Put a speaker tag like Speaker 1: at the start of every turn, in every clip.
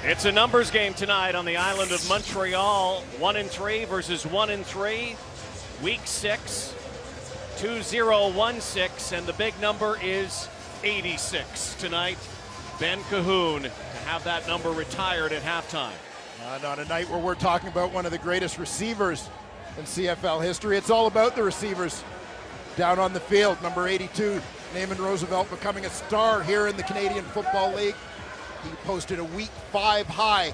Speaker 1: It's a numbers game tonight on the island of Montreal. 1-3 versus 1-3. Week 6, 2016, and the big number is 86 tonight. Ben Cahoon to have that number retired at halftime.
Speaker 2: On a night where we're talking about one of the greatest receivers in CFL history, it's all about the receivers down on the field. Number 82, Naaman Roosevelt, becoming a star here in the Canadian Football League. He posted a week 5 high,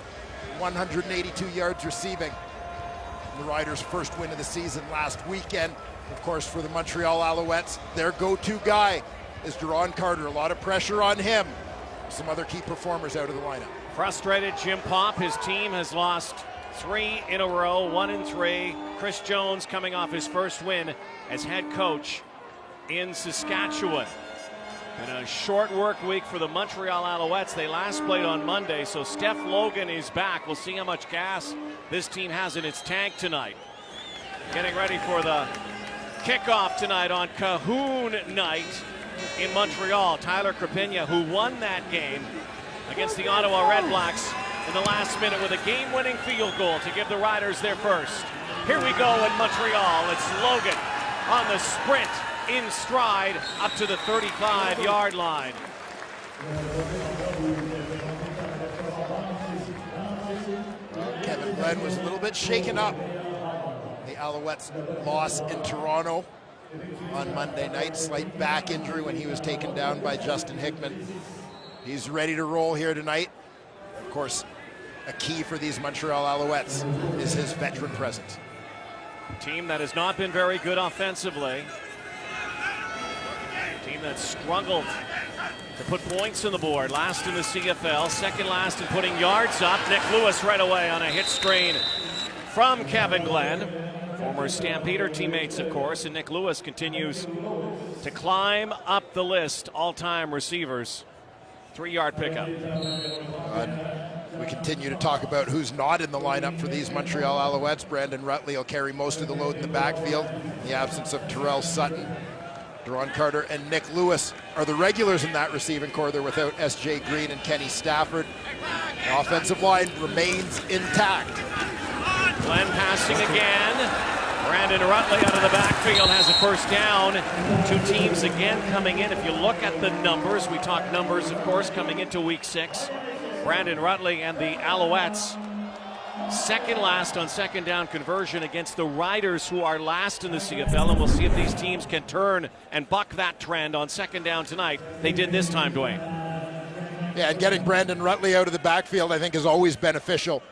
Speaker 2: 182 yards receiving. The Riders' first win of the season last weekend. Of course, for the Montreal Alouettes, their go-to guy is Duron Carter. A lot of pressure on him. Some other key performers out of the lineup.
Speaker 1: Frustrated Jim Popp. His team has lost 3 in a row, 1-3. Chris Jones coming off his first win as head coach in Saskatchewan. And a short work week for the Montreal Alouettes. They last played on Monday, so Steph Logan is back. We'll see how much gas this team has in its tank tonight. Getting ready for the kickoff tonight on Cahoon night in Montreal. Tyler Crapigna, who won that game against the Ottawa Red Blacks in the last minute with a game-winning field goal to give the Riders their first. Here we go in Montreal. It's Logan on the sprint, in stride, up to the 35-yard line.
Speaker 2: Kevin Glenn was a little bit shaken up. The Alouettes' loss in Toronto on Monday night. Slight back injury when he was taken down by Justin Hickman. He's ready to roll here tonight. Of course, a key for these Montreal Alouettes is his veteran presence.
Speaker 1: A team that has not been very good offensively. A team that struggled to put points on the board. Last in the CFL, second last in putting yards up. Nick Lewis right away on a hit screen from Kevin Glenn. Former Stampeder teammates, of course, and Nick Lewis continues to climb up the list. All-time receivers. 3-yard pickup.
Speaker 2: We continue to talk about who's not in the lineup for these Montreal Alouettes. Brandon Rutley will carry most of the load in the backfield. In the absence of Terrell Sutton, Duron Carter, and Nick Lewis are the regulars in that receiving corps. They're without S.J. Green and Kenny Stafford. The offensive line remains intact.
Speaker 1: Glenn passing again. Brandon Rutley out of the backfield has a first down. 2 teams again coming in. If you look at the numbers, we talk numbers, of course, coming into week 6. Brandon Rutley and the Alouettes second last on second down conversion against the Riders, who are last in the CFL, and we'll see if these teams can turn and buck that trend on second down tonight. They did this time, Dwayne.
Speaker 2: Yeah, and getting Brandon Rutley out of the backfield, I think, is always beneficial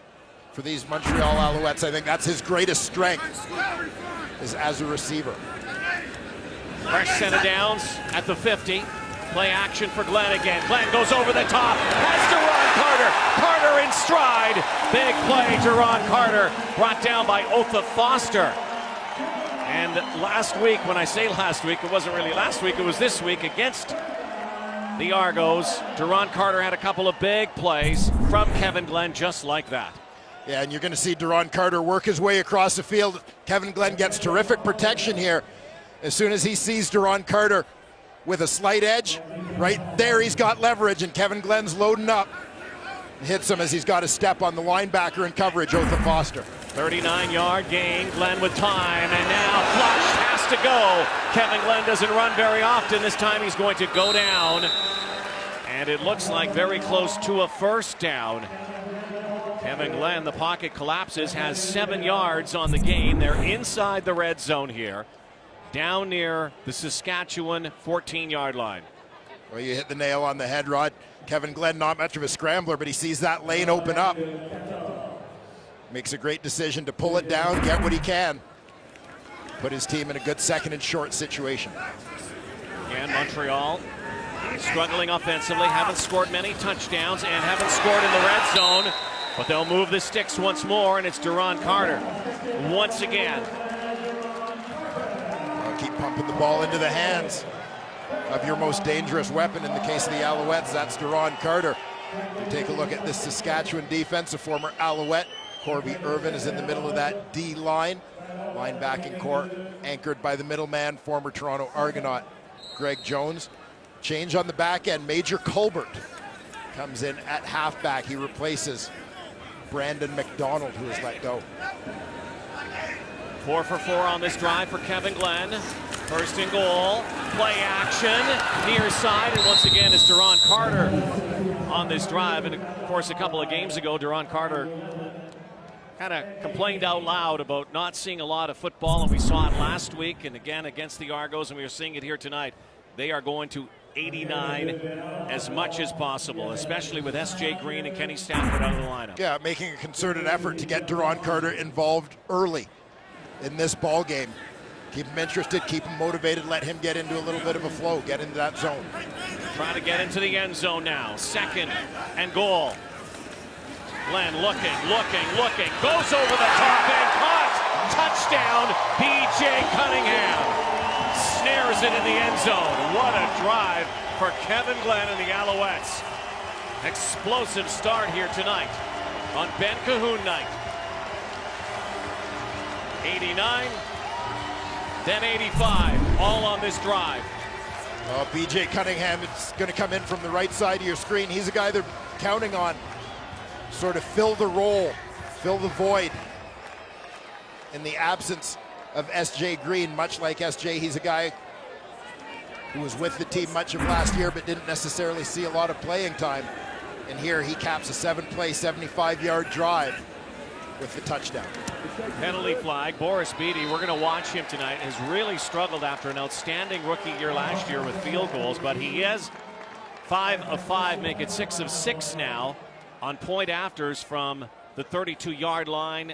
Speaker 2: for these Montreal Alouettes. I think that's his greatest strength, is as a receiver.
Speaker 1: Fresh set of downs at the 50. Play action for Glenn again. Glenn goes over the top. Has Duron Carter. Carter in stride. Big play, Duron Carter. Brought down by Otha Foster. And last week, when I say last week, it wasn't really last week, it was this week against the Argos. Duron Carter had a couple of big plays from Kevin Glenn just like that.
Speaker 2: Yeah, and you're going to see Duron Carter work his way across the field. Kevin Glenn gets terrific protection here. As soon as he sees Duron Carter with a slight edge, right there he's got leverage, and Kevin Glenn's loading up. Hits him as he's got a step on the linebacker in coverage, Otha Foster.
Speaker 1: 39-yard gain, Glenn with time, and now flushed, has to go. Kevin Glenn doesn't run very often. This time he's going to go down, and it looks like very close to a first down. Kevin Glenn, the pocket collapses, has 7 yards on the gain. They're inside the red zone here, down near the Saskatchewan 14-yard line.
Speaker 2: Well, you hit the nail on the head, Rod. Kevin Glenn, not much of a scrambler, but he sees that lane open up. Makes a great decision to pull it down, get what he can. Put his team in a good second and short situation.
Speaker 1: And Montreal struggling offensively, haven't scored many touchdowns and haven't scored in the red zone. But they'll move the sticks once more, and it's Duron Carter once again.
Speaker 2: I'll keep pumping the ball into the hands of your most dangerous weapon. In the case of the Alouettes, that's Duron Carter. If you take a look at this Saskatchewan defense, a former Alouette, Corby Irvin is in the middle of that D line. Linebacking core anchored by the middleman, former Toronto Argonaut Greg Jones. Change on the back end, Major Colbert comes in at halfback. He replaces Brandon McDonald, who is let go.
Speaker 1: 4 for 4 on this drive for Kevin Glenn. First and goal, play action, near side, and once again it's Duron Carter on this drive. And of course, a couple of games ago, Duron Carter kind of complained out loud about not seeing a lot of football, and we saw it last week and again against the Argos, and we are seeing it here tonight. They are going to 89 as much as possible, especially with S.J. Green and Kenny Stafford out of the lineup.
Speaker 2: Yeah, making a concerted effort to get Duron Carter involved early in this ball game. Keep him interested, keep him motivated, let him get into a little bit of a flow, get into that zone.
Speaker 1: Trying to get into the end zone now. Second and goal. Glenn looking, goes over the top and caught. Touchdown, B.J. Cunningham. Snares it in the end zone. What a drive for Kevin Glenn and the Alouettes. Explosive start here tonight on Ben Cahoon night. 89, then 85, all on this drive.
Speaker 2: B.J. Cunningham is going to come in from the right side of your screen. He's a guy they're counting on. Sort of fill the role, fill the void in the absence of S.J. Green. Much like S.J., he's a guy who was with the team much of last year but didn't necessarily see a lot of playing time. And here he caps a 7-play, 75-yard drive with the touchdown.
Speaker 1: Penalty flag. Boris Beatty, we're going to watch him tonight, has really struggled after an outstanding rookie year last year with field goals, but he is 5 of 5, make it 6 of 6 now on point afters from the 32-yard line.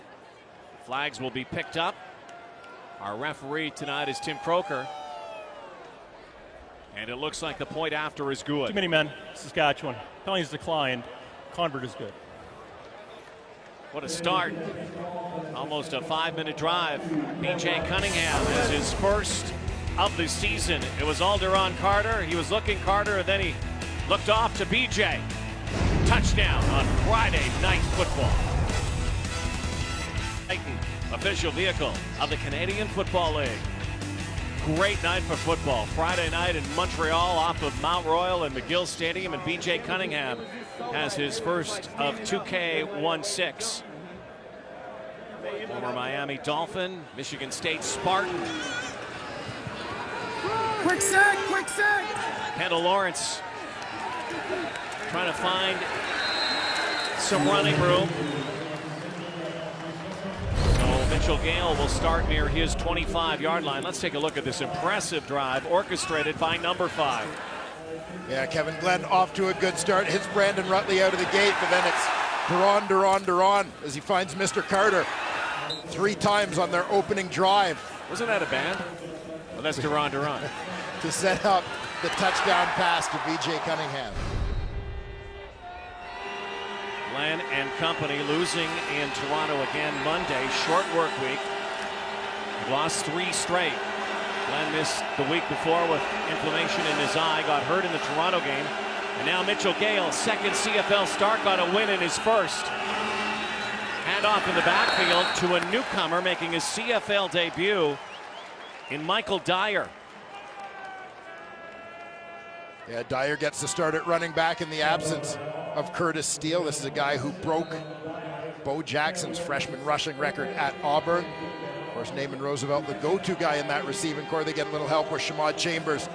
Speaker 1: Flags will be picked up. Our referee tonight is Tim Croker. And it looks like the point after is good.
Speaker 3: Too many men, Saskatchewan. Penalties declined. Convert is good.
Speaker 1: What a start. Almost a 5-minute drive. B.J. Cunningham is his first of the season. It was all Duron Carter. He was looking Carter, and then he looked off to B.J. Touchdown on Friday Night Football. Titan, official vehicle of the Canadian Football League. Great night for football. Friday night in Montreal off of Mount Royal and McGill Stadium, and B.J. Cunningham has his first of 2K16. Former Miami Dolphin, Michigan State Spartan.
Speaker 4: Quick set, quick set!
Speaker 1: Kendall Lawrence trying to find some running room. So Mitchell Gale will start near his 25-yard line. Let's take a look at this impressive drive orchestrated by number 5.
Speaker 2: Yeah, Kevin Glenn off to a good start. Hits Brandon Rutley out of the gate, but then it's Duron as he finds Mr. Carter 3 times on their opening drive.
Speaker 1: Wasn't that a band? Well, that's Duron.
Speaker 2: To set up the touchdown pass to B.J. Cunningham.
Speaker 1: Glenn and company losing in Toronto again Monday. Short work week. Lost 3 straight. Glenn missed the week before with inflammation in his eye. Got hurt in the Toronto game. And now Mitchell Gale, second CFL start, got a win in his first. Handoff in the backfield to a newcomer making his CFL debut in Michael Dyer.
Speaker 2: Yeah, Dyer gets the start at running back in the absence of Curtis Steele. This is a guy who broke Bo Jackson's freshman rushing record at Auburn. Of course, Naaman Roosevelt, the go-to guy in that receiving corps. They get a little help with Shamad Chambers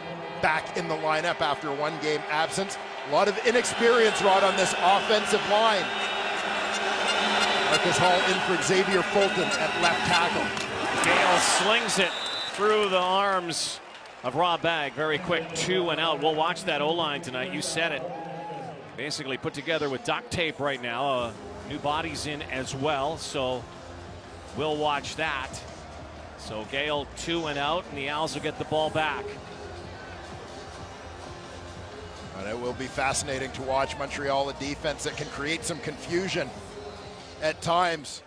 Speaker 2: back in the lineup after a 1-game absence. A lot of inexperience, Rod, on this offensive line. Marcus Hall in for Xavier Fulton at left tackle.
Speaker 1: Gale slings it through the arms of Rob Bagg. Very quick 2 and out. We'll watch that O-line tonight. You said it. Basically put together with duct tape right now. New bodies in as well, so we'll watch that. So Gale 2 and out, and the Owls will get the ball back.
Speaker 2: And it will be fascinating to watch Montreal, a defense that can create some confusion at times.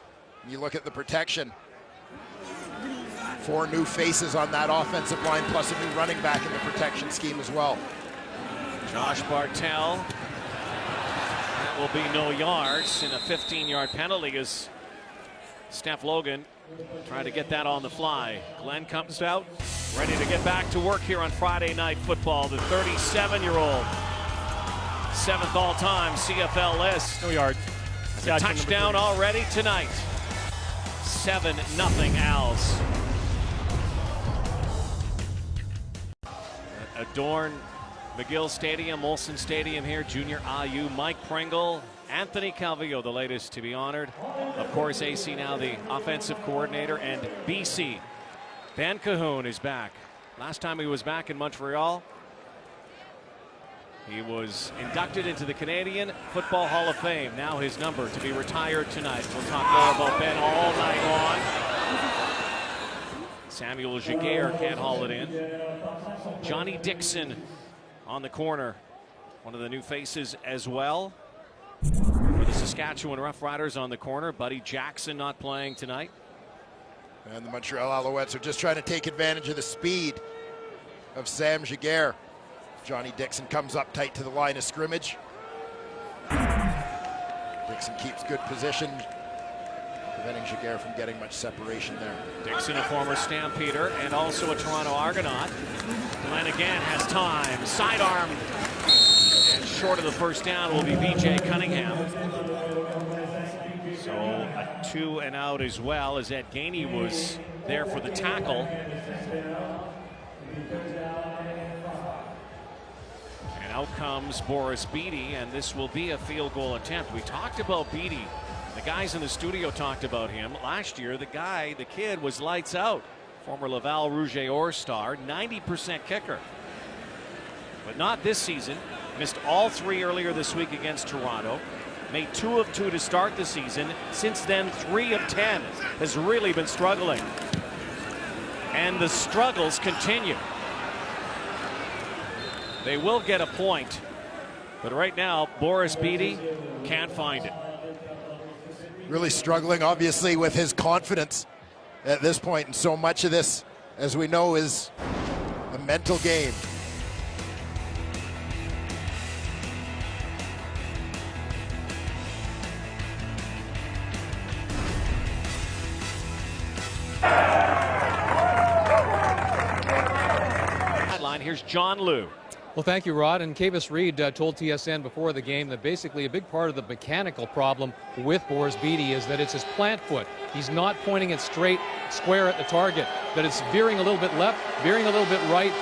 Speaker 2: You look at the protection. 4 new faces on that offensive line, plus a new running back in the protection scheme as well.
Speaker 1: Josh Bartel. That will be no yards, and a 15-yard penalty as Steph Logan trying to get that on the fly. Glenn comes out, ready to get back to work here on Friday Night Football. The 37-year-old 7th all-time CFL list.
Speaker 3: No yards.
Speaker 1: A touchdown already tonight. 7-0 Als. Adorn McGill Stadium, Molson Stadium here. Junior IU, Mike Pringle, Anthony Calvillo, the latest to be honored. Of course, AC now the offensive coordinator, and BC. Ben Cahoon is back. Last time he was back in Montreal, he was inducted into the Canadian Football Hall of Fame. Now his number to be retired tonight. We'll talk more about Ben all night long. Samuel Giguère can't haul it in. Johnny Dixon on the corner, one of the new faces as well for the Saskatchewan Roughriders on the corner. Buddy Jackson not playing tonight.
Speaker 2: And the Montreal Alouettes are just trying to take advantage of the speed of Sam Giguère. Johnny Dixon comes up tight to the line of scrimmage. Dixon keeps good position, preventing Giguère from getting much separation there.
Speaker 1: Dixon, a former Stampeder and also a Toronto Argonaut. Glenn again has time, sidearm, and short of the first down will be BJ Cunningham. So a 2 and out as well, as Ed Gainey was there for the tackle. And out comes Boris Beatty, and this will be a field goal attempt. We talked about Beatty. The guys in the studio talked about him. Last year, the kid was lights out. Former Laval Rouge et Or star, 90% kicker. But not this season. Missed all 3 earlier this week against Toronto. Made 2 of 2 to start the season. Since then, 3 of 10. Has really been struggling. And the struggles continue. They will get a point. But right now, Boris Beatty can't find it.
Speaker 2: Really struggling, obviously, with his confidence at this point, and so much of this, as we know, is a mental game.
Speaker 1: Here's John Liu.
Speaker 5: Well, thank you, Rod. And Kavis Reed told TSN before the game that basically a big part of the mechanical problem with Boris Beatty is that it's his plant foot. He's not pointing it straight, square at the target, that it's veering a little bit left, veering a little bit right,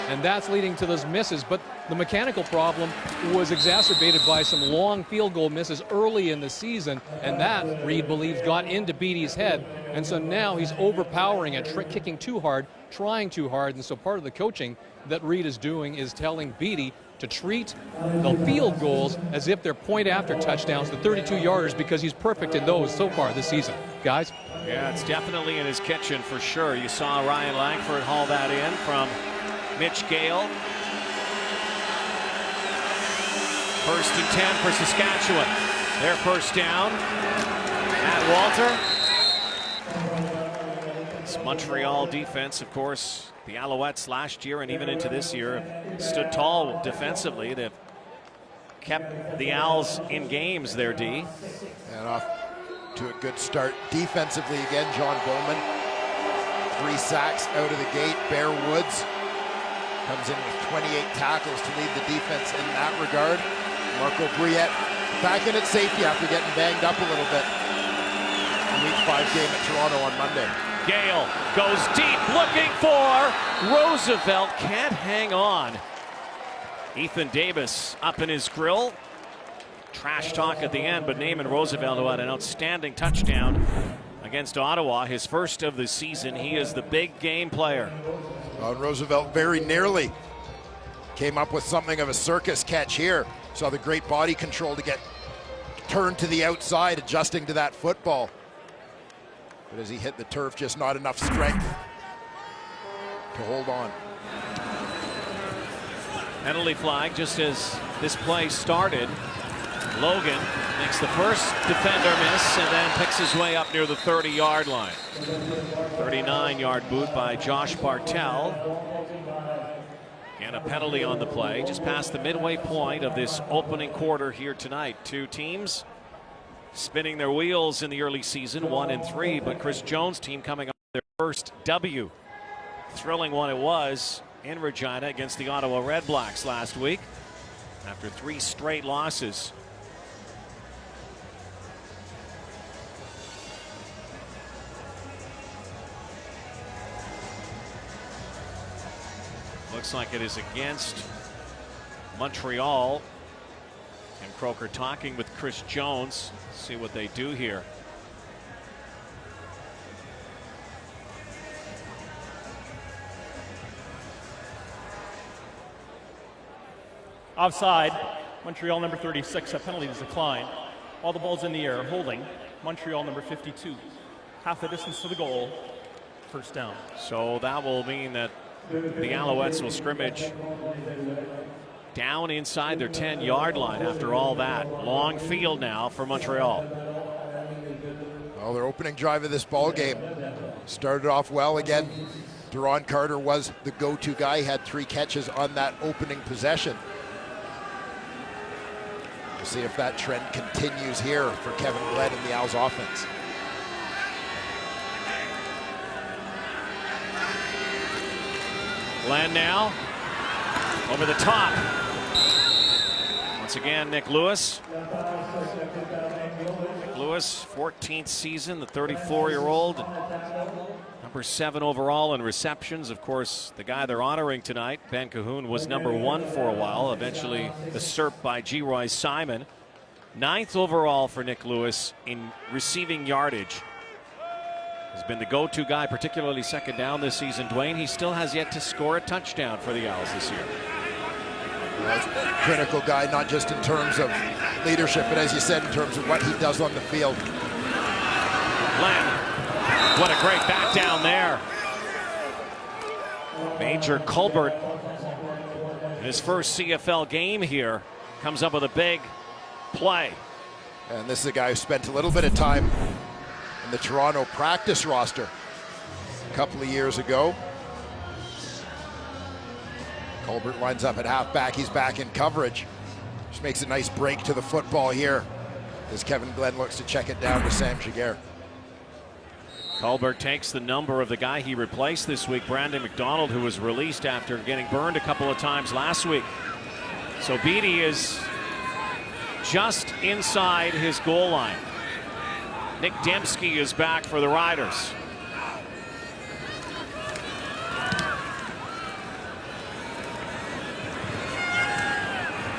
Speaker 5: and that's leading to those misses. But the mechanical problem was exacerbated by some long field goal misses early in the season, and that, Reed believes, got into Beatty's head. And so now he's overpowering it, kicking too hard, trying too hard. And so part of the coaching that Reed is doing is telling Beatty to treat the field goals as if they're point-after touchdowns, the 32-yarders, because he's perfect in those so far this season. Guys?
Speaker 1: Yeah, it's definitely in his kitchen for sure. You saw Ryan Langford haul that in from Mitch Gale. 1st and 10 for Saskatchewan. Their first down at Walter. This Montreal defense, of course, the Alouettes last year and even into this year have stood tall defensively. They've kept the Owls in games, their D.
Speaker 2: And off to a good start defensively again, John Bowman. 3 sacks out of the gate. Bear Woods comes in with 28 tackles to lead the defense in that regard. Marco Briette back in at safety after getting banged up a little bit. The Week 5 game at Toronto on Monday.
Speaker 1: Gale goes deep, looking for Roosevelt, can't hang on. Ethan Davis up in his grill. Trash talk at the end, but Naaman Roosevelt, who had an outstanding touchdown against Ottawa, his first of the season. He is the big game player.
Speaker 2: Roosevelt very nearly came up with something of a circus catch here. Saw the great body control to get turned to the outside, adjusting to that football. But as he hit the turf, just not enough strength to hold on.
Speaker 1: Penalty flag just as this play started. Logan makes the first defender miss and then picks his way up near the 30-yard line. 39-yard boot by Josh Bartel. And a penalty on the play just past the midway point of this opening quarter here tonight. 2 teams spinning their wheels in the early season, 1-3, but Chris Jones' team coming up their first W. Thrilling one it was in Regina against the Ottawa Red Blacks last week. after 3 straight losses. Looks like it is against Montreal. And Croker talking with Chris Jones. See what they do here.
Speaker 3: Offside, Montreal number 36, a penalty is declined. All the balls in the air, holding Montreal number 52. Half the distance to the goal, first down.
Speaker 1: So that will mean that the Alouettes will scrimmage down inside their 10-yard line after all that. Long field now for Montreal.
Speaker 2: Well, their opening drive of this ball game started off well again. Deron Carter was the go-to guy. He had 3 catches on that opening possession. We'll see if that trend continues here for Kevin Glenn and the Owls offense.
Speaker 1: Glenn now over the top. Once again, Nick Lewis. Nick Lewis, 14th season, the 34-year-old. Number 7 overall in receptions. Of course, the guy they're honoring tonight, Ben Cahoon, was number 1 for a while, eventually usurped by G. Roy Simon. 9th overall for Nick Lewis in receiving yardage. Has been the go-to guy, particularly second down this season. Dwayne, he still has yet to score a touchdown for the Owls this year.
Speaker 2: Critical guy, not just in terms of leadership, but as you said, in terms of what he does on the field.
Speaker 1: Glenn, what a great back down there. Major Colbert, in his first CFL game here, comes up with a big play.
Speaker 2: And this is a guy who spent a little bit of time in the Toronto practice roster a couple of years ago. Colbert lines up at halfback. He's back in coverage. Just makes a nice break to the football here as Kevin Glenn looks to check it down to Sam Giguère.
Speaker 1: Colbert takes the number of the guy he replaced this week, Brandon McDonald, who was released after getting burned a couple of times last week. So Beatty is just inside his goal line. Nick Dembski is back for the Riders.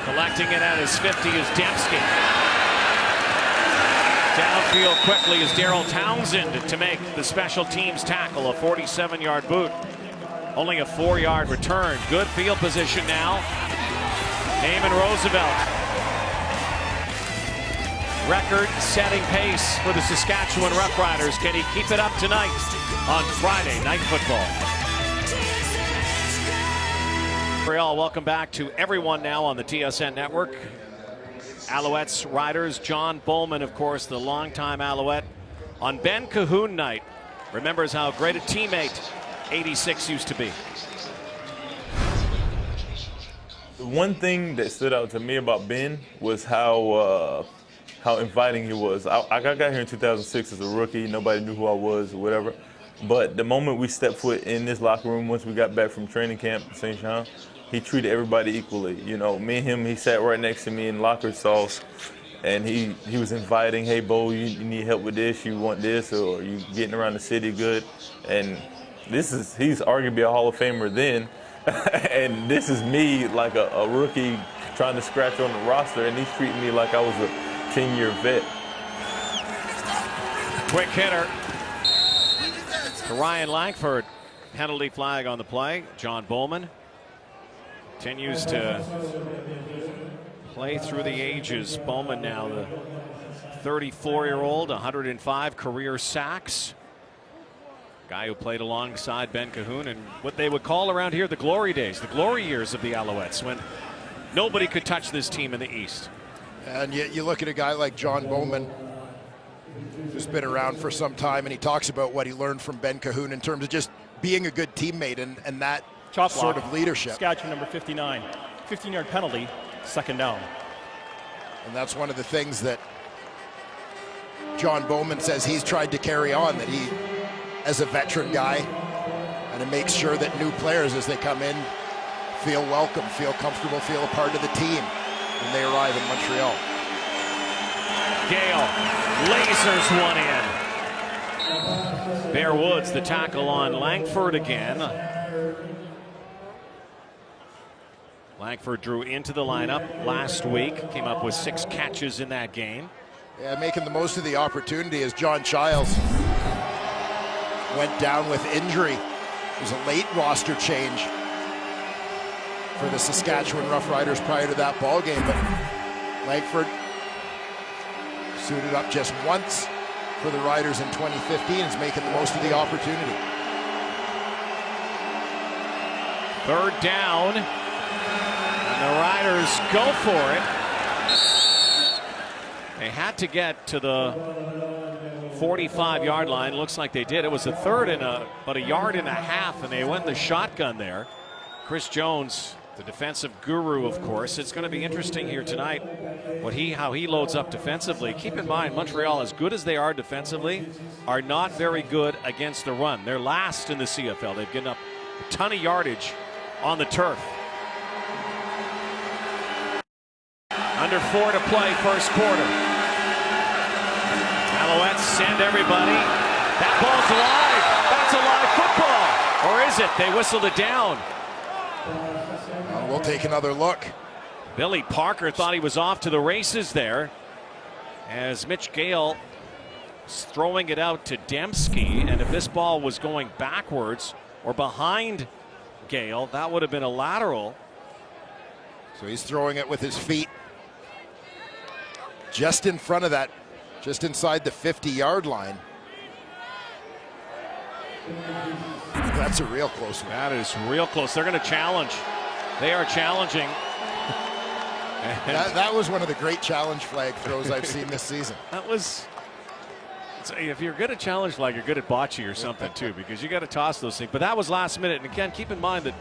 Speaker 1: Collecting it at his 50 is Dembski. Downfield quickly is Daryl Townsend to make the special teams tackle, a 47-yard boot. Only a 4-yard return. Good field position now. Eamon Roosevelt. Record-setting pace for the Saskatchewan Roughriders. Can he keep it up tonight on Friday Night Football? Montreal, welcome back to everyone now on the TSN network. Alouettes, Riders, John Bowman, of course, the longtime Alouette. On Ben Cahoon night, remembers how great a teammate 86 used to be.
Speaker 6: The one thing that stood out to me about Ben was how inviting he was. I got here in 2006 as a rookie. Nobody knew who I was or whatever. But the moment we stepped foot in this locker room, once we got back from training camp in St. Jean, he treated everybody equally. You know, me and him, he sat right next to me in locker stalls, and he was inviting, hey, Bo, you need help with this, you want this, or you getting around the city good. And he's arguably a Hall of Famer then, and this is me, like a rookie trying to scratch on the roster, and he's treating me like I was a 10-year vet.
Speaker 1: Quick hitter to Ryan Langford. Penalty flag on the play. John Bowman continues to play through the ages. Bowman now the 34-year-old, 105 career sacks. Guy who played alongside Ben Cahoon and what they would call around here the glory days, the glory years of the Alouettes, when nobody could touch this team in the East.
Speaker 2: And yet you look at a guy like John Bowman, who's been around for some time, and he talks about what he learned from Ben Cahoon in terms of just being a good teammate and that
Speaker 3: Chop
Speaker 2: sort
Speaker 3: block.
Speaker 2: of leadership.
Speaker 3: Saskatchewan number 59. 15-yard penalty, second down.
Speaker 2: And that's one of the things that John Bowman says he's tried to carry on, that he, as a veteran guy, and it makes sure that new players as they come in feel welcome, feel comfortable, feel a part of the team. when they arrive in Montreal.
Speaker 1: Gale lasers one in. Bear Woods, the tackle on Langford again. Langford drew into the lineup last week, came up with 6 catches in that game.
Speaker 2: Yeah, making the most of the opportunity as John Childs went down with injury. It was a late roster change for the Saskatchewan Roughriders prior to that ball game, but Langford suited up just once for the Riders in 2015 and is making the most of the opportunity.
Speaker 1: 3rd down, and the Riders go for it. They had to get to the 45-yard line. Looks like they did. It was a 3rd and about a yard and a half, and they went in the shotgun there. Chris Jones, the defensive guru, of course. It's going to be interesting here tonight how he loads up defensively. Keep in mind, Montreal, as good as they are defensively, are not very good against the run. They're last in the CFL. They've given up a ton of yardage on the turf. Under 4 to play, first quarter. Alouettes send everybody. That ball's alive. That's a live football. Or is it? They whistled it down.
Speaker 2: We'll take another look.
Speaker 1: Billy Parker thought he was off to the races there, as Mitch Gale is throwing it out to Dembski. And if this ball was going backwards or behind Gale, that would have been a lateral.
Speaker 2: So he's throwing it with his feet just in front of that, just inside the 50-yard line. That's a real close one.
Speaker 1: That is real close. They're going to challenge. They are challenging.
Speaker 2: That was one of the great challenge flag throws I've seen this season.
Speaker 1: That was, if you're good at challenge flag, you're good at bocce or something too, because you got to toss those things. But that was last minute. And again, keep in mind that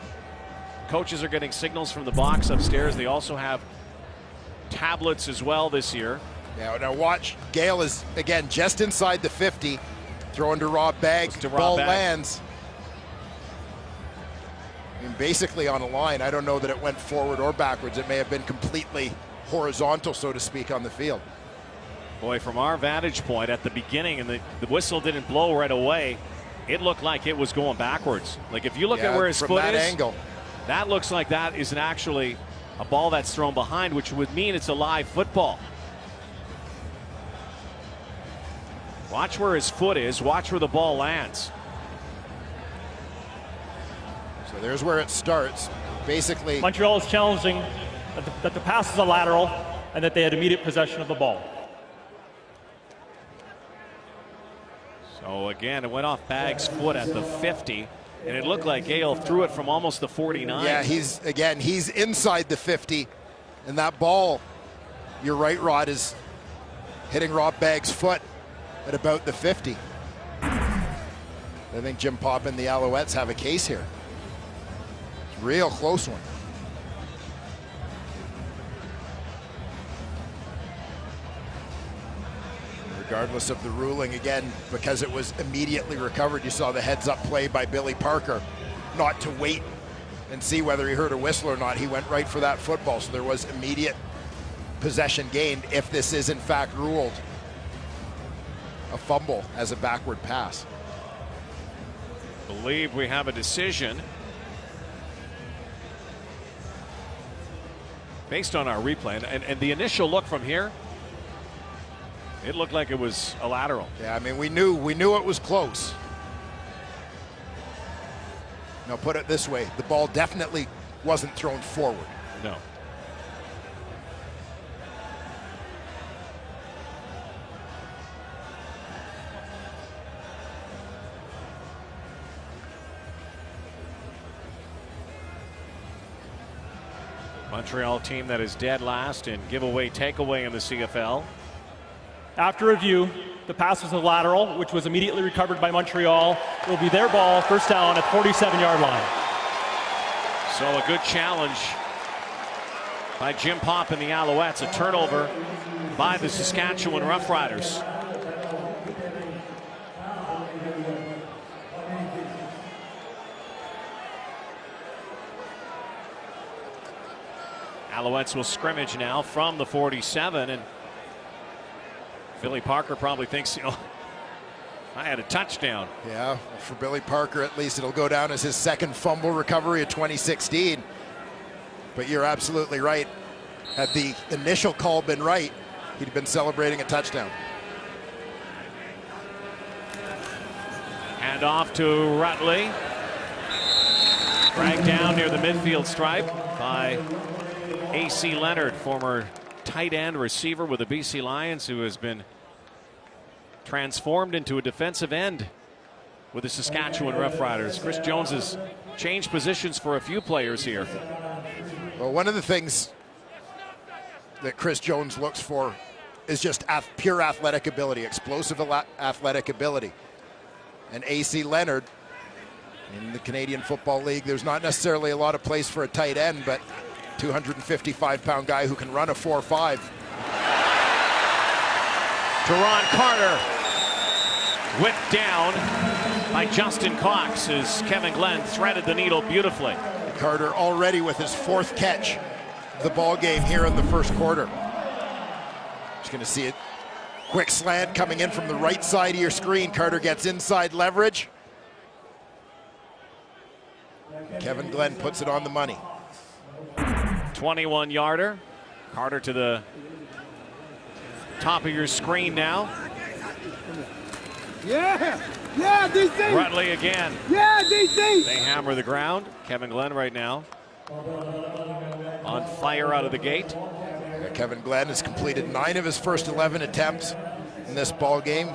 Speaker 1: coaches are getting signals from the box upstairs. They also have tablets as well this year.
Speaker 2: Now watch, Gale is again just inside the 50, throwing to Rob Bagg. Ball lands. I mean, basically on a line. I don't know that it went forward or backwards. It may have been completely horizontal, so to speak, on the field.
Speaker 1: Boy, from our vantage point at the beginning, and the whistle didn't blow right away, it looked like it was going backwards. Like if you look at where his foot
Speaker 2: that
Speaker 1: is,
Speaker 2: angle,
Speaker 1: that looks like that isn't actually a ball that's thrown behind, which would mean it's a live football. Watch where his foot is. Watch where the ball lands.
Speaker 2: So there's where it starts. Basically,
Speaker 3: Montreal is challenging that the pass is a lateral and that they had immediate possession of the ball.
Speaker 1: So again, it went off Bagg's foot at the 50, and it looked like Gale threw it from almost the 49.
Speaker 2: Yeah, he's inside the 50, and that ball, you're right, Rod, is hitting Rob Bagg's foot at about the 50. I think Jim Pop and the Alouettes have a case here. It's a real close one. Regardless of the ruling, again, because it was immediately recovered, you saw the heads-up play by Billy Parker, not to wait and see whether he heard a whistle or not. He went right for that football, so there was immediate possession gained if this is in fact ruled a fumble as a backward pass.
Speaker 1: Believe we have a decision based on our replay, and the initial look from here, it looked like it was a lateral.
Speaker 2: Yeah, I mean, we knew it was close. Now put it this way, the ball definitely wasn't thrown forward.
Speaker 1: No. Montreal team that is dead last in giveaway takeaway in the CFL.
Speaker 3: After review, the pass was a lateral, which was immediately recovered by Montreal. It will be their ball, first down at 47-yard line.
Speaker 1: So a good challenge by Jim Pop and the Alouettes. A turnover by the Saskatchewan Roughriders. Alouettes will scrimmage now from the 47, and Billy Parker probably thinks, I had a touchdown.
Speaker 2: Yeah, for Billy Parker at least it'll go down as his second fumble recovery of 2016. But you're absolutely right. Had the initial call been right, he'd been celebrating a touchdown.
Speaker 1: Hand off to Rutley. Dragged down near the midfield stripe by A.C. Leonard, former tight end receiver with the BC Lions, who has been transformed into a defensive end with the Saskatchewan Roughriders. Chris Jones has changed positions for a few players here.
Speaker 2: Well, one of the things that Chris Jones looks for is just pure athletic ability, explosive athletic ability. And A.C. Leonard, in the Canadian Football League, there's not necessarily a lot of place for a tight end, but 255-pound guy who can run a 4.5.
Speaker 1: Teron Carter whipped down by Justin Cox as Kevin Glenn threaded the needle beautifully.
Speaker 2: Carter already with his 4th catch of the ball game here in the first quarter. Just going to see it. Quick slant coming in from the right side of your screen. Carter gets inside leverage. Kevin Glenn puts it on the money.
Speaker 1: 21-yarder. Carter to the top of your screen now.
Speaker 4: Yeah, DC.
Speaker 1: Rutley again.
Speaker 4: Yeah, DC.
Speaker 1: They hammer the ground. Kevin Glenn right now on fire out of the gate.
Speaker 2: Kevin Glenn has completed 9 of his first 11 attempts in this ball game.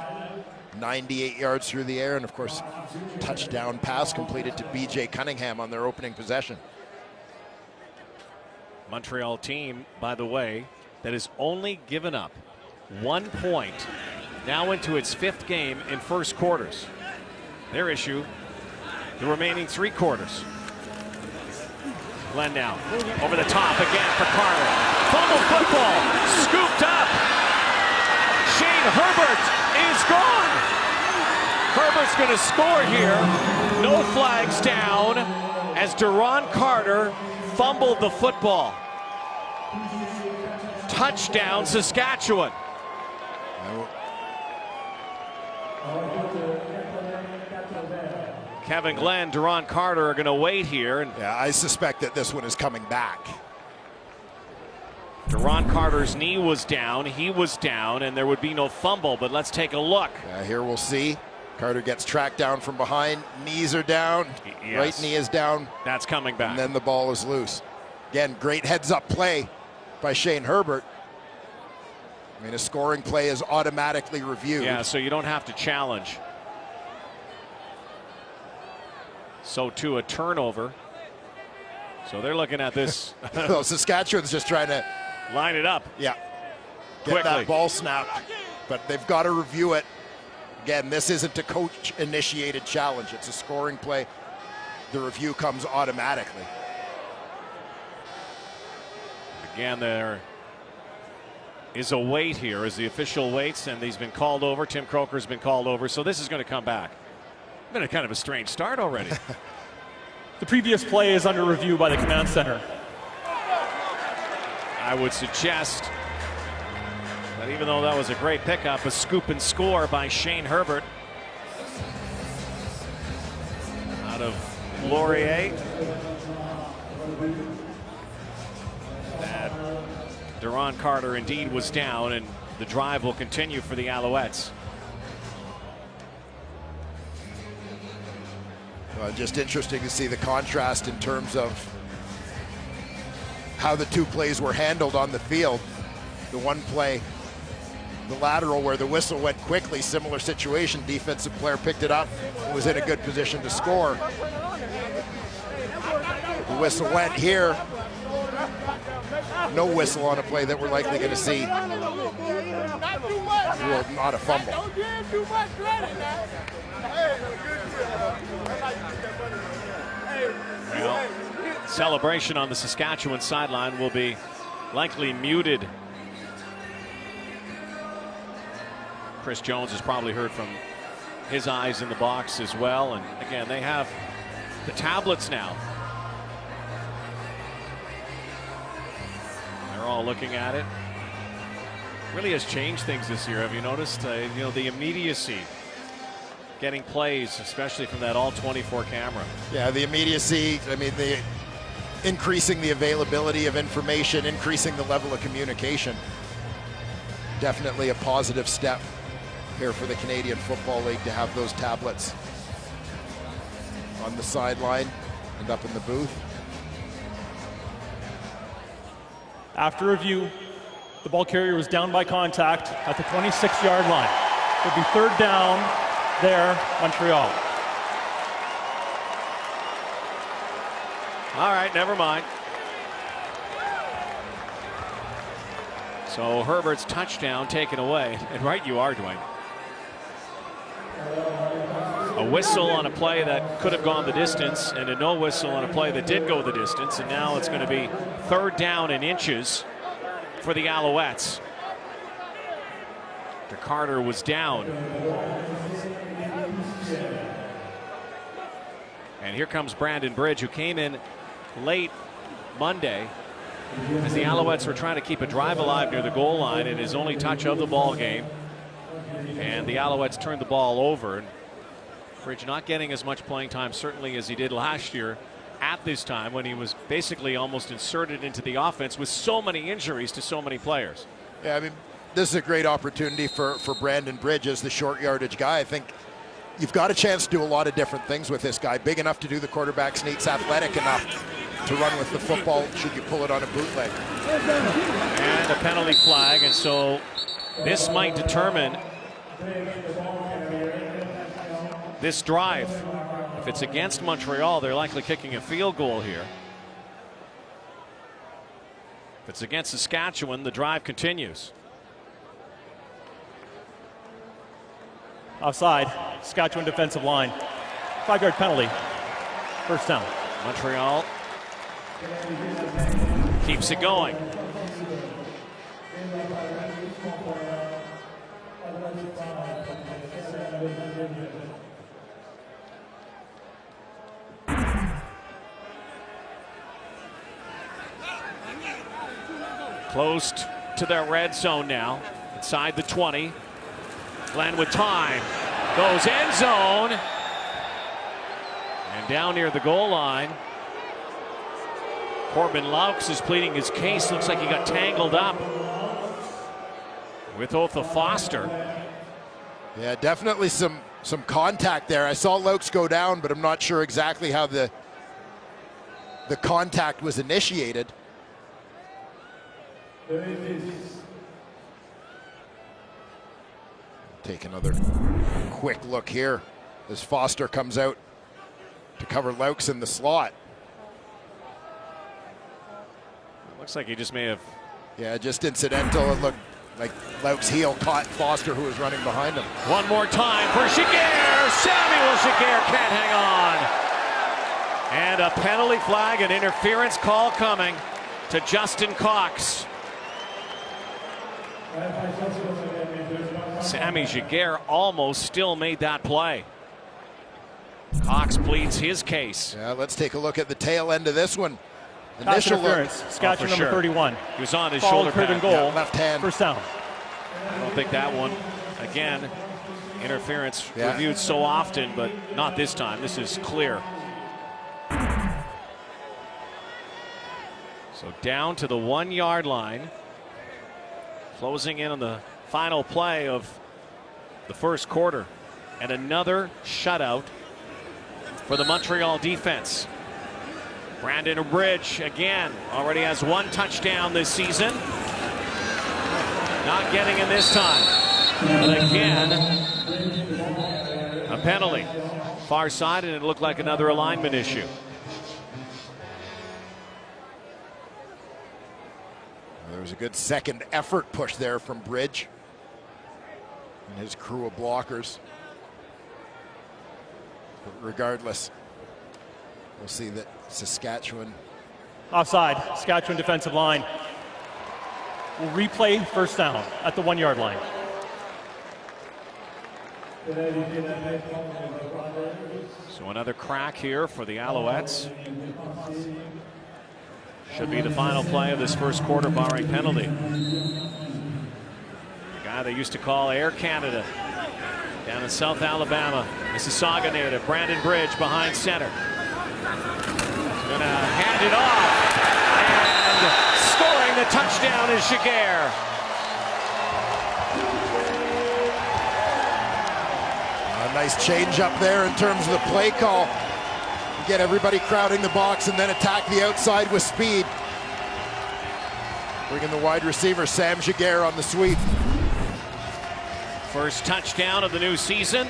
Speaker 2: 98 yards through the air, and of course, touchdown pass completed to B.J. Cunningham on their opening possession.
Speaker 1: Montreal team, by the way, that has only given up 1 point, now into its 5th game in first quarters. Their issue, the remaining 3 quarters. Glenn now, over the top again for Carter. Fumble football, scooped up. Shane Herbert is gone. Herbert's going to score here. No flags down as Teron Carter fumbled the football. Touchdown, Saskatchewan. Kevin Glenn, Teron Carter are going to wait here. And
Speaker 2: yeah, I suspect that this one is coming back.
Speaker 1: Teron Carter's knee was down, he was down, and there would be no fumble, but let's take a look.
Speaker 2: Here we'll see. Carter gets tracked down from behind. Knees are down.
Speaker 1: Yes.
Speaker 2: Right knee is down.
Speaker 1: That's coming back.
Speaker 2: And then the ball is loose. Again, great heads-up play by Shane Herbert. I mean, a scoring play is automatically reviewed.
Speaker 1: Yeah, so you don't have to challenge. So too a turnover. So they're looking at this.
Speaker 2: So Saskatchewan's just trying to
Speaker 1: line it up.
Speaker 2: Yeah. Get
Speaker 1: Quickly.
Speaker 2: that ball snapped. But they've got to review it. Again, this isn't a coach-initiated challenge. It's a scoring play. The review comes automatically.
Speaker 1: Again, there is a wait here as the official waits, and he's been called over. Tim Croker's been called over, so this is going to come back. Been a kind of a strange start already.
Speaker 3: The previous play is under review by the command center.
Speaker 1: I would suggest that even though that was a great pickup, a scoop and score by Shane Herbert out of Laurier. That Teron Carter indeed was down, and the drive will continue for the Alouettes.
Speaker 2: Just interesting to see the contrast in terms of how the 2 plays were handled on the field. The one play, the lateral where the whistle went quickly, similar situation. Defensive player picked it up, was in a good position to score. The whistle went here. No whistle on a play that we're likely going to see. Ruled not a fumble.
Speaker 1: Well, celebration on the Saskatchewan sideline will be likely muted. Chris Jones has probably heard from his eyes in the box as well. And again, they have the tablets now. They're all looking at it. Really has changed things this year. Have you noticed? You know, the immediacy getting plays, especially from that all 24 camera.
Speaker 2: Yeah, the immediacy. I mean, the increasing the availability of information, increasing the level of communication. Definitely a positive step here for the Canadian Football League to have those tablets on the sideline and up in the booth.
Speaker 3: After review, the ball carrier was down by contact at the 26-yard line. It'll be third down there, Montreal.
Speaker 1: All right, never mind. So Herbert's touchdown taken away. And right you are, Dwayne. A whistle on a play that could have gone the distance, and a no whistle on a play that did go the distance, and now it's going to be third down in inches for the Alouettes. Carter was down. And here comes Brandon Bridge, who came in late Monday as the Alouettes were trying to keep a drive alive near the goal line, and his only touch of the ball game. And the Alouettes turned the ball over. Bridge not getting as much playing time certainly as he did last year at this time, when he was basically almost inserted into the offense with so many injuries to so many players.
Speaker 2: Yeah, I mean, this is a great opportunity for Brandon Bridge as the short yardage guy. I think you've got a chance to do a lot of different things with this guy. Big enough to do the quarterback sneaks, athletic enough to run with the football should you pull it on a bootleg.
Speaker 1: And a penalty flag, and so this might determine this drive. If it's against Montreal, they're likely kicking a field goal here. If it's against Saskatchewan, the drive continues.
Speaker 3: Offside, Saskatchewan defensive line. 5-yard penalty. First down.
Speaker 1: Montreal keeps it going. Close to their red zone now, inside the 20. Glenn with time, goes end zone, and down near the goal line. Corbin Laux is pleading his case. Looks like he got tangled up with Otha Foster.
Speaker 2: Yeah, definitely some contact there. I saw Laux go down, but I'm not sure exactly how the contact was initiated. Take another quick look here as Foster comes out to cover Laux in the slot.
Speaker 1: Looks like he just may have.
Speaker 2: Yeah, just incidental. It looked like Laux' heel caught Foster, who was running behind him.
Speaker 1: One more time for Giguère. Samuel Giguère can't hang on. And a penalty flag, an interference call coming to Justin Cox. Sammy Giguère almost still made that play. Cox pleads his case.
Speaker 2: Yeah, let's take a look at the tail end of this one.
Speaker 3: Pass
Speaker 2: Initial
Speaker 3: interference.
Speaker 2: look.
Speaker 3: Saskatchewan number
Speaker 1: sure.
Speaker 3: 31.
Speaker 1: He was on his
Speaker 3: Foul
Speaker 1: shoulder
Speaker 3: cleared in
Speaker 1: pad.
Speaker 3: goal.
Speaker 2: Yeah, left hand.
Speaker 3: First down.
Speaker 1: I don't think that one, again, interference
Speaker 2: Yeah.
Speaker 1: reviewed so often, but not this time. This is clear. So down to the 1-yard line. Closing in on the final play of the first quarter. And another shutout for the Montreal defense. Brandon Bridge again already has 1 touchdown this season. Not getting in this time. But again, a penalty. Far side, and it looked like another alignment issue.
Speaker 2: There was a good second effort push there from Bridge and his crew of blockers. But regardless, we'll see that Saskatchewan.
Speaker 3: Offside, Saskatchewan defensive line. Will replay first down at the 1-yard line.
Speaker 1: So another crack here for the Alouettes. Should be the final play of this first quarter, barring penalty. The guy they used to call Air Canada down in South Alabama, Mississauga native, Brandon Bridge behind center. Gonna hand it off, and scoring the touchdown is Giguère.
Speaker 2: A nice change up there in terms of the play call. Get everybody crowding the box and then attack the outside with speed. Bringing the wide receiver, Sam Giguère, on the sweep.
Speaker 1: First touchdown of the new season.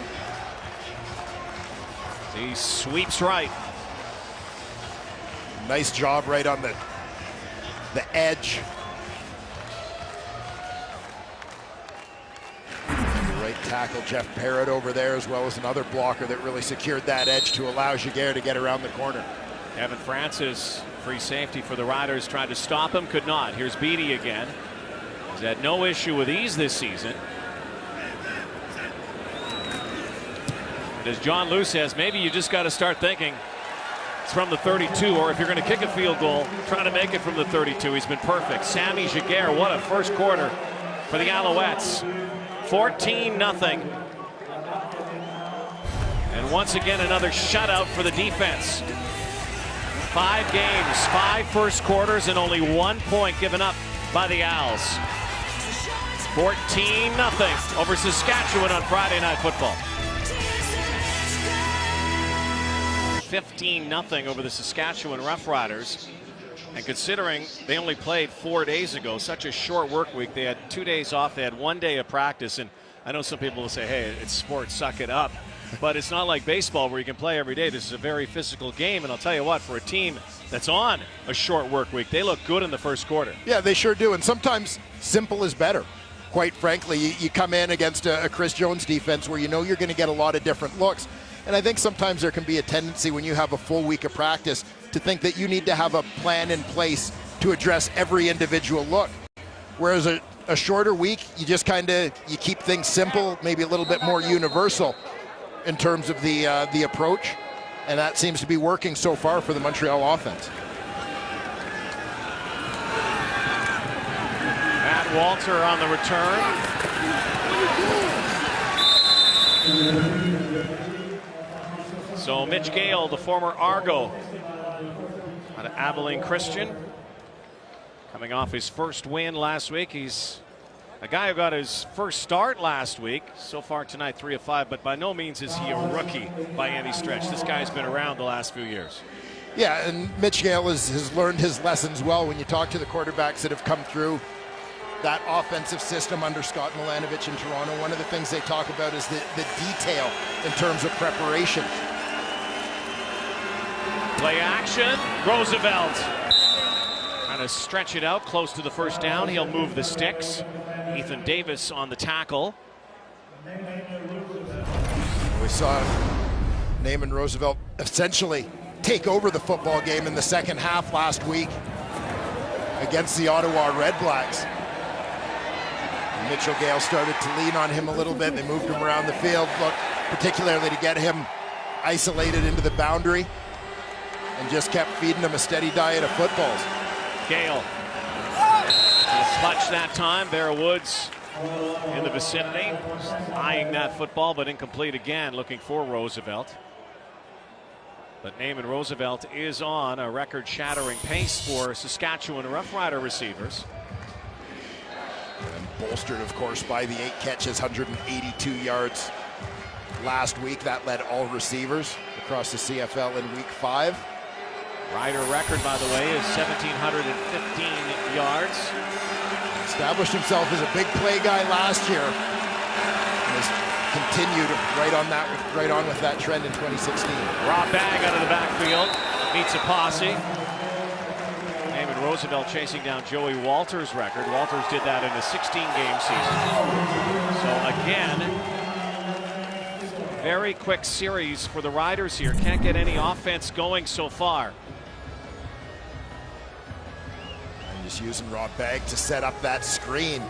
Speaker 1: He sweeps right.
Speaker 2: Nice job right on the edge. Right tackle Jeff Parrott over there, as well as another blocker that really secured that edge to allow Giguère to get around the corner.
Speaker 1: Evan Francis, free safety for the Riders, tried to stop him, could not. Here's Beatty again. He's had no issue with ease this season. And as John Lou says, maybe you just got to start thinking it's from the 32, or if you're going to kick a field goal, try to make it from the 32. He's been perfect. Sammy Giguère, what a first quarter for the Alouettes. 14-0. And once again, another shutout for the defense. 5 games, 5 first quarters, and only 1 point given up by the Owls. 14-0 over Saskatchewan on Friday Night Football. 15-0 over the Saskatchewan Roughriders. And considering they only played 4 days ago, such a short work week, they had 2 days off, they had 1 day of practice. And I know some people will say, hey, it's sports, suck it up. But it's not like baseball where you can play every day. This is a very physical game. And I'll tell you what, for a team that's on a short work week, they look good in the first quarter.
Speaker 2: Yeah, they sure do. And sometimes simple is better. Quite frankly, you come in against a Chris Jones defense where you know you're going to get a lot of different looks. And I think sometimes there can be a tendency when you have a full week of practice to think that you need to have a plan in place to address every individual look. Whereas a shorter week, you just you keep things simple, maybe a little bit more universal in terms of the approach. And that seems to be working so far for the Montreal offense.
Speaker 1: Matt Walter on the return. So Mitch Gale, the former Argo out of Abilene Christian, coming off his first win last week. He's a guy who got his first start last week. So far tonight, 3 of 5, but by no means is he a rookie by any stretch. This guy's been around the last few years.
Speaker 2: Yeah, and Mitch Gale has learned his lessons well. When you talk to the quarterbacks that have come through that offensive system under Scott Milanovich in Toronto, one of the things they talk about is the detail in terms of preparation.
Speaker 1: Play action, Roosevelt. Trying to stretch it out close to the first down. He'll move the sticks. Ethan Davis on the tackle.
Speaker 2: We saw Naaman Roosevelt essentially take over the football game in the second half last week against the Ottawa Red Blacks. Mitchell Gale started to lean on him a little bit. They moved him around the field, particularly to get him isolated into the boundary, and just kept feeding him a steady diet of footballs.
Speaker 1: Gale. Clutch that time. Bear Woods in the vicinity, eyeing that football, but incomplete again, looking for Roosevelt. But Naaman Roosevelt is on a record-shattering pace for Saskatchewan Roughrider receivers.
Speaker 2: And bolstered, of course, by the 8 catches, 182 yards last week. That led all receivers across the CFL in week 5.
Speaker 1: Rider record, by the way, is 1,715 yards.
Speaker 2: Established himself as a big play guy last year, and has continued right on with that trend in 2016.
Speaker 1: Raw bag out of the backfield, meets a posse. Naaman Roosevelt chasing down Joey Walters' record. Walters did that in a 16-game season. So again, very quick series for the Riders here. Can't get any offense going so far.
Speaker 2: Just using Raw Bag to set up that screen.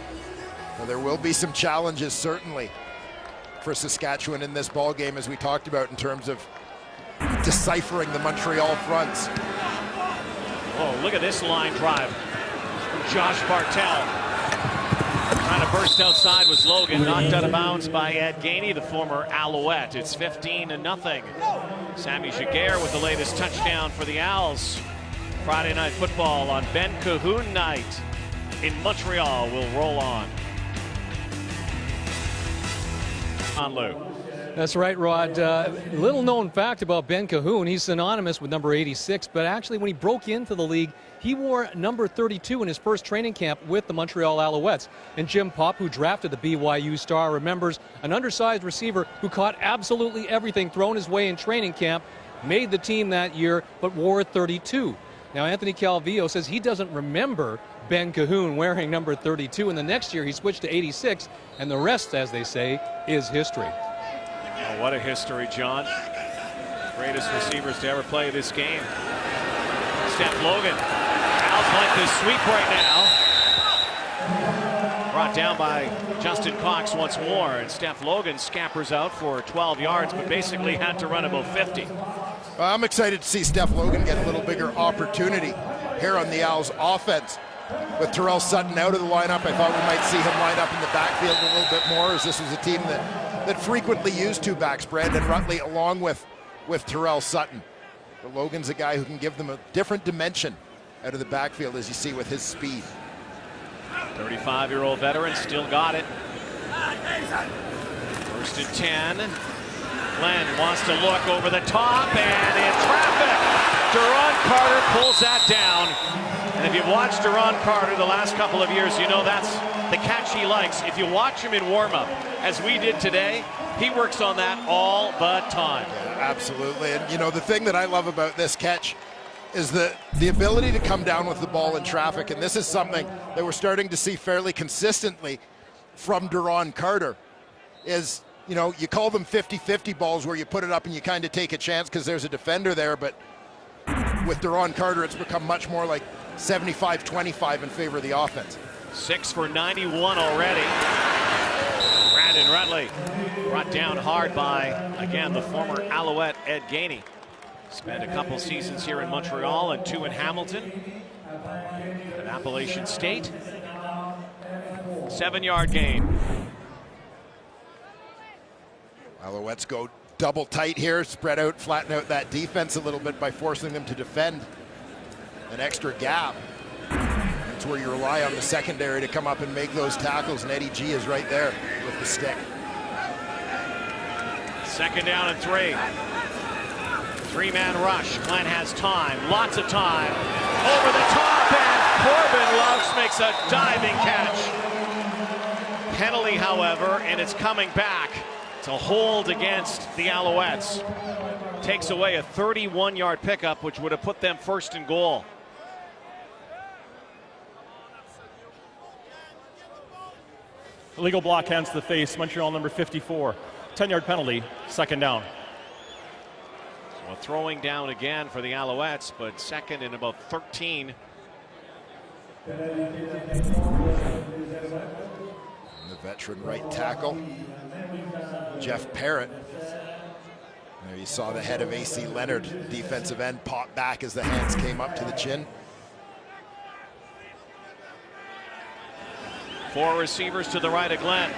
Speaker 2: Well, there will be some challenges, certainly, for Saskatchewan in this ball game, as we talked about, in terms of deciphering the Montreal fronts.
Speaker 1: Oh, look at this line drive. Josh Bartel. Trying to burst outside was Logan, knocked out of bounds by Ed Gainey, the former Alouette. It's 15-0. Sammy Giguère with the latest touchdown for the Owls. Friday Night Football on Ben Cahoon night in Montreal will roll on. On Lou.
Speaker 5: That's right, Rod. Little known fact about Ben Cahoon, he's synonymous with number 86, but actually when he broke into the league, he wore number 32 in his first training camp with the Montreal Alouettes. And Jim Popp, who drafted the BYU star, remembers an undersized receiver who caught absolutely everything thrown his way in training camp, made the team that year, but wore 32. Now, Anthony Calvillo says he doesn't remember Ben Cahoon wearing number 32, and the next year he switched to 86, and the rest, as they say, is history.
Speaker 1: Oh, what a history, John. Greatest receivers to ever play this game. Steph Logan. Owls like this sweep right now. Brought down by Justin Cox once more, and Steph Logan scampers out for 12 yards, but basically had to run about 50.
Speaker 2: Well, I'm excited to see Steph Logan get a little bigger opportunity here on the Owls offense. With Terrell Sutton out of the lineup, I thought we might see him line up in the backfield a little bit more, as this was a team that frequently used two backs, Brandon Rutley along with Terrell Sutton. But Logan's a guy who can give them a different dimension out of the backfield, as you see with his speed.
Speaker 1: 35-year-old veteran still got it. First and 10. Glenn wants to look over the top and in traffic. Duron Carter pulls that down. And if you've watched Duron Carter the last couple of years, you know that's the catch he likes. If you watch him in warm-up, as we did today, he works on that all the time.
Speaker 2: Yeah, absolutely. And you know, the thing that I love about this catch is the ability to come down with the ball in traffic. And this is something that we're starting to see fairly consistently from Duron Carter. Is, you know, you call them 50-50 balls where you put it up and you kind of take a chance because there's a defender there. But with Duron Carter, it's become much more like 75-25 in favor of the offense.
Speaker 1: 6 for 91 already. Brandon Rutley brought down hard by, again, the former Alouette Ed Gainey. Spent a couple seasons here in Montreal and 2 in Hamilton at Appalachian State. 7-yard gain.
Speaker 2: Alouettes go double tight here, spread out, flatten out that defense a little bit by forcing them to defend an extra gap. That's where you rely on the secondary to come up and make those tackles, and Eddie G is right there with the stick.
Speaker 1: 2nd down and 3. 3-man rush. Glenn has time, lots of time. Over the top, and Corbin Loves makes a diving catch. Penalty, however, and it's coming back to hold against the Alouettes. Takes away a 31-yard pickup, which would have put them first and goal.
Speaker 3: Illegal block hands to the face, Montreal number 54. 10-yard penalty, 2nd down.
Speaker 1: Well, throwing down again for the Alouettes, but 2nd and about 13.
Speaker 2: The veteran right tackle, Jeff Parrott. There you saw the head of A.C. Leonard, defensive end, pop back as the hands came up to the chin.
Speaker 1: 4 receivers to the right of Glenn.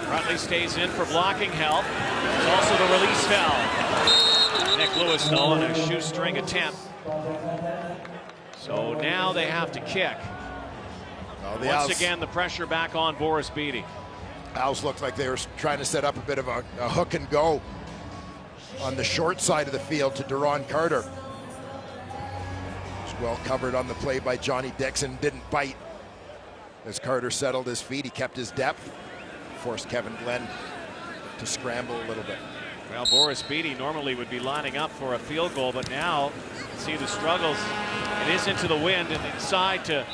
Speaker 1: Rutley stays in for blocking help. There's also the release foul. Nick Lewis, though, on a shoestring attempt. So now they have to kick.
Speaker 2: Well,
Speaker 1: Once again, the pressure back on Boris Beatty.
Speaker 2: Owls looked like they were trying to set up a bit of a hook and go on the short side of the field to Duron Carter. Was well covered on the play by Johnny Dixon, didn't bite. As Carter settled his feet, he kept his depth, forced Kevin Glenn to scramble a little bit.
Speaker 1: Well, Boris Beatty normally would be lining up for a field goal, but now see the struggles. It is into the wind and inside to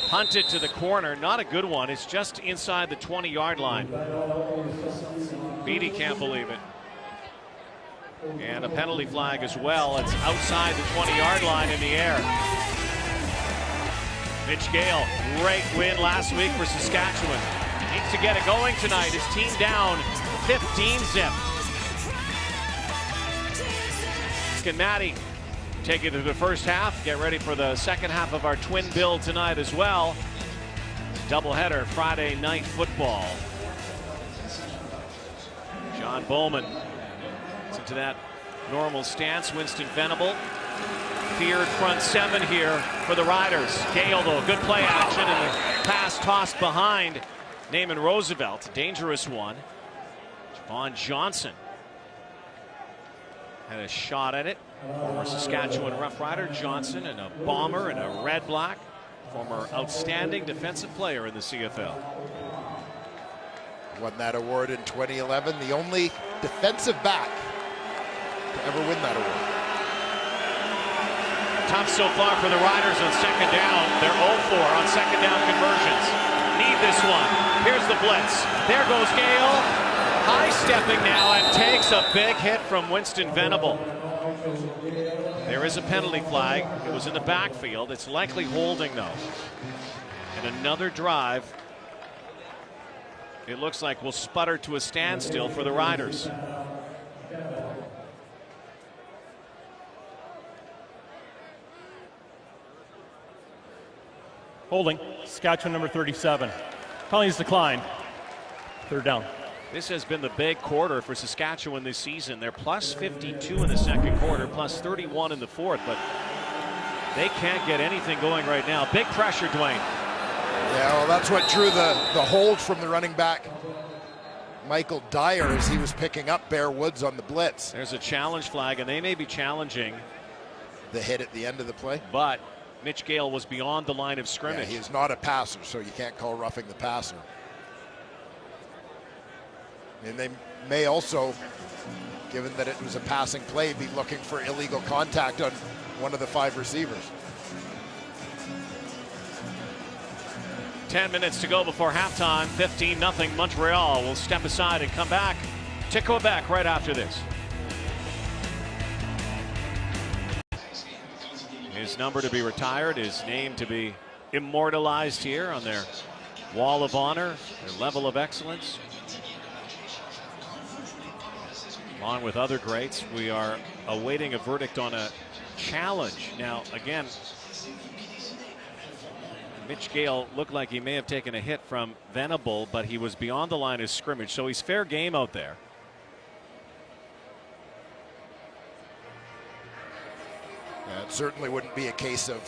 Speaker 1: punt it to the corner. Not a good one. It's just inside the 20-yard line. Beatty can't believe it. And a penalty flag as well. It's outside the 20-yard line in the air. Mitch Gale, great win last week for Saskatchewan. Needs to get it going tonight. His team down 15-zip. And Matty take you to the first half. Get ready for the second half of our twin bill tonight as well. Doubleheader Friday night football. John Bowman is into that normal stance. Winston Venable, feared front seven here for the Riders. Gale, though, good play action, and the pass tossed behind Naaman Roosevelt. Dangerous one. Javon Johnson had a shot at it. Former Saskatchewan Roughrider Johnson, and a bomber and a red-black. Former outstanding defensive player in the CFL.
Speaker 2: Won that award in 2011. The only defensive back to ever win that award.
Speaker 1: Tough so far for the Riders on second down. They're 0-4 on second down conversions. Need this one. Here's the blitz. There goes Gale. High stepping now and takes a big hit from Winston Venable. There is a penalty flag. It was in the backfield. It's likely holding, though. And another drive, it looks like, will sputter to a standstill for the Riders.
Speaker 3: Holding. Saskatchewan number 37. Penalties declined. Third down.
Speaker 1: This has been the big quarter for Saskatchewan this season. They're plus 52 in the second quarter, plus 31 in the fourth, but they can't get anything going right now. Big pressure, Dwayne.
Speaker 2: Yeah, well, that's what drew the hold from the running back, Michael Dyer, as he was picking up Bear Woods on the blitz.
Speaker 1: There's a challenge flag, and they may be challenging
Speaker 2: the hit at the end of the play.
Speaker 1: But Mitch Gale was beyond the line of
Speaker 2: Yeah,
Speaker 1: scrimmage.
Speaker 2: he is not a passer, so you can't call roughing the passer. And they may also, given that it was a passing play, be looking for illegal contact on one of the 5 receivers.
Speaker 1: 10 minutes to go before halftime. 15-0 Montreal will step aside and come back to Quebec right after this. His number to be retired, his name to be immortalized here on their wall of honor, their level of excellence. Along with other greats, we are awaiting a verdict on a challenge. Now, again, Mitch Gale looked like he may have taken a hit from Venable, but he was beyond the line of scrimmage, so he's fair game out there.
Speaker 2: Yeah, it certainly wouldn't be a case of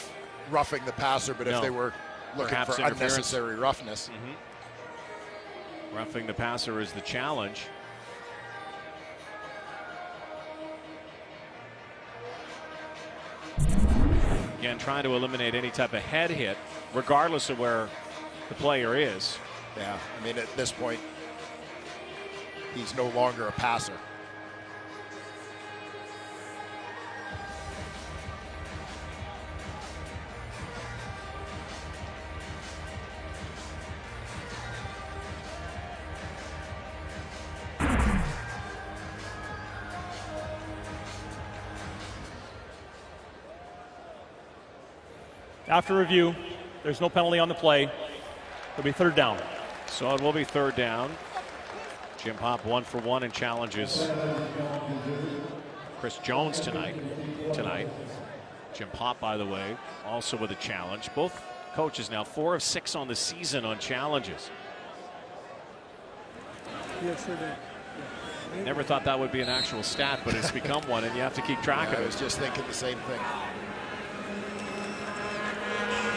Speaker 2: roughing the passer, but
Speaker 1: No.
Speaker 2: if they were looking
Speaker 1: Perhaps
Speaker 2: for
Speaker 1: interference.
Speaker 2: unnecessary roughness.
Speaker 1: Roughing the passer is the challenge. Again, trying to eliminate any type of head hit, regardless of where the player is.
Speaker 2: Yeah, I mean, at this point, he's no longer a passer.
Speaker 3: After review, there's no penalty on the play. It'll be third down.
Speaker 1: So it will be third down. Jim Pop 1 for 1 in challenges. Chris Jones tonight. Jim Pop, by the way, also with a challenge. Both coaches now 4 of 6 on the season on challenges.
Speaker 4: Yes, sir.
Speaker 1: Never thought that would be an actual stat, but it's become one, and you have to keep track
Speaker 2: I
Speaker 1: of
Speaker 2: was
Speaker 1: it.
Speaker 2: just thinking the same thing.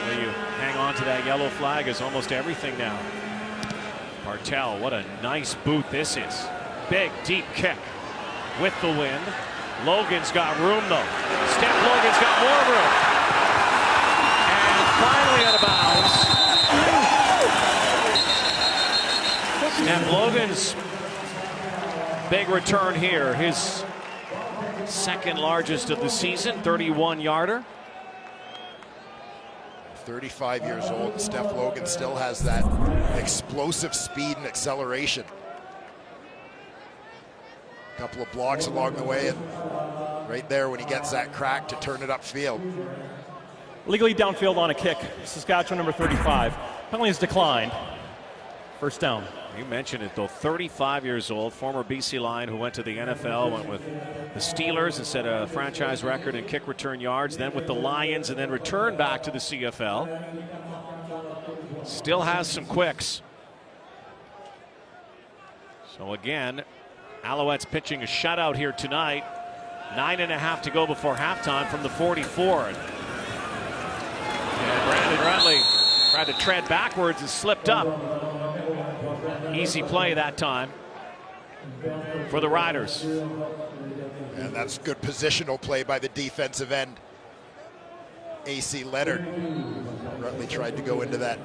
Speaker 1: Well, you hang on to that yellow flag as almost everything now. Bartel, what a nice boot this is. Big, deep kick with the wind. Logan's got room, though. Steph Logan's got more room. And finally out of bounds. Steph Logan's big return here. His second largest of the season, 31-yarder.
Speaker 2: 35 years old, and Steph Logan still has that explosive speed and acceleration. A couple of blocks along the way, and right there when he gets that crack to turn it upfield.
Speaker 3: Legally downfield on a kick. Saskatchewan number 35. Penalty is declined. First down.
Speaker 1: You mentioned it though, 35 years old, former BC Lion who went to the NFL, went with the Steelers and set a franchise record in kick return yards, then with the Lions, and then returned back to the CFL. Still has some quicks. So again, Alouettes pitching a shutout here tonight. 9.5 to go before halftime from the 44. And Brandon Rutley tried to tread backwards and slipped up. Easy play that time for the Riders.
Speaker 2: And that's good positional play by the defensive end, A.C. Leonard. Rutley tried to go into that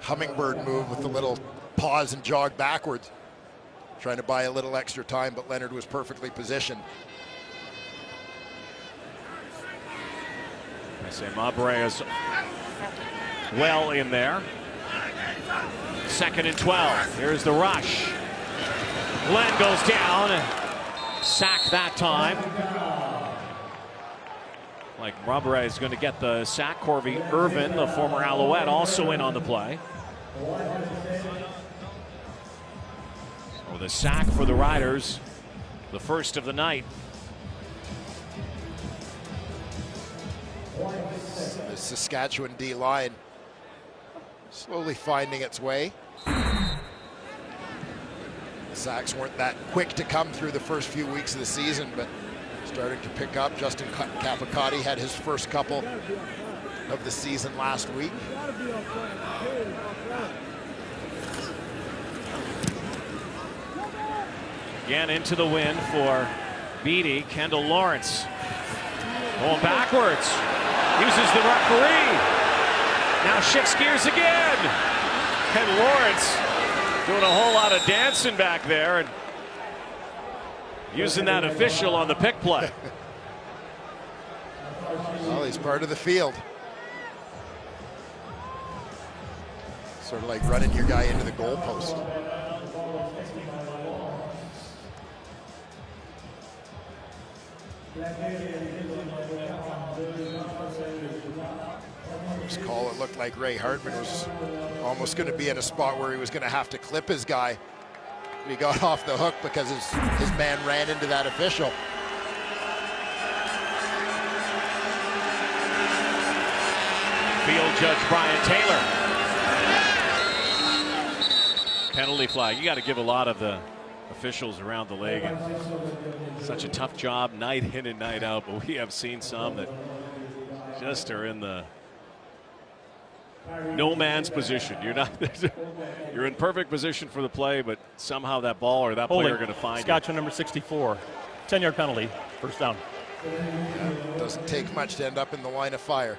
Speaker 2: hummingbird move with the little pause and jog backwards, trying to buy a little extra time, but Leonard was perfectly positioned.
Speaker 1: I say Mabray is well in there. 2nd and 12. Here's the rush. Glenn goes down. Sack that time. Like Mabray is going to get the sack. Corby Irvin, the former Alouette, also in on the play. So the sack for the Riders, the first of the night.
Speaker 2: The Saskatchewan D-line slowly finding its way. The sacks weren't that quick to come through the first few weeks of the season, but starting to pick up. Justin Capicati had his first couple of the season last week.
Speaker 1: Again into the wind for Beatty. Kendall Lawrence going backwards. Uses the referee. Now shifts gears again. Ken Lawrence doing a whole lot of dancing back there and using that official on the pick play.
Speaker 2: Well, he's part of the field. Sort of like running your guy into the goalpost. First call, it looked like Ray Hartman was almost going to be in a spot where he was going to have to clip his guy. He got off the hook because his man ran into that official.
Speaker 1: Field judge Brian Taylor. Penalty flag. You got to give a lot of the officials around the league. Such a tough job night in and night out, but we have seen some that just are in the no man's position. You're in perfect position for the play, but somehow that ball or that player are going to find
Speaker 3: Saskatchewan number 64. 10-yard penalty, first down.
Speaker 2: Yeah, doesn't take much to end up in the line of fire.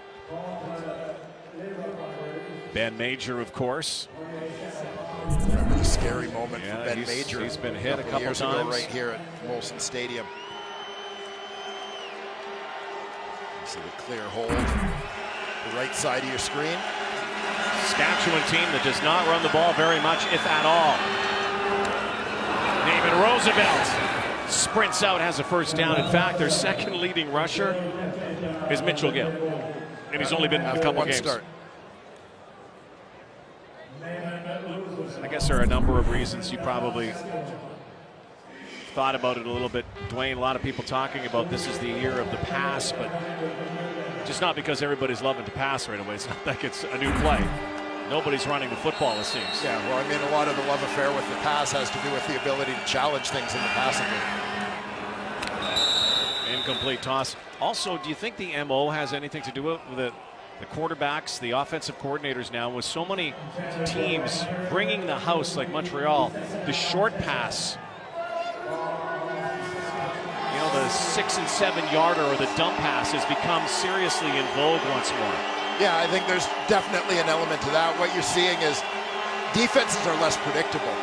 Speaker 1: Ben Major, of course.
Speaker 2: Remember the scary moment for Ben Major.
Speaker 1: He's been hit a couple
Speaker 2: years
Speaker 1: times.
Speaker 2: ago right here at Molson Stadium. You see the clear hold. The right side of your screen.
Speaker 1: Saskatchewan team that does not run the ball very much, if at all. David Roosevelt sprints out, has a first down. In fact, their second leading rusher is Mitchell Gill, and he's only been in a couple games.
Speaker 2: Start.
Speaker 1: I guess there are a number of reasons. You probably thought about it a little bit, Dwayne. A lot of people talking about this is the year of the pass, but just not because everybody's loving to pass right away. It's not like it's a new play. Nobody's running the football, it seems.
Speaker 2: Yeah, well, I mean, a lot of the love affair with the pass has to do with the ability to challenge things in the passing game.
Speaker 1: Incomplete toss. Also, do you think the MO has anything to do with the quarterbacks, the offensive coordinators now, with so many teams bringing the house like Montreal, the short pass, you know, the 6- and 7-yarder or the dump pass has become seriously in vogue once more.
Speaker 2: Yeah, I think there's definitely an element to that. What you're seeing is defenses are less predictable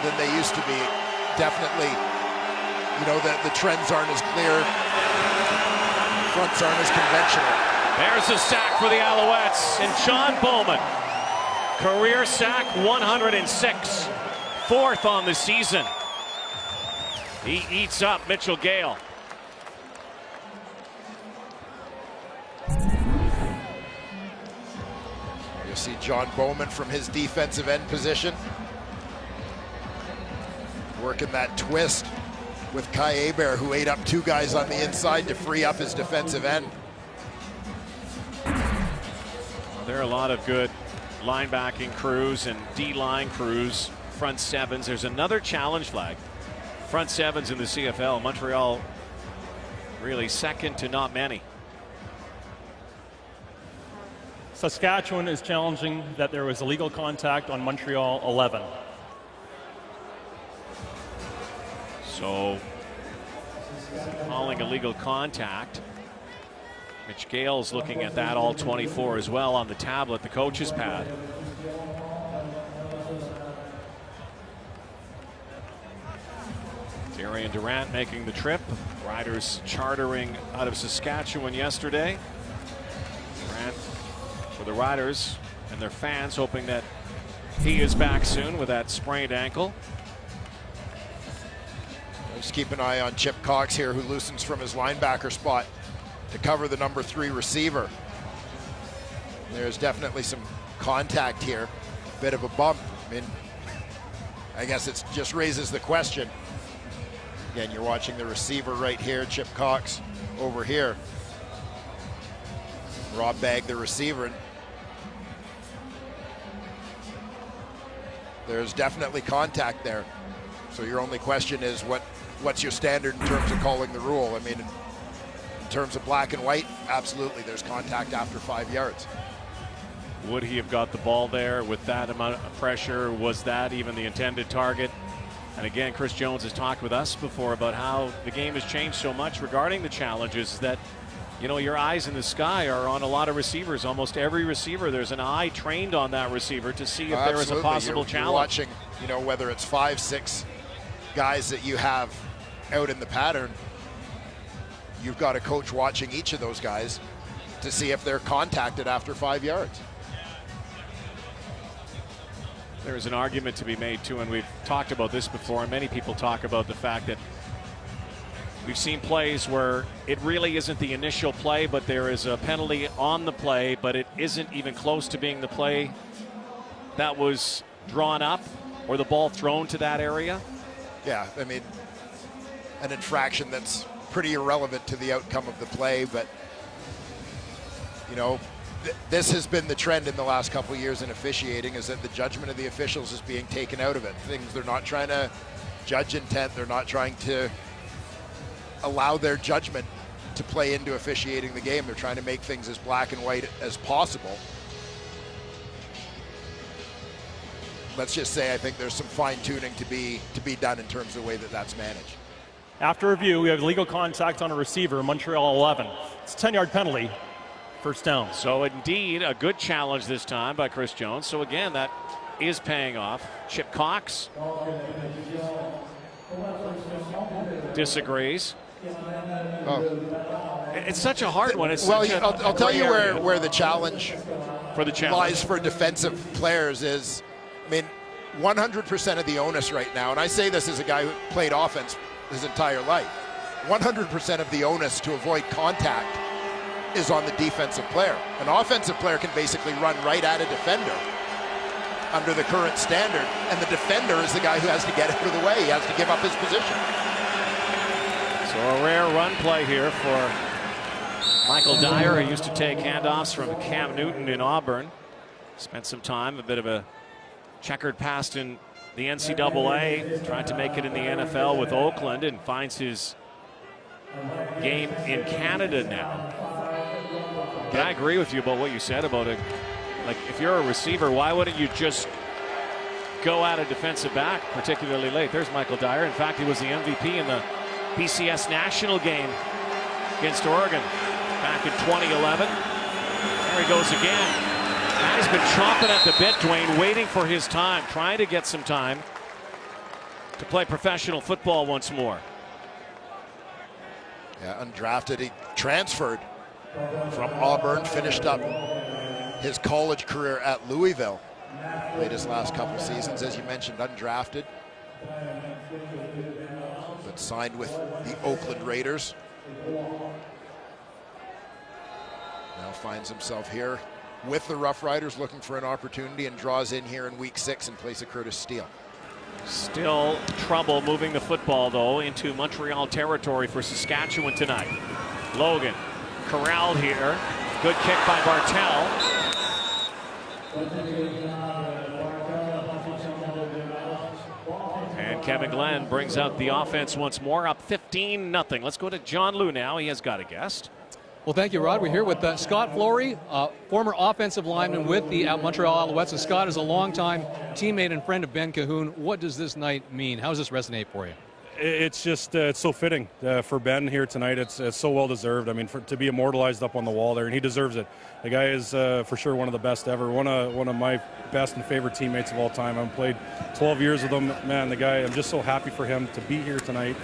Speaker 2: than they used to be. Definitely, you know, the trends aren't as clear. Fronts aren't as conventional.
Speaker 1: There's a sack for the Alouettes, and John Bowman, career sack 106, 4th on the season. He eats up Mitchell Gale.
Speaker 2: You see John Bowman from his defensive end position. working that twist with Kai Hebert, who ate up 2 guys on the inside to free up his defensive end.
Speaker 1: There are a lot of good linebacking crews and D-line crews, front sevens. There's another challenge flag. Front sevens in the CFL. Montreal really second to not many.
Speaker 3: Saskatchewan is challenging that there was illegal contact on Montreal 11.
Speaker 1: So, calling illegal contact. Mitch Gale's looking at that, all 24 as well on the tablet, the coach's pad. Darian Durant making the trip. Riders chartering out of Saskatchewan yesterday. Durant for the Riders and their fans, hoping that he is back soon with that sprained ankle.
Speaker 2: Just keep an eye on Chip Cox here, who loosens from his linebacker spot to cover the number 3 receiver. There's definitely some contact here, bit of a bump. I mean, I guess it just raises the question. Again, you're watching the receiver right here, Chip Cox over here. Rob Bagg, the receiver. There's definitely contact there. So your only question is what's your standard in terms of calling the rule? I mean, in terms of black and white, absolutely, there's contact after 5 yards.
Speaker 1: Would he have got the ball there with that amount of pressure? Was that even the intended target? And again, Chris Jones has talked with us before about how the game has changed so much regarding the challenges that, you know, your eyes in the sky are on a lot of receivers. Almost every receiver, there's an eye trained on that receiver to see if there is a possible challenge.
Speaker 2: You're watching, you know, whether it's 5, 6 guys that you have out in the pattern, you've got a coach watching each of those guys to see if they're contacted after 5 yards.
Speaker 1: There's an argument to be made too, and we've talked about this before, and many people talk about the fact that we've seen plays where it really isn't the initial play, but there is a penalty on the play, but it isn't even close to being the play that was drawn up or the ball thrown to that area.
Speaker 2: Yeah, I mean, an infraction that's pretty irrelevant to the outcome of the play, but, you know, this has been the trend in the last couple of years in officiating, is that the judgment of the officials is being taken out of it. They're not trying to judge intent. They're not trying to allow their judgment to play into officiating the game. They're trying to make things as black and white as possible. Let's just say I think there's some fine tuning to be done in terms of the way that that's managed.
Speaker 3: After review, we have legal contact on a receiver, Montreal 11. It's a 10-yard penalty. First down.
Speaker 1: So indeed, a good challenge this time by Chris Jones. So again, that is paying off. Chip Cox disagrees.
Speaker 2: Oh.
Speaker 1: It's such a hard one. It's
Speaker 2: well, I'll tell you where the challenge
Speaker 1: for the challenge
Speaker 2: lies for defensive players is, I mean, 100% of the onus right now, and I say this as a guy who played offense his entire life, 100% of the onus to avoid contact is on the defensive player. An offensive player can basically run right at a defender under the current standard, and the defender is the guy who has to get out of the way. He has to give up his position.
Speaker 1: So a rare run play here for Michael Dyer, who used to take handoffs from Cam Newton in Auburn. Spent some time, a bit of a checkered past in the NCAA, trying to make it in the NFL with Oakland, and finds his game in Canada now. But I agree with you about what you said about it. Like, if you're a receiver, why wouldn't you just go at a defensive back, particularly late? There's Michael Dyer. In fact, he was the MVP in the BCS national game against Oregon back in 2011. There he goes again. Guy's been chomping at the bit, Dwayne, waiting for his time, trying to get some time to play professional football once more.
Speaker 2: Yeah, undrafted. He transferred from Auburn, finished up his college career at Louisville. Played his last couple seasons, as you mentioned, undrafted. But signed with the Oakland Raiders. Now finds himself here with the Roughriders, looking for an opportunity, and draws in here in week 6 in place of Curtis Steele.
Speaker 1: Still trouble moving the football, though, into Montreal territory for Saskatchewan tonight. Logan corralled here. Good kick by Bartel. And Kevin Glenn brings out the offense once more, up 15-0. Let's go to John Liu now. He has got a guest.
Speaker 5: Well, thank you, Rod. We're here with Scott Flory, former offensive lineman with the Montreal Alouettes. And Scott is a longtime teammate and friend of Ben Cahoon. What does this night mean? How does this resonate for you?
Speaker 7: It's just it's so fitting for Ben here tonight. It's so well deserved. I mean, to be immortalized up on the wall there, and he deserves it. The guy is for sure one of the best ever. One of my best and favorite teammates of all time. I've played 12 years with him. Man, the guy. I'm just so happy for him to be here tonight.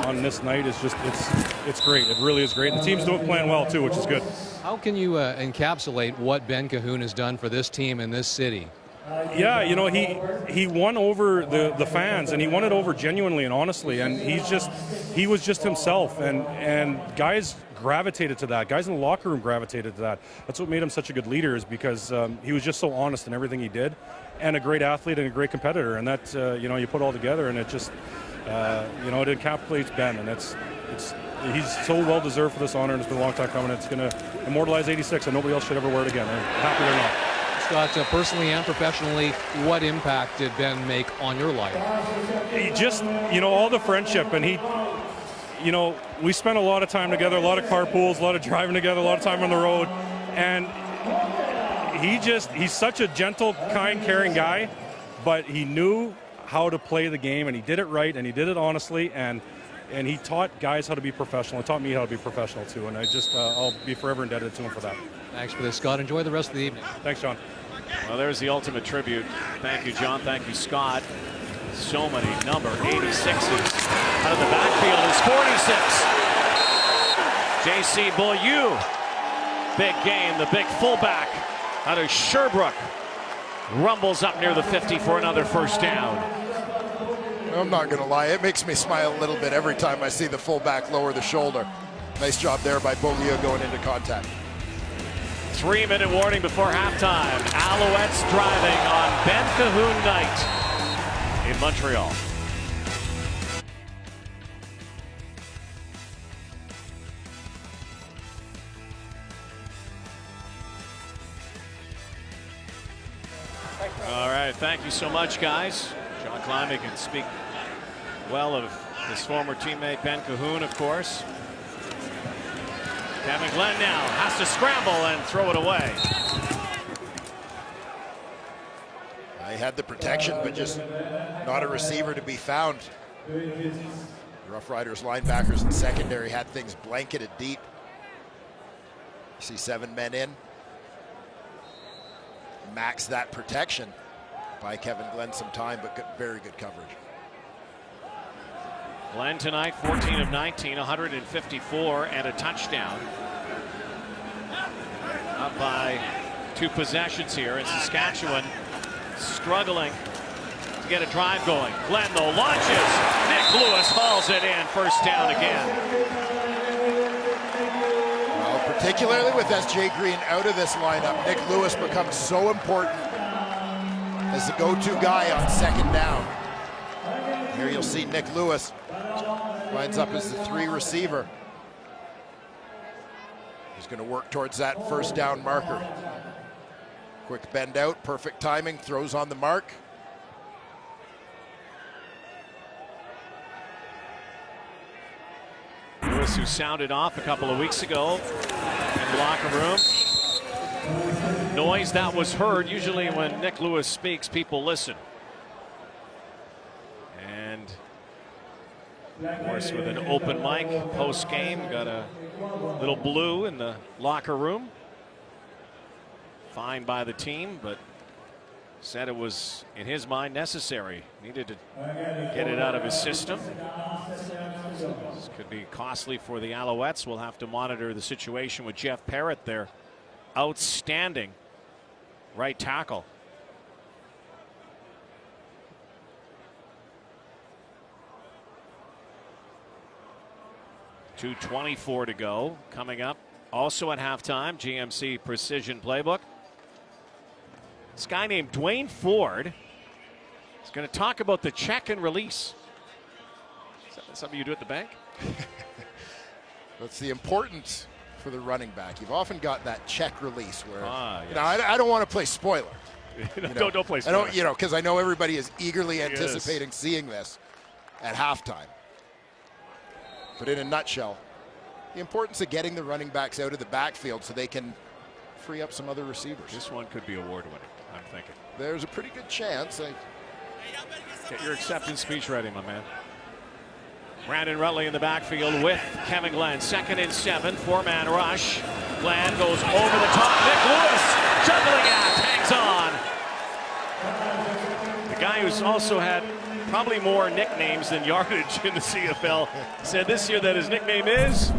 Speaker 7: On this night is just it's great. It really is great. And the team's playing well too, which is good.
Speaker 5: How can you encapsulate what Ben Cahoon has done for this team in this city?
Speaker 7: Yeah, you know, he won over the fans, and he won it over genuinely and honestly, and he was just himself, and guys gravitated to that. Guys in the locker room gravitated to that. That's what made him such a good leader, is because he was just so honest in everything he did, and a great athlete and a great competitor, and that you know, you put all together, and it just you know, it encapsulates Ben, and he's so well deserved for this honor, and it's been a long time coming. It's going to immortalize '86, and nobody else should ever wear it again. And happy or not.
Speaker 5: Scott, personally and professionally, what impact did Ben make on your life?
Speaker 7: He just, you know, all the friendship, and he, you know, we spent a lot of time together, a lot of carpools, a lot of driving together, a lot of time on the road, and he's such a gentle, kind, caring guy, but he knew how to play the game, and he did it right, and he did it honestly, and he taught guys how to be professional. He taught me how to be professional too, and I just I'll be forever indebted to him for that.
Speaker 5: Thanks for this, Scott. Enjoy the rest of the evening.
Speaker 7: Thanks, John.
Speaker 1: Well, there's the ultimate tribute. Thank you, John. Thank you, Scott. So many number 86s. Out of the backfield is 46. J.C. Beaulieu. Big game. The big fullback out of Sherbrooke. Rumbles up near the 50 for another first down.
Speaker 2: I'm not going to lie. It makes me smile a little bit every time I see the fullback lower the shoulder. Nice job there by Beaulieu going into contact.
Speaker 1: 3-minute warning before halftime. Alouettes driving on Ben Cahoon night in Montreal. All right, thank you so much, guys. John Climbing can speak well of his former teammate Ben Cahoon, of course. Kevin Glenn now has to scramble and throw it away.
Speaker 2: He had the protection, but just not a receiver to be found. Roughriders linebackers and secondary had things blanketed deep. You see 7 men in. Max that protection by Kevin Glenn some time, but very good coverage.
Speaker 1: Glenn tonight, 14 of 19, 154 and a touchdown. Up by 2 possessions here, and Saskatchewan struggling to get a drive going. Glenn, though, launches. Nick Lewis hauls it in. First down again.
Speaker 2: Well, particularly with S.J. Green out of this lineup, Nick Lewis becomes so important as the go-to guy on second down. Here you'll see Nick Lewis lines up as the 3 receiver. He's going to work towards that first down marker. Quick bend out, perfect timing, throws on the mark.
Speaker 1: Lewis, who sounded off a couple of weeks ago in the locker room. Noise that was heard. Usually when Nick Lewis speaks, people listen. And of course, with an open mic post-game, got a little blue in the locker room. Fined by the team, but said it was, in his mind, necessary. Needed to get it out of his system. This could be costly for the Alouettes. We'll have to monitor the situation with Jeff Parrott, their outstanding right tackle. .224 to go. Coming up also at halftime, GMC Precision Playbook. This guy named Dwayne Ford He's going to talk about the check and release. Is that something you do at the bank?
Speaker 2: That's the importance for the running back. You've often got that check release where,
Speaker 1: yes.
Speaker 2: you know, I don't want to play spoiler.
Speaker 1: Don't play spoiler.
Speaker 2: I don't, because I know everybody is eagerly anticipating seeing this at halftime. But in a nutshell, the importance of getting the running backs out of the backfield so they can free up some other receivers.
Speaker 1: This one could be award-winning, I'm thinking.
Speaker 2: There's a pretty good chance.
Speaker 1: Get your acceptance speech ready, my man. Brandon Rutley in the backfield with Kevin Glenn. 2nd and 7, 4-man rush. Glenn goes over the top. Nick Lewis juggling act, hangs on. The guy who's also had probably more nicknames than yardage in the CFL said this year that his nickname is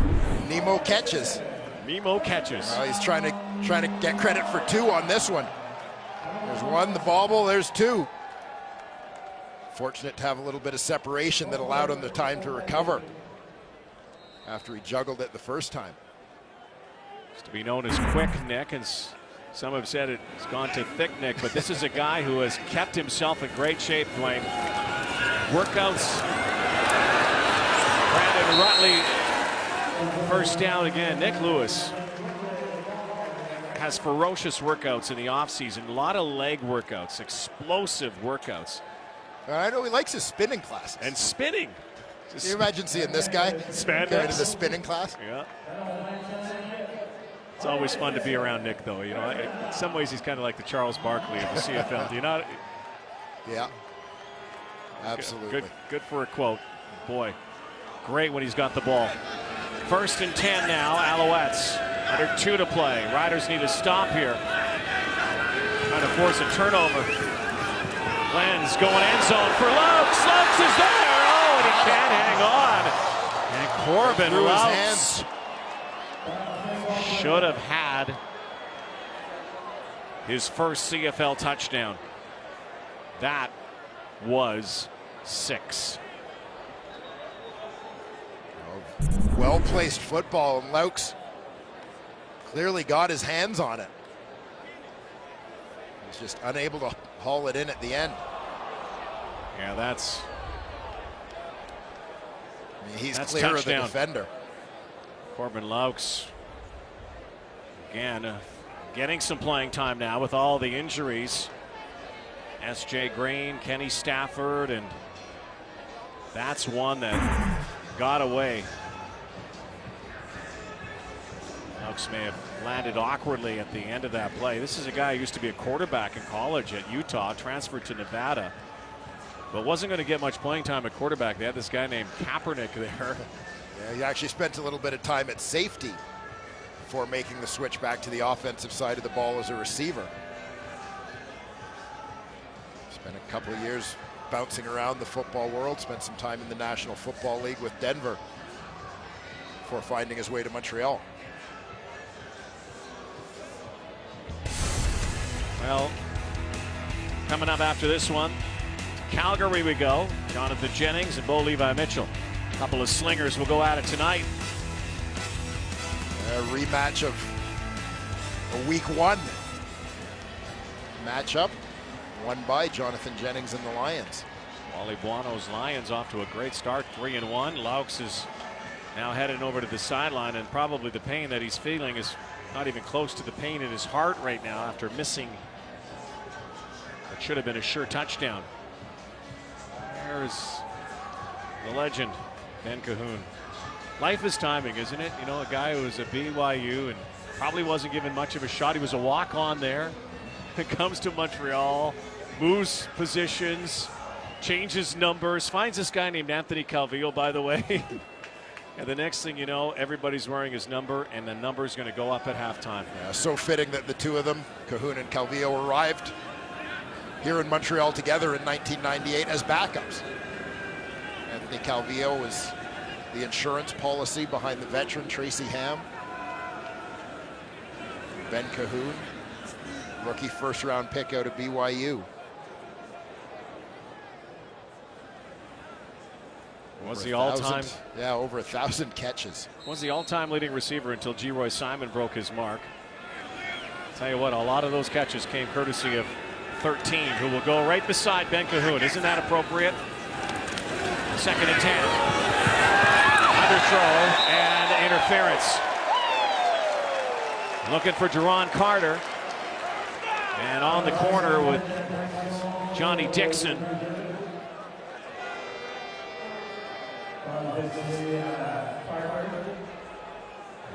Speaker 2: Nemo Catches.
Speaker 1: Nemo Catches.
Speaker 2: He's trying to get credit for 2 on this one. There's 1, the bobble, there's 2. Fortunate to have a little bit of separation that allowed him the time to recover after he juggled it the first time.
Speaker 1: It's to be known as Quick Nick, and some have said it's gone to Thick Nick, but this is a guy who has kept himself in great shape, Dwayne. Workouts. Brandon Rutley, first down again. Nick Lewis has ferocious workouts in the offseason. A lot of leg workouts, explosive workouts.
Speaker 2: I know he likes his spinning classes.
Speaker 1: And spinning.
Speaker 2: Can you imagine seeing this guy going to the spinning class?
Speaker 1: Yeah. It's always fun to be around Nick, though. You know, in some ways he's kind of like the Charles Barkley of the CFL. Do you not?
Speaker 2: Yeah. Absolutely.
Speaker 1: Good for a quote. Boy, great when he's got the ball. 1st and 10 now, Alouettes. Under 2 to play. Riders need to stop here. Trying to force a turnover. Glenn's going end zone for Loucks. Loucks is there. Oh, and he can't hang on. And Corbin Loucks should have had his first CFL touchdown. That was 6.
Speaker 2: Well-placed football, and Loucks clearly got his hands on it. He's just unable to haul it in at the end.
Speaker 1: Yeah, that's.
Speaker 2: I mean, he's
Speaker 1: that's
Speaker 2: clear
Speaker 1: touchdown.
Speaker 2: of the defender.
Speaker 1: Corbin Loucks again getting some playing time now with all the injuries. S.J. Green, Kenny Stafford, and that's one that got away. Loucks may have landed awkwardly at the end of that play. This is a guy who used to be a quarterback in college at Utah, transferred to Nevada, but wasn't going to get much playing time at quarterback. They had this guy named Kaepernick there.
Speaker 2: Yeah, he actually spent a little bit of time at safety before making the switch back to the offensive side of the ball as a receiver. Spent a couple of years bouncing around the football world, spent some time in the National Football League with Denver before finding his way to Montreal.
Speaker 1: Well, coming up after this one, Calgary we go. Jonathan Jennings and Bo Levi Mitchell. A couple of slingers will go at it tonight.
Speaker 2: A rematch of a week 1 matchup won by Jonathan Jennings and the Lions.
Speaker 1: Wally Buono's Lions off to a great start, 3-1. Loucks is now heading over to the sideline, and probably the pain that he's feeling is not even close to the pain in his heart right now after missing what should have been a sure touchdown. There's the legend, Ben Cahoon. Life is timing, isn't it? You know, a guy who was at BYU and probably wasn't given much of a shot. He was a walk-on there. It comes to Montreal, moves positions, changes numbers, finds this guy named Anthony Calvillo, by the way. And the next thing you know, everybody's wearing his number, and the number's going to go up at halftime.
Speaker 2: Yeah, so fitting that the two of them, Cahoon and Calvillo, arrived here in Montreal together in 1998 as backups. Anthony Calvillo was the insurance policy behind the veteran Tracy Ham. Ben Cahoon, rookie first-round pick out of BYU.
Speaker 1: Was the all-time?
Speaker 2: Yeah, over 1,000 catches.
Speaker 1: Was the all-time leading receiver until G. Roy Simon broke his mark. Tell you what, a lot of those catches came courtesy of 13, who will go right beside Ben Cahoon. Isn't that appropriate? 2nd and 10. Underthrow and interference. Looking for Jerron Carter. And on the corner with Johnny Dixon.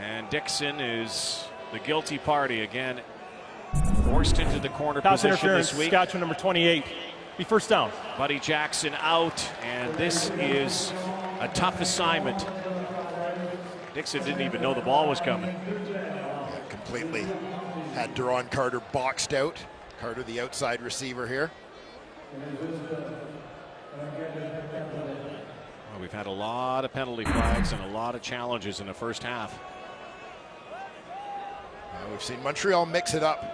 Speaker 1: And Dixon is the guilty party again. Forced into the corner
Speaker 3: Pass
Speaker 1: position
Speaker 3: interference,
Speaker 1: this week.
Speaker 3: Saskatchewan number 28. Be first down.
Speaker 1: Buddy Jackson out, and this is a tough assignment. Dixon didn't even know the ball was coming.
Speaker 2: Completely had Jerron Carter boxed out. Carter, the outside receiver here.
Speaker 1: Well, we've had a lot of penalty flags and a lot of challenges in the first half.
Speaker 2: We've seen Montreal mix it up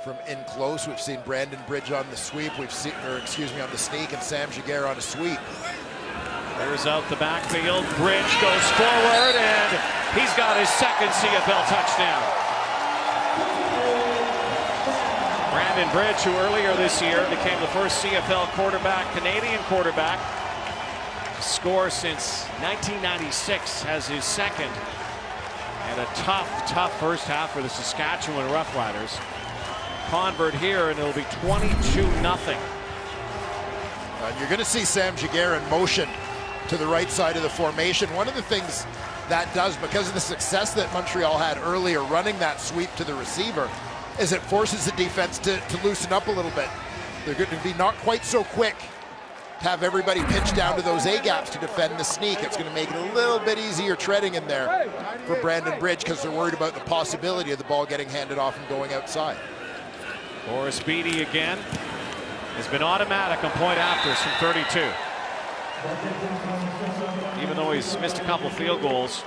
Speaker 2: from in close. We've seen Brandon Bridge on the sweep. We've seen, on the sneak, and Sam Giguère on a sweep.
Speaker 1: There's out the backfield. Bridge goes forward, and he's got his 2nd CFL touchdown. Brandon Bridge, who earlier this year became the first CFL quarterback, Canadian quarterback, score since 1996, has his 2nd. And a tough first half for the Saskatchewan Roughriders. Convert here, and it'll be 22-0.
Speaker 2: And you're going to see Sam Giguère in motion to the right side of the formation. One of the things that does, because of the success that Montreal had earlier running that sweep to the receiver, is it forces the defense to loosen up a little bit. They're going to be not quite so quick to have everybody pinch down to those A-gaps to defend the sneak. It's going to make it a little bit easier treading in there for Brandon Bridge, because they're worried about the possibility of the ball getting handed off and going outside.
Speaker 1: Boris Beatty again has been automatic on point afters from 32. Even though he's missed a couple field goals,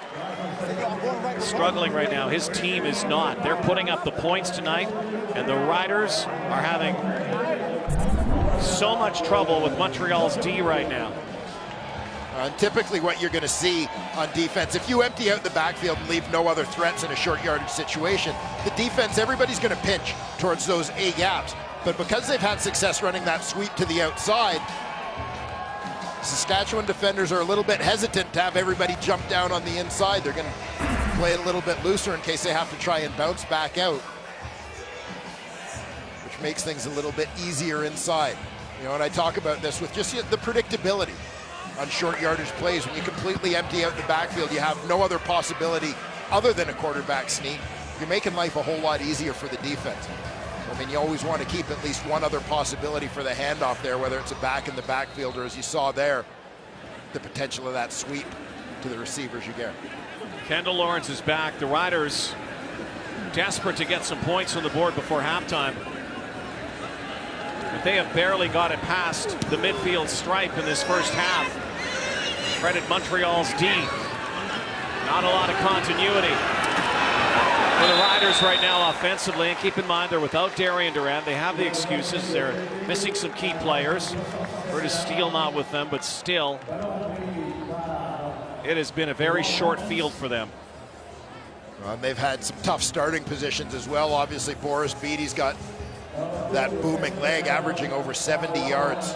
Speaker 1: struggling right now. His team is not. They're putting up the points tonight, and the Riders are having so much trouble with Montreal's D right now.
Speaker 2: And typically what you're going to see on defense, if you empty out the backfield and leave no other threats in a short yardage situation, the defense, everybody's going to pinch towards those A gaps. But because they've had success running that sweep to the outside, Saskatchewan defenders are a little bit hesitant to have everybody jump down on the inside. They're going to play it a little bit looser in case they have to try and bounce back out, which makes things a little bit easier inside. You know, and I talk about this with just the predictability on short yardage plays. When you completely empty out the backfield, you have no other possibility other than a quarterback sneak. You're making life a whole lot easier for the defense. I mean, you always want to keep at least one other possibility for the handoff there, whether it's a back in the backfield or, as you saw there, the potential of that sweep to the receivers you get.
Speaker 1: Kendall Lawrence is back. The Riders desperate to get some points on the board before halftime. But they have barely got it past the midfield stripe in this first half. Credit Montreal's D. Not a lot of continuity for the Riders right now offensively, and keep in mind they're without Darian Durant. They have the excuses. They're missing some key players. Curtis Steele not with them, but still, it has been a very short field for them.
Speaker 2: They've had some tough starting positions as well. Obviously, Boris Beatty's got that booming leg, averaging over 70 yards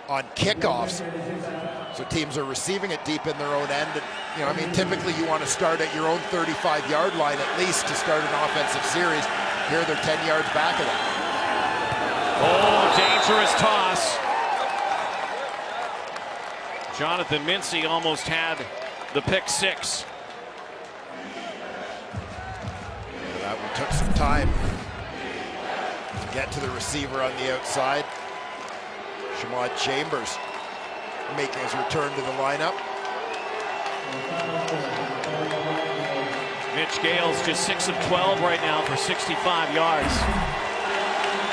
Speaker 2: on kickoffs. So teams are receiving it deep in their own end. And, you know, I mean, typically you want to start at your own 35-yard line at least to start an offensive series. Here they're 10 yards back of that.
Speaker 1: Oh, dangerous toss. Jonathan Mincy almost had the pick six.
Speaker 2: Yeah, that one took some time to get to the receiver on the outside. Shamad Chambers making his return to the lineup.
Speaker 1: Mitch Gale's just 6 of 12 right now for 65 yards.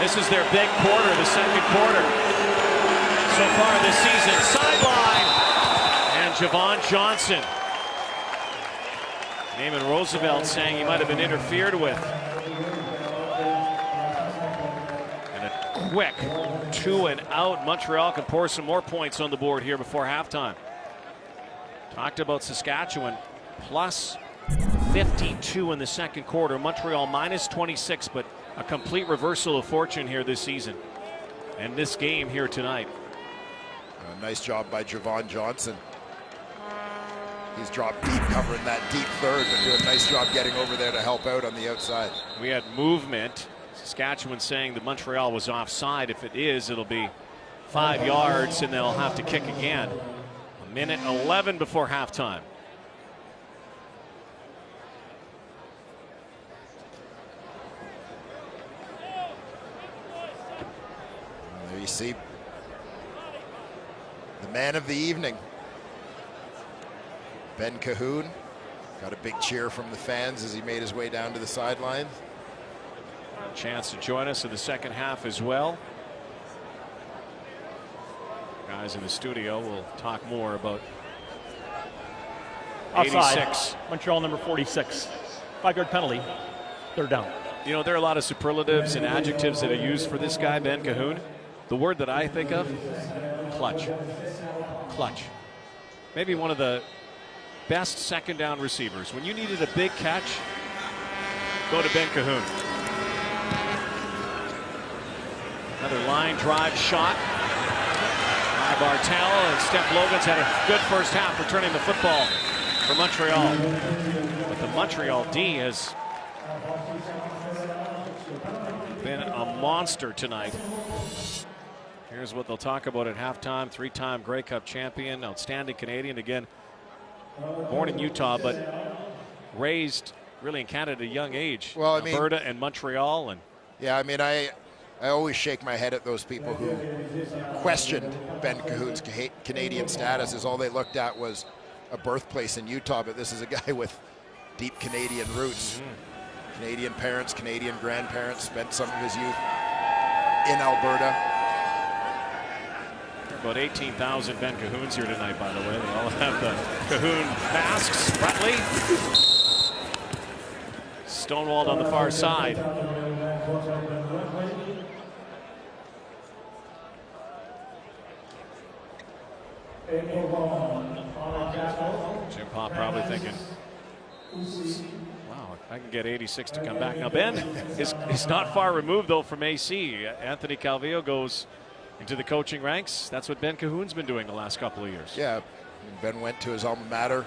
Speaker 1: This is their big quarter, the second quarter so far this season. Sideline, and Javon Johnson. Naaman Roosevelt saying he might have been interfered with. And a quick 2 and out. Montreal can pour some more points on the board here before halftime. Talked about Saskatchewan plus 52 in the second quarter. Montreal minus 26, but a complete reversal of fortune here this season and this game here tonight.
Speaker 2: Nice job by Javon Johnson. He's dropped deep, covering that deep third, but doing a nice job getting over there to help out on the outside.
Speaker 1: We had movement. Saskatchewan saying that Montreal was offside. If it is, it'll be 5 yards, and they'll have to kick again. 1:11 before halftime.
Speaker 2: There you see the man of the evening, Ben Cahoon. Got a big cheer from the fans as he made his way down to the sidelines.
Speaker 1: Chance to join us in the second half as well. Guys in the studio will talk more about
Speaker 3: Offside.
Speaker 1: 86.
Speaker 3: Montreal number 46. 5-yard penalty. Third down.
Speaker 1: You know, there are a lot of superlatives and adjectives that are used for this guy, Ben Cahoon. The word that I think of, clutch. Clutch. Maybe one of the best second down receivers. When you needed a big catch, go to Ben Cahoon. Another line drive shot by Bartel, and Steph Logan's had a good first half returning the football for Montreal. But the Montreal D has been a monster tonight. Here's what they'll talk about at halftime. 3-time Grey Cup champion, outstanding Canadian, again born in Utah but raised really in Canada at a young age.
Speaker 2: Well, I mean,
Speaker 1: Alberta and Montreal. And
Speaker 2: yeah, I mean, I always shake my head at those people who questioned Ben Cahoon's Canadian status, as all they looked at was a birthplace in Utah, but this is a guy with deep Canadian roots. Canadian parents, Canadian grandparents, spent some of his youth in Alberta.
Speaker 1: About 18,000 Ben Cahoons here tonight, by the way. They all have the Cahoon masks. Rutley stonewalled on the far side. Jim Pop probably thinking, wow, if I can get 86 to come back. Now Ben is not far removed though from AC. Anthony Calvillo goes into the coaching ranks. That's what Ben Cahoon's been doing the last couple of years.
Speaker 2: Yeah, Ben went to his alma mater,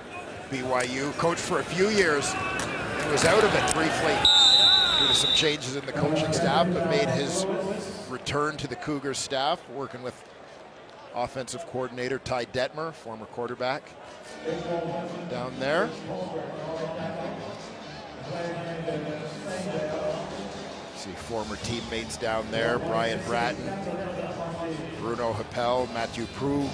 Speaker 2: BYU, coached for a few years, and was out of it briefly due to some changes in the coaching staff, but made his return to the Cougars staff, working with offensive coordinator Ty Detmer, former quarterback, down there. See former teammates down there, Brian Bratton, Bruno Happel, Matthew Prue.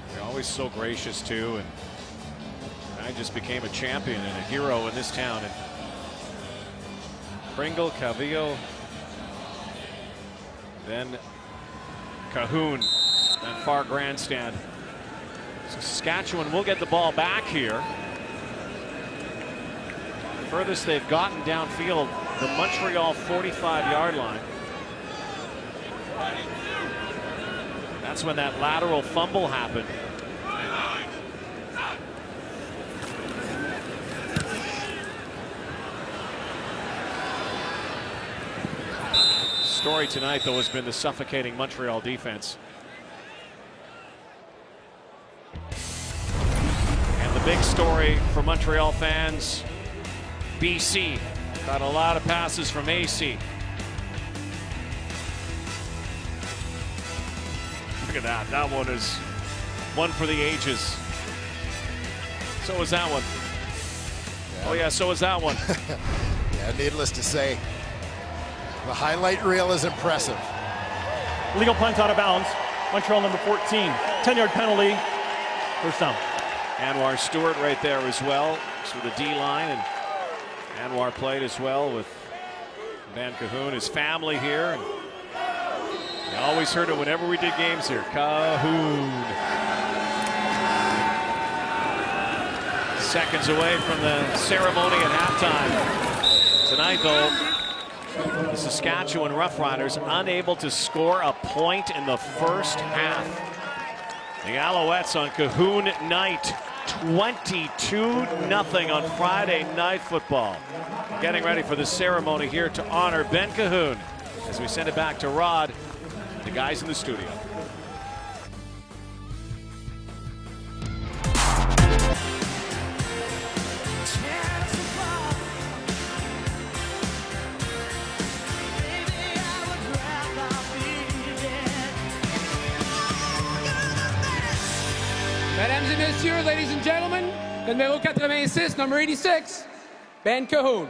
Speaker 1: They're always so gracious too, and I just became a champion and a hero in this town. And Pringle, Calvillo, then Cahoon, that far grandstand. So Saskatchewan will get the ball back here. Furthest they've gotten downfield, the Montreal 45-yard line. That's when that lateral fumble happened. Story tonight, though, has been the suffocating Montreal defense. And the big story for Montreal fans, BC got a lot of passes from AC. Look at that. That one is one for the ages. So is that one. Yeah. Oh, yeah, so is that one.
Speaker 2: Yeah, needless to say, the highlight reel is impressive.
Speaker 3: Legal punt out of bounds. Montreal number 14. 10-yard penalty. First down.
Speaker 1: Anwar Stewart right there as well. So the D line, and Anwar played as well with Ben Cahoon, his family here. And I always heard it whenever we did games here. Cahoon. Seconds away from the ceremony at halftime. Tonight, though, the Saskatchewan Roughriders unable to score a point in the first half. The Alouettes on Cahoon night 22-0 on Friday Night Football. Getting ready for the ceremony here to honor Ben Cahoon as we send it back to Rod, the guys in the studio.
Speaker 8: Mesdames et messieurs, ladies and gentlemen, le numéro 86, number 86, Ben Cahoon.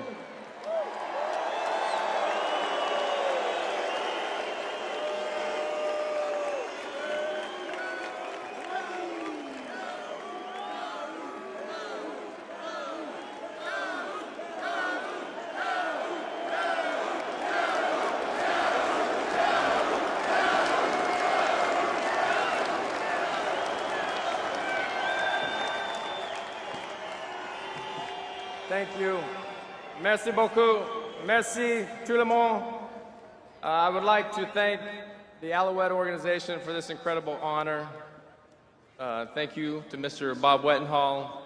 Speaker 9: Thank you. Merci beaucoup. Merci tout le monde. I would like to thank the Alouette organization for this incredible honor. Thank you to Mr. Bob Wettenhall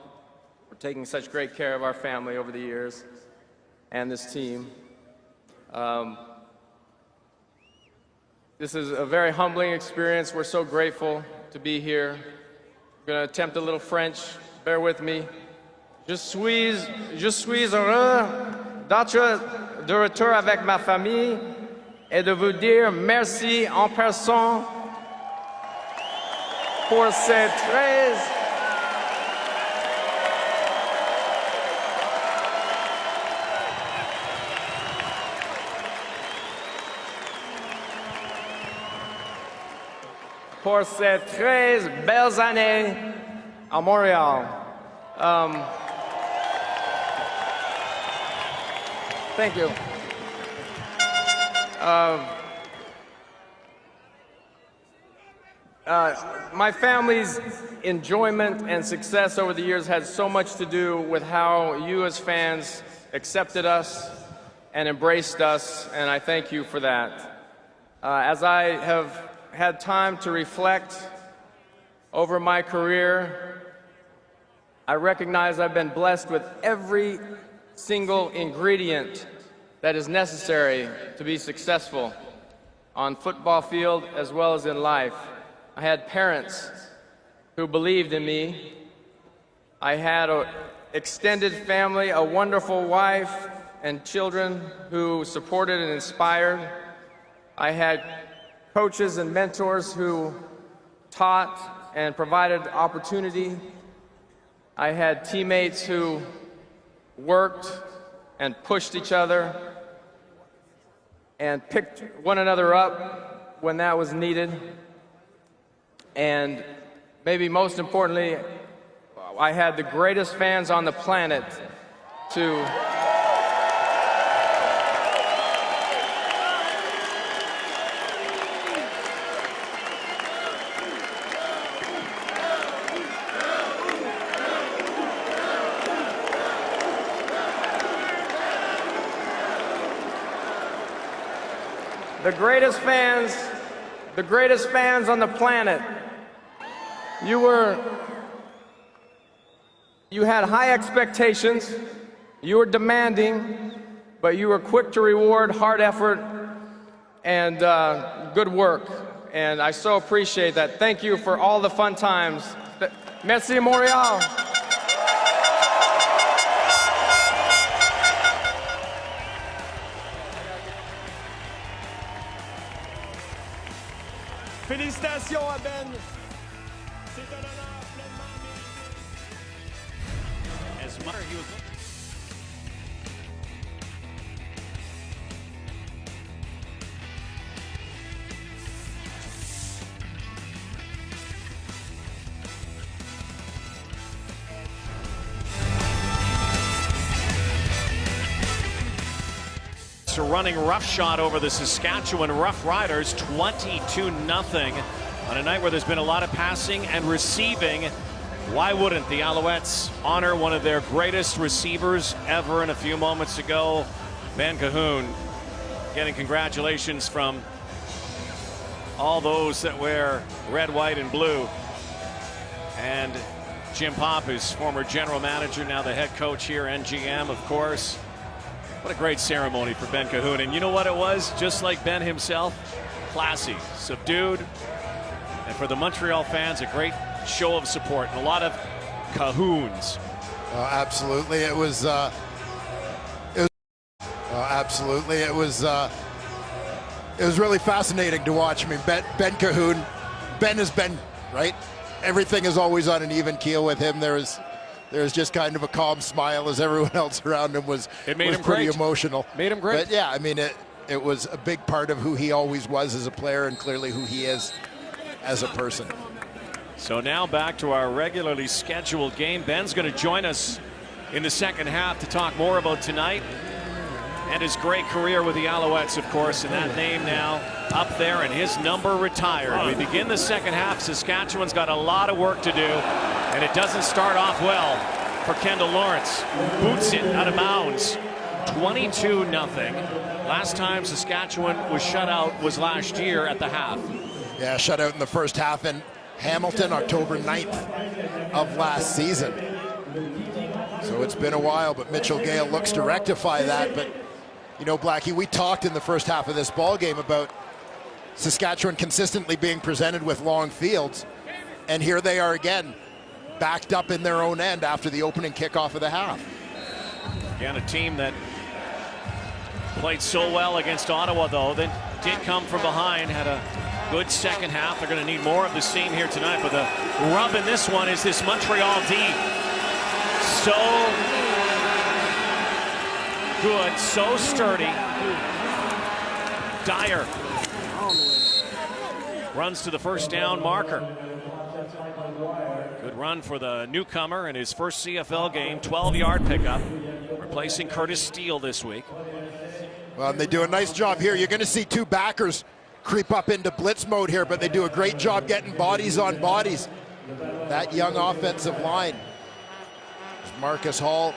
Speaker 9: for taking such great care of our family over the years and this team. This is a very humbling experience. We're so grateful to be here. I'm going to attempt a little French. Bear with me. Je suis heureux d'être de retour avec ma famille et de vous dire merci en personne pour ces très belles années à Montréal. Thank you. My family's enjoyment and success over the years had so much to do with how you as fans accepted us and embraced us, and I thank you for that. As I have had time to reflect over my career, I recognize I've been blessed with every single ingredient that is necessary to be successful on football field as well as in life. I had parents who believed in me. I had an extended family, a wonderful wife and children who supported and inspired. I had coaches and mentors who taught and provided opportunity. I had teammates who worked and pushed each other and picked one another up when that was needed. And maybe most importantly, I had the greatest fans on the planet to the greatest fans on the planet. You had high expectations, you were demanding, but you were quick to reward hard effort and good work. And I so appreciate that. Thank you for all the fun times. Merci Montréal.
Speaker 4: Félicitations à Ben. C'est un honneur pleinement mérité.
Speaker 1: As much he was a running roughshod over the Saskatchewan Roughriders, 22-0 on a night where there's been a lot of passing and receiving. Why wouldn't the Alouettes honor one of their greatest receivers ever? And a few moments ago, Ben Cahoon getting congratulations from all those that wear red, white, and blue, and Jim Popp, his former general manager, now the head coach here, and GM, of course. What a great ceremony for Ben Cahoon. And you know what it was? Just like Ben himself, classy, subdued. And for the Montreal fans, a great show of support and a lot of Cahoons.
Speaker 2: Absolutely. It was absolutely. It was really fascinating to watch. I mean, Ben Cahoon, Ben has been, right? Everything is always on an even keel with him. There's just kind of a calm smile as everyone else around him was pretty
Speaker 1: great.
Speaker 2: Emotional.
Speaker 1: Made him great.
Speaker 2: But yeah, I mean, it was a big part of who he always was as a player and clearly who he is as a person.
Speaker 1: So now back to our regularly scheduled game. Ben's going to join us in the second half to talk more about tonight and his great career with the Alouettes, of course, and that name now up there and his number retired. We begin the second half. Saskatchewan's got a lot of work to do, and it doesn't start off well for Kendall Lawrence. Boots it out of bounds. 22-0. Last time Saskatchewan was shut out was last year at the half.
Speaker 2: Yeah, shut out in the first half in Hamilton, October 9th of last season. So it's been a while, but Mitchell Gale looks to rectify that. But, you know, Blackie, we talked in the first half of this ball game about Saskatchewan consistently being presented with long fields. And here they are again, backed up in their own end after the opening kickoff of the half.
Speaker 1: Again, a team that played so well against Ottawa, though, that did come from behind, had a good second half. They're going to need more of the same here tonight, but the rub in this one is this Montreal D. So good, so sturdy. Dyer runs to the first down marker. Good run for the newcomer in his first CFL game, 12-yard pickup, replacing Curtis Steele this week.
Speaker 2: Well, and they do a nice job here. You're going to see two backers creep up into blitz mode here, but they do a great job getting bodies on bodies. That young offensive line. Marcus Hall,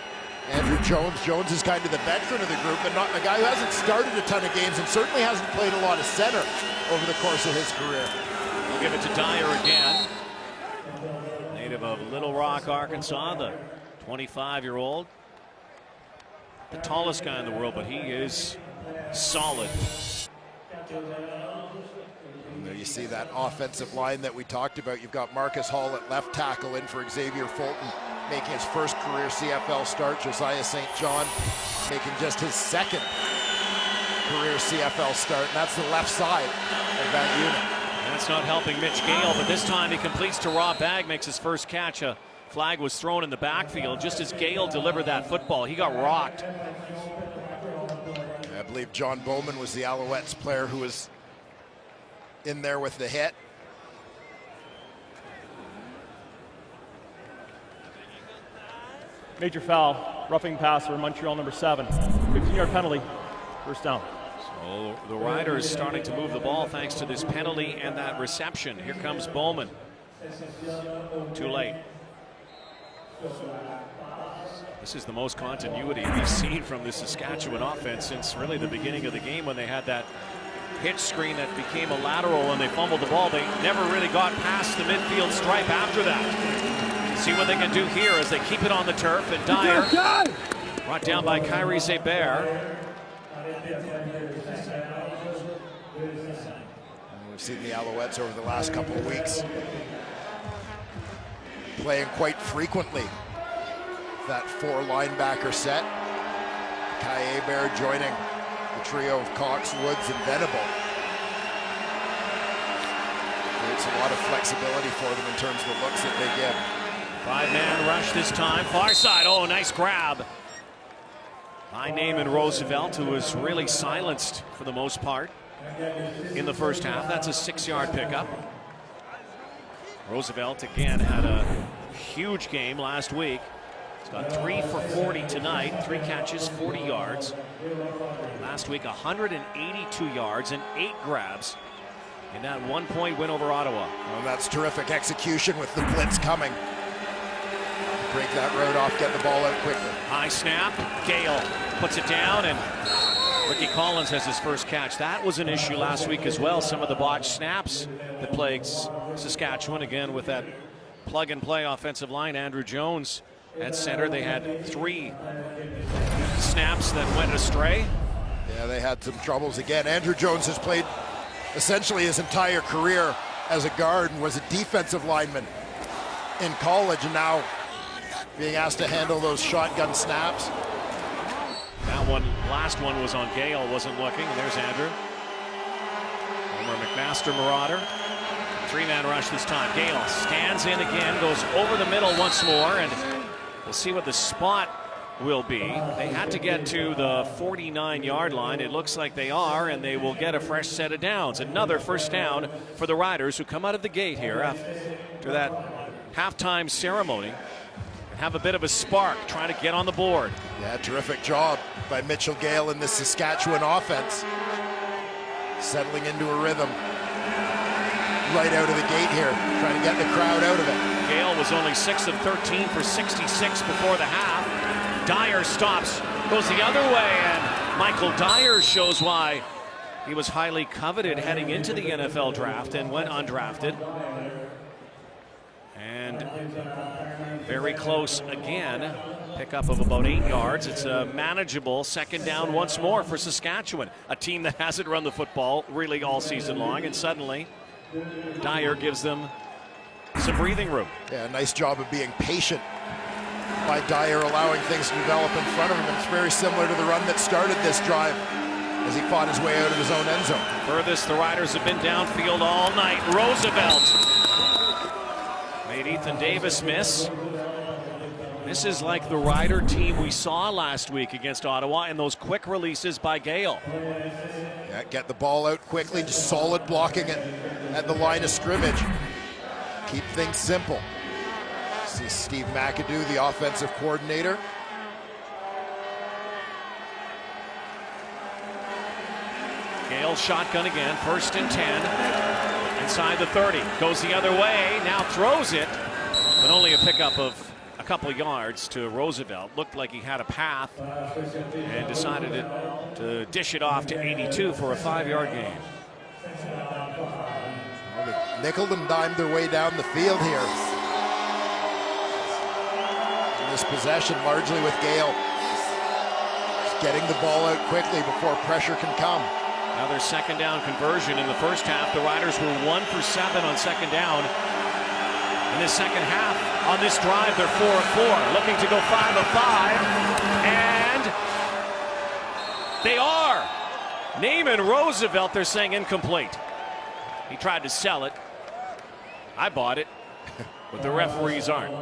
Speaker 2: Andrew Jones. Jones is kind of the veteran of the group, but not a guy who hasn't started a ton of games and certainly hasn't played a lot of center over the course of his career.
Speaker 1: We'll give it to Dyer again. Native of Little Rock, Arkansas, the 25-year-old. The tallest guy in the world, but he is solid.
Speaker 2: And there you see that offensive line that we talked about. You've got Marcus Hall at left tackle in for Xavier Fulton, making his first career CFL start. Josiah St. John making just his second career CFL start, and that's the left side of that unit.
Speaker 1: That's not helping Mitch Gale, but this time he completes to Rob Bagg, makes his first catch. A flag was thrown in the backfield just as Gale delivered that football. He got rocked.
Speaker 2: I believe John Bowman was the Alouettes player who was in there with the hit.
Speaker 3: Major foul, roughing passer, Montreal number 7. 15-yard penalty, first down.
Speaker 1: So the Riders starting to move the ball thanks to this penalty and that reception. Here comes Bowman. Too late. This is the most continuity we've seen from the Saskatchewan offense since really the beginning of the game, when they had that hitch screen that became a lateral and they fumbled the ball. They never really got past the midfield stripe after that. See what they can do here as they keep it on the turf, and Dyer brought down by Kyrie Zeber.
Speaker 2: We've seen the Alouettes over the last couple of weeks playing quite frequently that 4 linebacker set. Kai Hebert joining the trio of Cox, Woods, and Venable. Creates a lot of flexibility for them in terms of the looks that they give.
Speaker 1: 5-man rush this time, far side. Oh, nice grab by Naaman Roosevelt, who was really silenced for the most part in the first half. That's a 6-yard pickup. Roosevelt again had a huge game last week. He's got 3 for 40 tonight, 3 catches, 40 yards. Last week, 182 yards and 8 grabs in that 1-point win over Ottawa.
Speaker 2: Well, that's terrific execution with the blitz coming. Break that road off, get the ball out quickly.
Speaker 1: High snap, Gale puts it down, and Ricky Collins has his first catch. That was an issue last week as well. Some of the botched snaps that plagued Saskatchewan, again with that plug-and-play offensive line. Andrew Jones at center. They had 3 snaps that went astray.
Speaker 2: Yeah, they had some troubles again. Andrew Jones has played essentially his entire career as a guard and was a defensive lineman in college, and now being asked to handle those shotgun snaps.
Speaker 1: That last one was on Gale, wasn't looking. And there's Andrew. Homer McMaster Marauder. 3-man rush this time. Gale stands in again, goes over the middle once more, and we'll see what the spot will be. They had to get to the 49-yard line. It looks like they are, and they will get a fresh set of downs. Another first down for the Riders, who come out of the gate here after that halftime ceremony and have a bit of a spark trying to get on the board.
Speaker 2: Yeah, terrific job by Mitchell Gale in the Saskatchewan offense. Settling into a rhythm right out of the gate here, trying to get the crowd out of it.
Speaker 1: Gale was only 6 of 13 for 66 before the half. Dyer stops, goes the other way, and Michael Dyer shows why he was highly coveted heading into the NFL draft and went undrafted. And very close again. Pickup of about 8 yards. It's a manageable second down once more for Saskatchewan, a team that hasn't run the football really all season long, and suddenly Dyer gives them some breathing room.
Speaker 2: Yeah, nice job of being patient by Dyer, allowing things to develop in front of him. And it's very similar to the run that started this drive as he fought his way out of his own end zone.
Speaker 1: Furthest the Riders have been downfield all night. Roosevelt made Ethan Davis miss. This is like the Rider team we saw last week against Ottawa, and those quick releases by Gale.
Speaker 2: Yeah, get the ball out quickly, just solid blocking it at the line of scrimmage. Keep things simple. See Steve McAdoo, the offensive coordinator.
Speaker 1: Gale shotgun again, 1st and 10. Inside the 30, goes the other way, now throws it, but only a pickup of a couple yards to Roosevelt. Looked like he had a path and decided to dish it off to 82 for a 5-yard gain.
Speaker 2: Well, they nickeled and dimed their way down the field here in this possession, largely with Gale just getting the ball out quickly before pressure can come.
Speaker 1: Another second down conversion in the first half. The Riders were 1 for 7 on second down. In this second half, on this drive, they're 4 of 4, looking to go 5 of 5, and they are. Naaman Roosevelt, they're saying incomplete. He tried to sell it. I bought it, but the referees aren't.
Speaker 2: A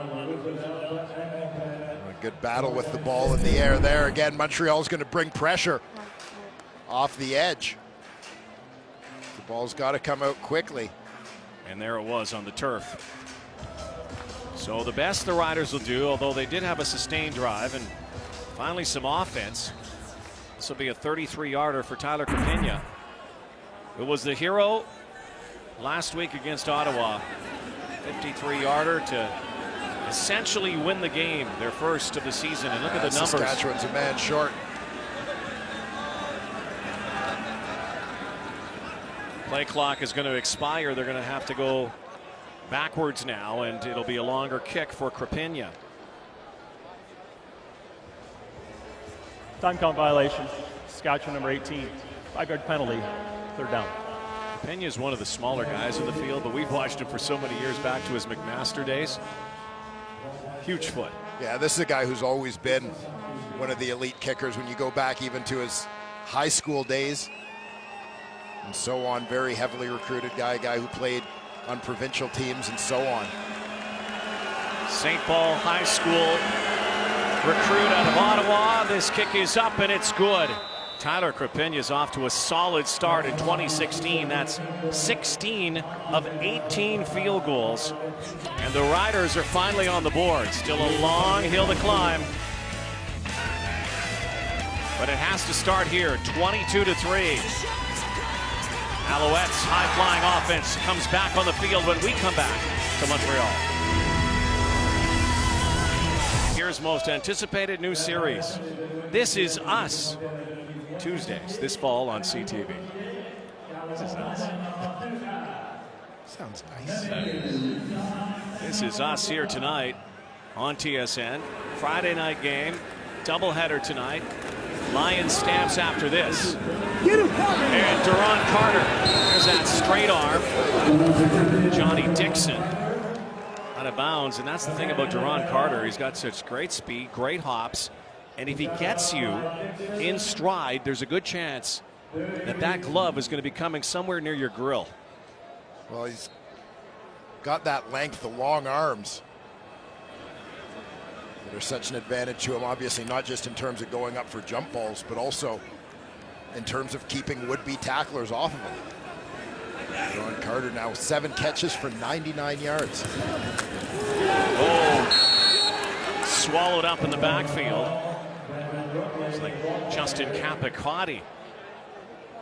Speaker 2: good battle with the ball in the air there. Again, Montreal's going to bring pressure off the edge. The ball's got to come out quickly.
Speaker 1: And there it was on the turf. So the best the Riders will do, although they did have a sustained drive and finally some offense. This will be a 33-yarder for Tyler Crapigna. It was the hero last week against Ottawa. 53-yarder to essentially win the game, their first of the season. And look at the numbers.
Speaker 2: Saskatchewan's a man short.
Speaker 1: Play clock is going to expire. They're going to have to go backwards now, and it'll be a longer kick for Crapigna.
Speaker 3: Time count violation. Saskatchewan number 18. 5-yard penalty. 3rd down.
Speaker 1: Crapigna is one of the smaller guys in the field, but we've watched him for so many years back to his McMaster days. Huge foot.
Speaker 2: Yeah, this is a guy who's always been one of the elite kickers when you go back even to his high school days and so on. Very heavily recruited guy, a guy who played on provincial teams and so on.
Speaker 1: St. Paul High School recruit out of Ottawa. This kick is up and it's good. Tyler Crapigna is off to a solid start in 2016. That's 16 of 18 field goals. And the Riders are finally on the board. Still a long hill to climb. But it has to start here, 22-3. Alouettes high-flying offense comes back on the field when we come back to Montreal. Here's most anticipated new series. This Is Us. Tuesdays this fall on CTV. This Is Us.
Speaker 2: Sounds nice.
Speaker 1: This is us here tonight on TSN. Friday night game, doubleheader tonight. Lions stamps after this. And Duron Carter, there's that straight arm. Johnny Dixon out of bounds, and that's the thing about Duron Carter. He's got such great speed, great hops, and if he gets you in stride, there's a good chance that that glove is going to be coming somewhere near your grill.
Speaker 2: Well, he's got that length, the long arms. There's such an advantage to him, obviously, not just in terms of going up for jump balls, but also in terms of keeping would-be tacklers off of him. Ron Carter now 7 catches for 99 yards.
Speaker 1: Oh, swallowed up in the backfield. It's like Justin Capicotti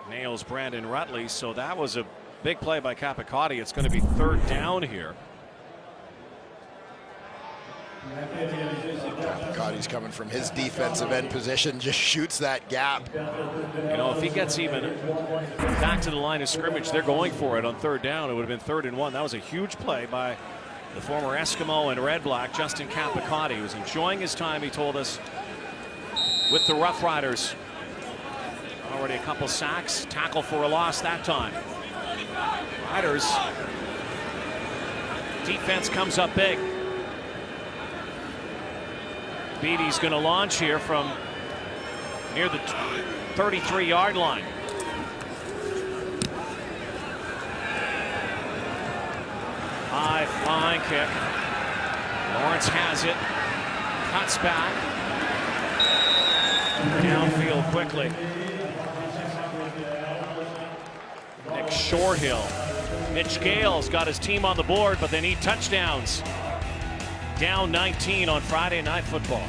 Speaker 1: nails Brandon Rutley, so that was a big play by Capicotti. It's going to be 3rd down here.
Speaker 2: Capicotti's coming from his defensive end position, just shoots that gap.
Speaker 1: You know, if he gets even back to the line of scrimmage, they're going for it on 3rd down. It would have been 3rd and 1. That was a huge play by the former Eskimo and Red Black, Justin Capicotti, who's enjoying his time, he told us, with the Roughriders. Already a couple sacks, tackle for a loss that time. Riders, defense comes up big. Beatty's going to launch here from near the 33-yard line. High flying kick. Lawrence has it. Cuts back. Downfield quickly. Nick Shorthill. Mitch Gale's got his team on the board, but they need touchdowns. Down 19 on Friday Night Football.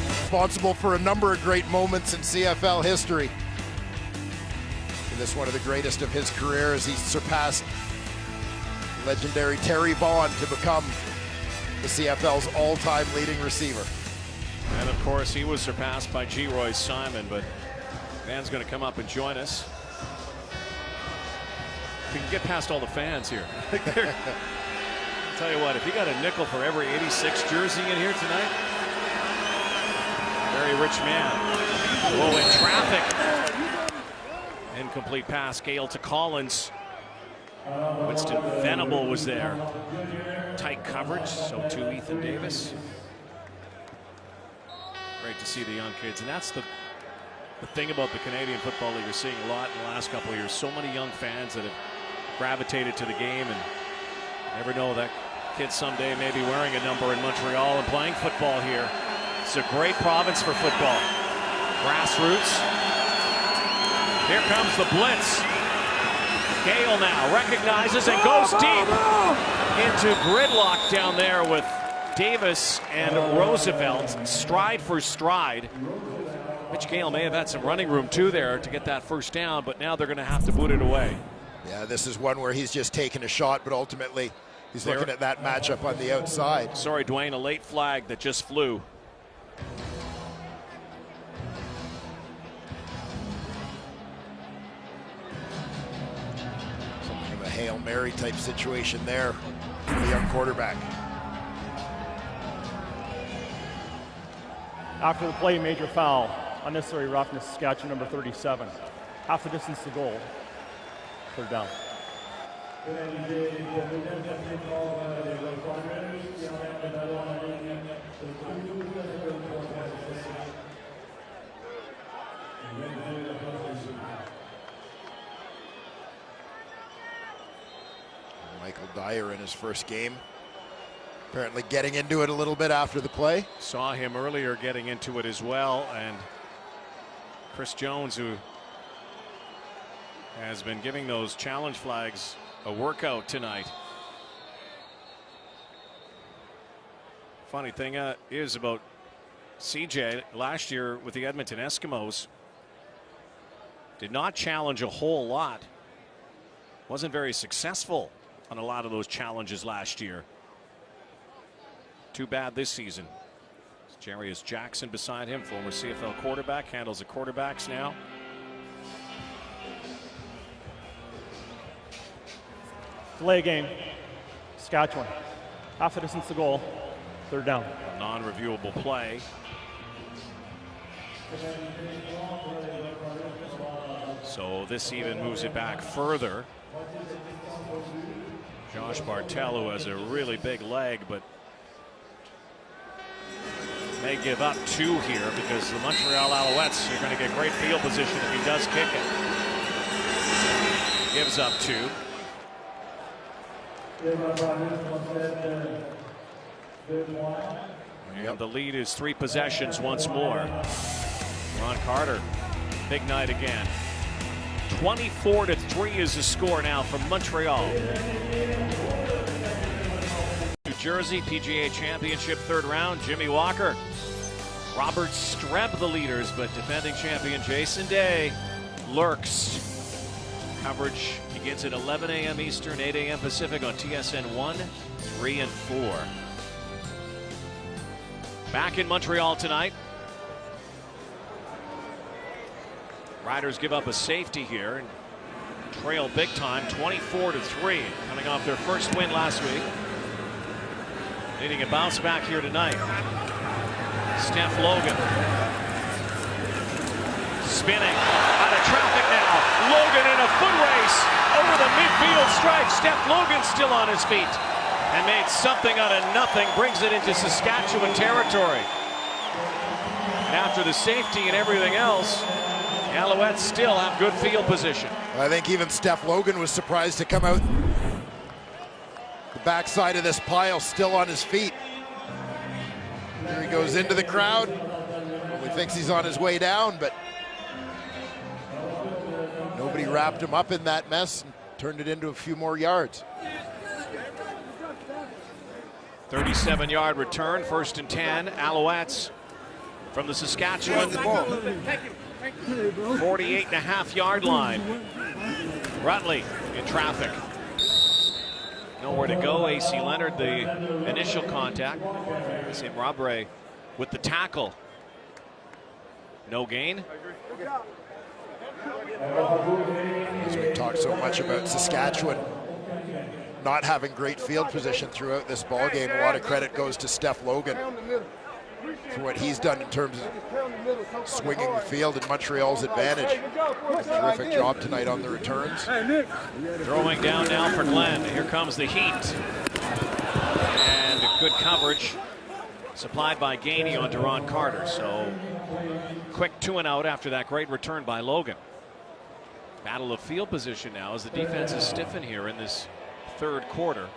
Speaker 2: Responsible for a number of great moments in CFL history. And this one of the greatest of his career as he surpassed legendary Terry Vaughn to become the CFL's all-time leading receiver.
Speaker 1: And of course he was surpassed by G. Roy Simon, but Van's going to come up and join us. If we can get past all the fans here. Tell you what, if you got a nickel for every 86 jersey in here tonight, very rich man. Oh, in traffic. Incomplete pass, Gale to Collins. Winston Venable was there. Tight coverage, so too Ethan Davis. Great to see the young kids, and that's the thing about the Canadian Football League. You're seeing a lot in the last couple of years. So many young fans that have gravitated to the game, and never know that kid someday may be wearing a number in Montreal and playing football here. It's a great province for football. Grassroots. Here comes the blitz. Gale now recognizes and goes deep into gridlock down there with Davis and Roosevelt, stride for stride. Mitch Gale may have had some running room too there to get that 1st down, but now they're going to have to boot it away.
Speaker 2: Yeah, this is one where he's just taking a shot, but ultimately he's looking at that matchup on the outside.
Speaker 1: Sorry, Dwayne, a late flag that just flew.
Speaker 2: Something of a Hail Mary type situation there for the young quarterback.
Speaker 3: After the play, major foul. Unnecessary roughness, Saskatchewan number 37. Half the distance to goal. 3rd down.
Speaker 2: Michael Dyer in his first game. Apparently getting into it a little bit after the play.
Speaker 1: Saw him earlier getting into it as well, and Chris Jones, who has been giving those challenge flags a workout tonight. Funny thing is about CJ, last year with the Edmonton Eskimos, did not challenge a whole lot. Wasn't very successful on a lot of those challenges last year. Too bad this season. Jarius Jackson beside him, former CFL quarterback, handles the quarterbacks now.
Speaker 3: Delay game. Saskatchewan. Half a distance to goal, third down.
Speaker 1: Non-reviewable play. So this even moves it back further. Josh Bartel, who has a really big leg, but may give up 2 here because the Montreal Alouettes are going to get great field position if he does kick it. Gives up 2. And the lead is 3 possessions once more. Ron Carter, big night again. 24-3 is the score now from Montreal. New Jersey PGA Championship 3rd round. Jimmy Walker, Robert Streb the leaders, but defending champion Jason Day lurks. Coverage begins at 11 a.m. Eastern, 8 a.m. Pacific on TSN 1, 3, and 4. Back in Montreal tonight. Riders give up a safety here and trail big time, 24-3, coming off their first win last week. Needing a bounce back here tonight. Steph Logan. Spinning out of traffic now. Logan in a foot race over the midfield stripe. Steph Logan still on his feet and made something out of nothing, brings it into Saskatchewan territory. And after the safety and everything else, the Alouettes still have good field position.
Speaker 2: I think even Steph Logan was surprised to come out the backside of this pile still on his feet. Here he goes into the crowd. He thinks he's on his way down, but nobody wrapped him up in that mess and turned it into a few more yards.
Speaker 1: 37-yard return, 1st and 10. Alouettes from the Saskatchewan 48.5-yard line. Rutley in traffic. Nowhere to go. AC Leonard, the initial contact. St. Robre with the tackle. No gain.
Speaker 2: As we talked so much about Saskatchewan not having great field position throughout this ball game, a lot of credit goes to Steph Logan for what he's done in terms of swinging the field in Montreal's advantage. A terrific job tonight on the returns.
Speaker 1: Throwing down now for Glenn. Here comes the heat. And good coverage supplied by Gainey on Ron Carter. So quick 2 and out after that great return by Logan. Battle of field position now as the defense is stiffened here in this 3rd quarter.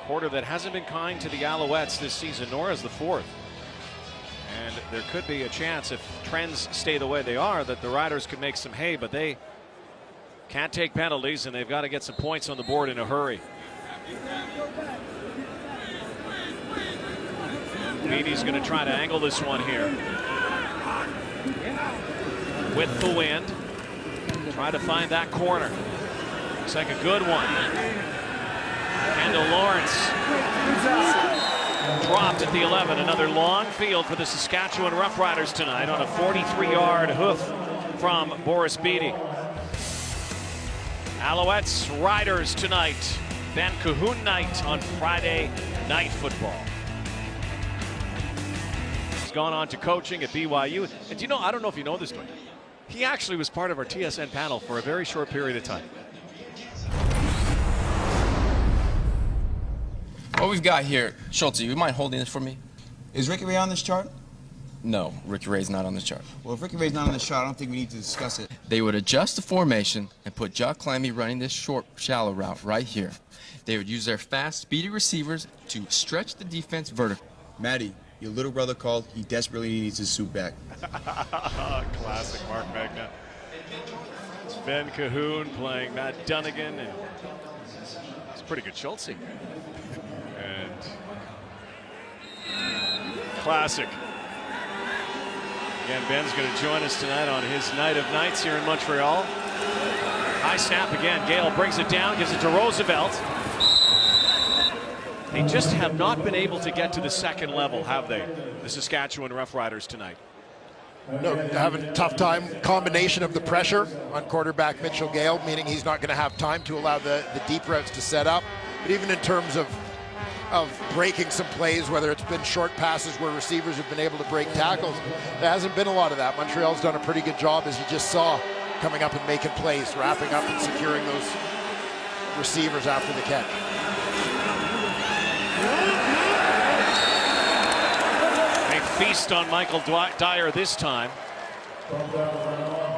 Speaker 1: Quarter that hasn't been kind to the Alouettes this season, nor has the 4th. And there could be a chance, if trends stay the way they are, that the Riders could make some hay, but they can't take penalties and they've got to get some points on the board in a hurry. Beatty's going to try to angle this one here. With the wind. Try to find that corner. Looks like a good one. Kendall Lawrence dropped at the 11. Another long field for the Saskatchewan Roughriders tonight on a 43-yard hoof from Boris Beatty. Alouettes Riders tonight. Ben Cahoon night on Friday Night Football. He's gone on to coaching at BYU. And you know, I don't know if you know this, Dwayne. He actually was part of our TSN panel for a very short period of time.
Speaker 10: What we've got here, Schultz, you mind holding this for me?
Speaker 11: Is Ricky Ray on this chart?
Speaker 10: No, Ricky Ray's not on this chart.
Speaker 11: Well, if Ricky Ray's not on this chart, I don't think we need to discuss it.
Speaker 10: They would adjust the formation and put Jock Clammy running this short, shallow route right here. They would use their fast, speedy receivers to stretch the defense vertically.
Speaker 11: Maddie, your little brother called. He desperately needs his suit back.
Speaker 1: Classic Mark Magna. Ben Cahoon playing Matt Dunnigan. And it's pretty good Schultz. And classic. Again, Ben's going to join us tonight on his night of nights here in Montreal. High snap again. Gale brings it down, gives it to Roosevelt. They just have not been able to get to the 2nd level, have they? The Saskatchewan Roughriders tonight.
Speaker 2: No, having a tough time. Combination of the pressure on quarterback Mitchell Gale, meaning he's not going to have time to allow the deep routes to set up. But even in terms of breaking some plays, whether it's been short passes where receivers have been able to break tackles, there hasn't been a lot of that. Montreal's done a pretty good job, as you just saw, coming up and making plays, wrapping up and securing those receivers after the catch.
Speaker 1: They feast on Michael Dyer this time.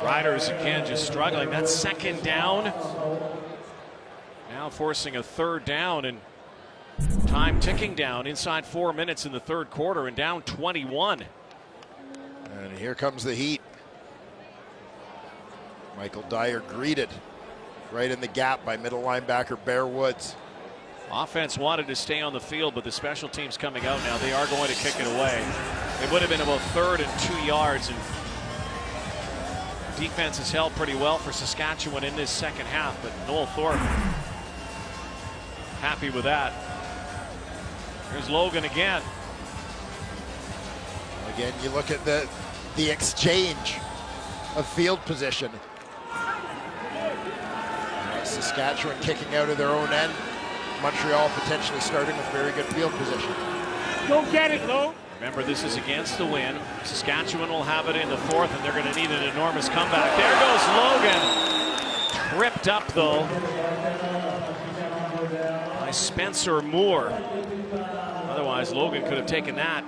Speaker 1: Riders again just struggling. That's second down. Now forcing a third down, and time ticking down inside 4 minutes in the third quarter, and down 21.
Speaker 2: And here comes the heat. Michael Dyer greeted right in the gap by middle linebacker Bear Woods.
Speaker 1: Offense wanted to stay on the field, but the special teams coming out now. They are going to kick it away. It would have been about 3rd and 2 yards, and defense has held pretty well for Saskatchewan in this second half, but Noel Thorpe happy with that. Here's Logan again.
Speaker 2: Again, you look at the exchange of field position. Saskatchewan kicking out of their own end. Montreal potentially starting with very good field position.
Speaker 4: Go get it, Lo.
Speaker 1: Remember, this is against the wind. Saskatchewan will have it in the 4th, and they're going to need an enormous comeback. There goes Logan. Tripped up, though, by Spencer Moore. Otherwise, Logan could have taken that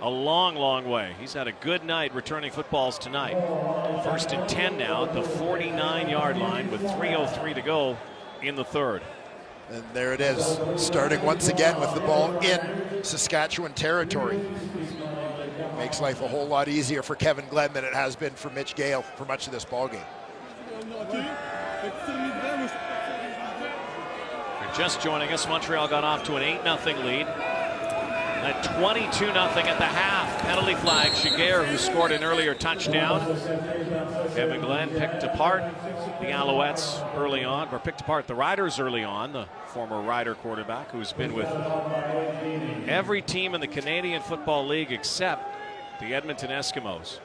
Speaker 1: a long, long way. He's had a good night returning footballs tonight. 1st and 10 now at the 49-yard line with 3:03 to go in the 3rd.
Speaker 2: And there it is, starting once again with the ball in Saskatchewan territory. Makes life a whole lot easier for Kevin Glenn than it has been for Mitch Gale for much of this ball game.
Speaker 1: Just joining us, Montreal got off to an 8-0 lead. At 22-0 at the half. Penalty flag, Giguère, who scored an earlier touchdown. Kevin Glenn picked apart the Alouettes early on, or picked apart the Riders early on, the former Rider quarterback who's been with every team in the Canadian Football League except the Edmonton Eskimos.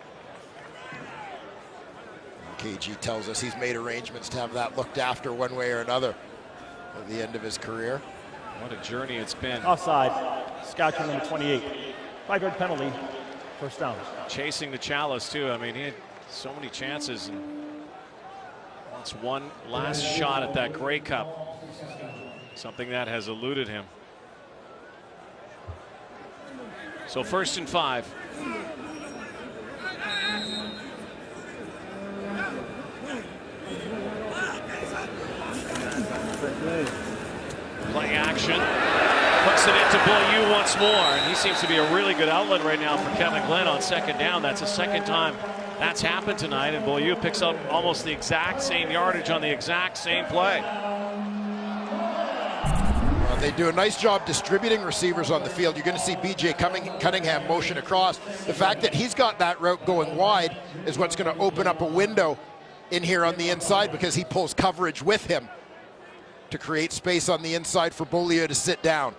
Speaker 2: KG tells us he's made arrangements to have that looked after one way or another at the end of his career.
Speaker 1: What a journey it's been.
Speaker 3: Offside. Saskatchewan number 28. 5-yard penalty. First down.
Speaker 1: Chasing the Chalice, too. I mean, he had so many chances and wants one last shot at that Grey Cup. Something that has eluded him. So 1st and 5. Play action. Puts it into Beaulieu once more, and he seems to be a really good outlet right now for Kevin Glenn on 2nd down. That's the 2nd time that's happened tonight, and Beaulieu picks up almost the exact same yardage on the exact same play.
Speaker 2: Well, they do a nice job distributing receivers on the field. You're going to see B.J. Cunningham motion across. The fact that he's got that route going wide is what's going to open up a window in here on the inside, because he pulls coverage with him to create space on the inside for Beaulieu to sit down.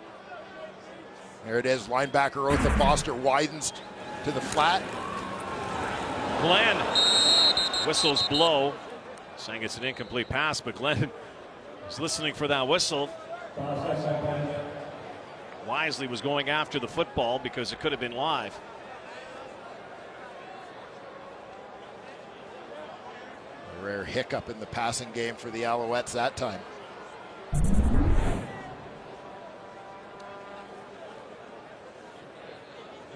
Speaker 2: There it is, linebacker Otha Foster widens to the flat.
Speaker 1: Glenn, whistles blow, saying it's an incomplete pass, but Glenn was listening for that whistle. Wisely was going after the football because it could have been live.
Speaker 2: A rare hiccup in the passing game for the Alouettes that time.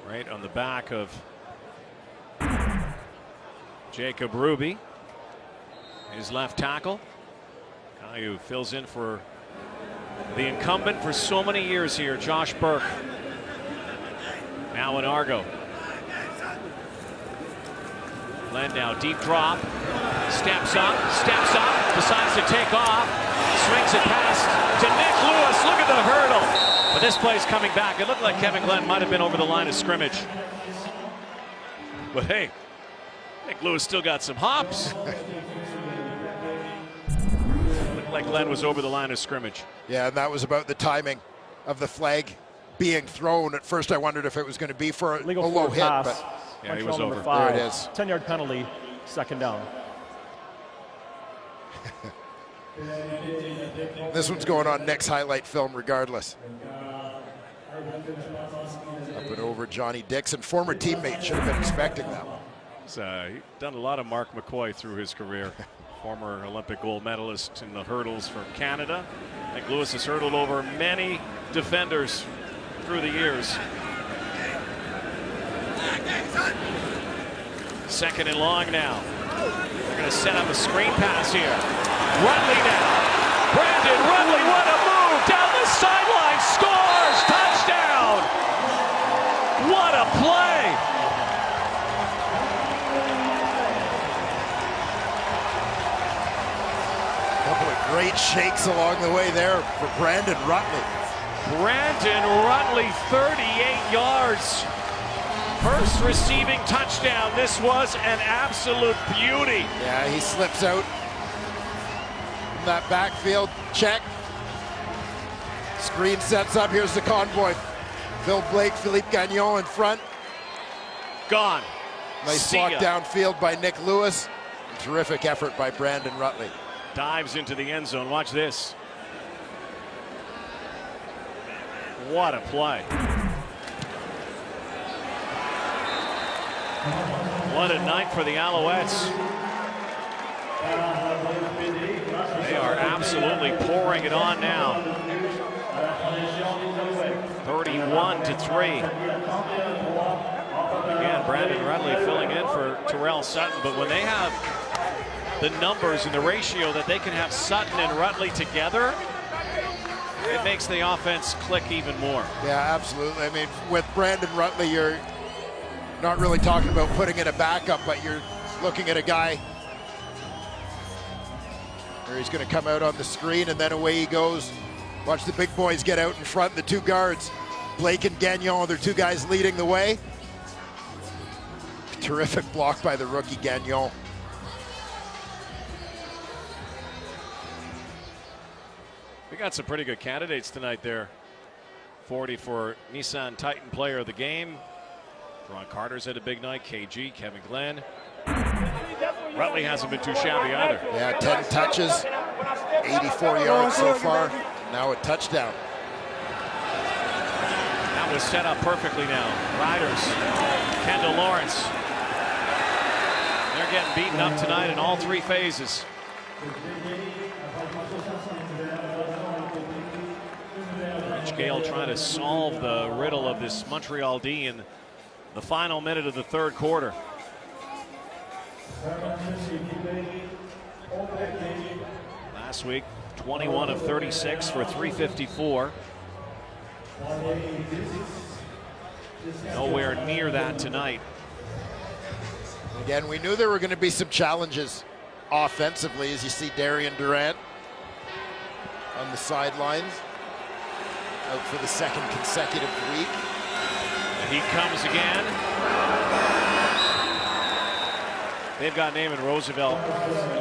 Speaker 1: Right on the back of Jacob Ruby, his left tackle. Guy who fills in for the incumbent for so many years here, Josh Burke. Now in Argo. Glenn now deep drop. Steps up, decides to take off. Swings it past to Nick Lewis. Look at the hurdle. But this play's coming back. It looked like Kevin Glenn might have been over the line of scrimmage. But hey, Nick Lewis still got some hops. Looked like Glenn was over the line of scrimmage.
Speaker 2: Yeah, and that was about the timing of the flag being thrown. At first I wondered if it was going to be for a low hit,
Speaker 3: pass.
Speaker 2: but
Speaker 1: yeah, he was over.
Speaker 3: 5.
Speaker 2: There it is.
Speaker 3: 10-yard penalty, 2nd down.
Speaker 2: This one's going on Nick's highlight film regardless. Up and over Johnny Dixon, former teammate, should have been expecting that one.
Speaker 1: He's done a lot of Mark McCoy through his career. Former Olympic gold medalist in the hurdles for Canada. Nick Lewis has hurdled over many defenders through the years. Second and long now. They're going to set up a screen pass here. Rutley now. Brandon Rutley, what a move! Down the sideline, scores! Touchdown! What a play!
Speaker 2: Couple of great shakes along the way there for Brandon Rutley.
Speaker 1: Brandon Rutley, 38 yards. First receiving touchdown. This was an absolute beauty.
Speaker 2: Yeah, he slips out from that backfield check. Screen sets up. Here's the convoy. Phil Blake, Philippe Gagnon in front.
Speaker 1: Gone.
Speaker 2: Nice block downfield by Nick Lewis. Terrific effort by Brandon Rutley.
Speaker 1: Dives into the end zone. Watch this. What a play. What a night for the Alouettes. They are absolutely pouring it on now. 31-3. Again, Brandon Rutley filling in for Terrell Sutton, but when they have the numbers and the ratio that they can have Sutton and Rutley together, it makes the offense click even more.
Speaker 2: Yeah, absolutely. I mean, with Brandon Rutley, you're not really talking about putting in a backup, but you're looking at a guy where he's going to come out on the screen and then away he goes. Watch the big boys get out in front, the two guards. Blake and Gagnon, they're two guys leading the way. Terrific block by the rookie Gagnon.
Speaker 1: We got some pretty good candidates tonight there. 40 for Nissan Titan Player of the Game. Ron Carter's had a big night. KG, Kevin Glenn. Rutley hasn't been too shabby either.
Speaker 2: Yeah, 10 touches, 84 yards so far. Now a touchdown.
Speaker 1: That was set up perfectly now. Riders, Kendall Lawrence. They're getting beaten up tonight in all three phases. Rich Gale trying to solve the riddle of this Montreal D in the final minute of the third quarter. Last week, 21 of 36 for 354. Nowhere near that tonight.
Speaker 2: Again, we knew there were going to be some challenges offensively, as you see Darian Durant on the sidelines, out for the second consecutive week.
Speaker 1: And he comes again. They've got Naaman Roosevelt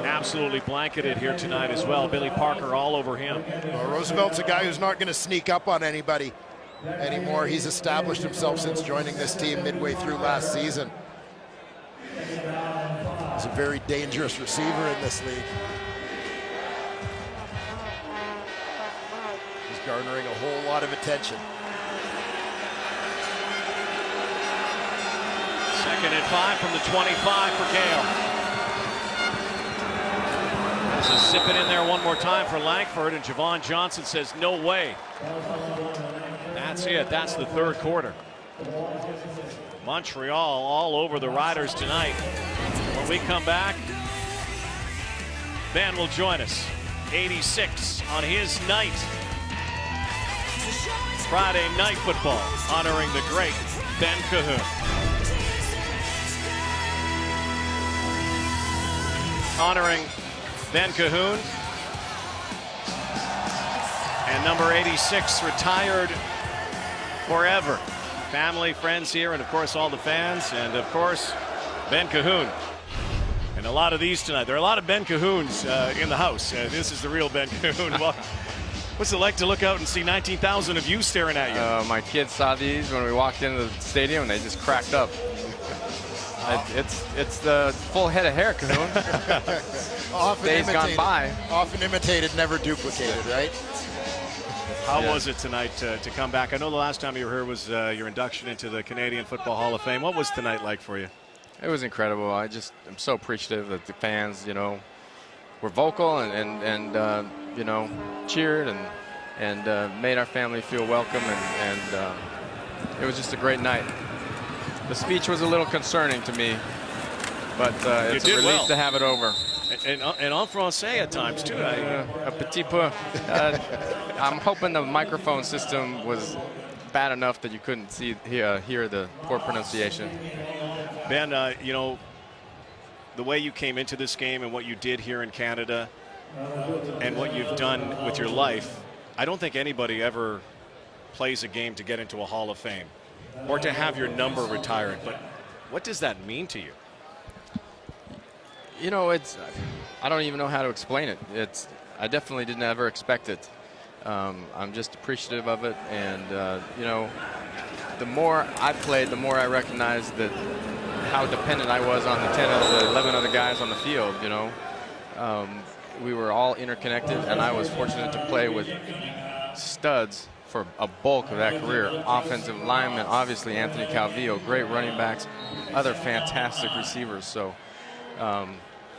Speaker 1: absolutely blanketed here tonight as well. Billy Parker all over him.
Speaker 2: Well, Roosevelt's a guy who's not going to sneak up on anybody anymore. He's established himself since joining this team midway through last season. He's a very dangerous receiver in this league. He's garnering a whole lot of attention.
Speaker 1: Second and 5 from the 25 for Gale. So zip it in there one more time for Langford, and Javon Johnson says no way. That's it. That's the third quarter. Montreal all over the Riders tonight. When we come back, Ben will join us. 86 on his night. Friday Night Football, honoring the great Ben Cahoon. Honoring Ben Cahoon. And number 86 retired forever. Family, friends here, and of course all the fans, and of course Ben Cahoon. And a lot of these tonight. There are a lot of Ben Cahoons in the house. This is the real Ben Cahoon. Well, what's it like to look out and see 19,000 of you staring at you?
Speaker 9: My kids saw these when we walked into the stadium, and they just cracked up. It's the full head of hair, Cahoon. days gone by.
Speaker 2: Often imitated, never duplicated, right?
Speaker 1: How was it tonight to come back? I know the last time you were here was your induction into the Canadian Football Hall of Fame. What was tonight like for you?
Speaker 9: It was incredible. I'm so appreciative that the fans, were vocal and cheered and made our family feel welcome, and it was just a great night. The speech was a little concerning to me, but it's a relief to have it over.
Speaker 1: And en français at times too.
Speaker 9: A petit peu. I'm hoping the microphone system was bad enough that you couldn't hear the poor pronunciation.
Speaker 1: Ben, the way you came into this game and what you did here in Canada and what you've done with your life, I don't think anybody ever plays a game to get into a Hall of Fame or to have your number retired. But what does that mean to you?
Speaker 9: I don't even know how to explain it. I definitely didn't ever expect it. I'm just appreciative of it, and the more I played, the more I recognized that how dependent I was on the 10 of the 11 other guys on the field. We were all interconnected, and I was fortunate to play with studs for a bulk of that career. Offensive linemen, obviously Anthony Calvillo, great running backs, other fantastic receivers. So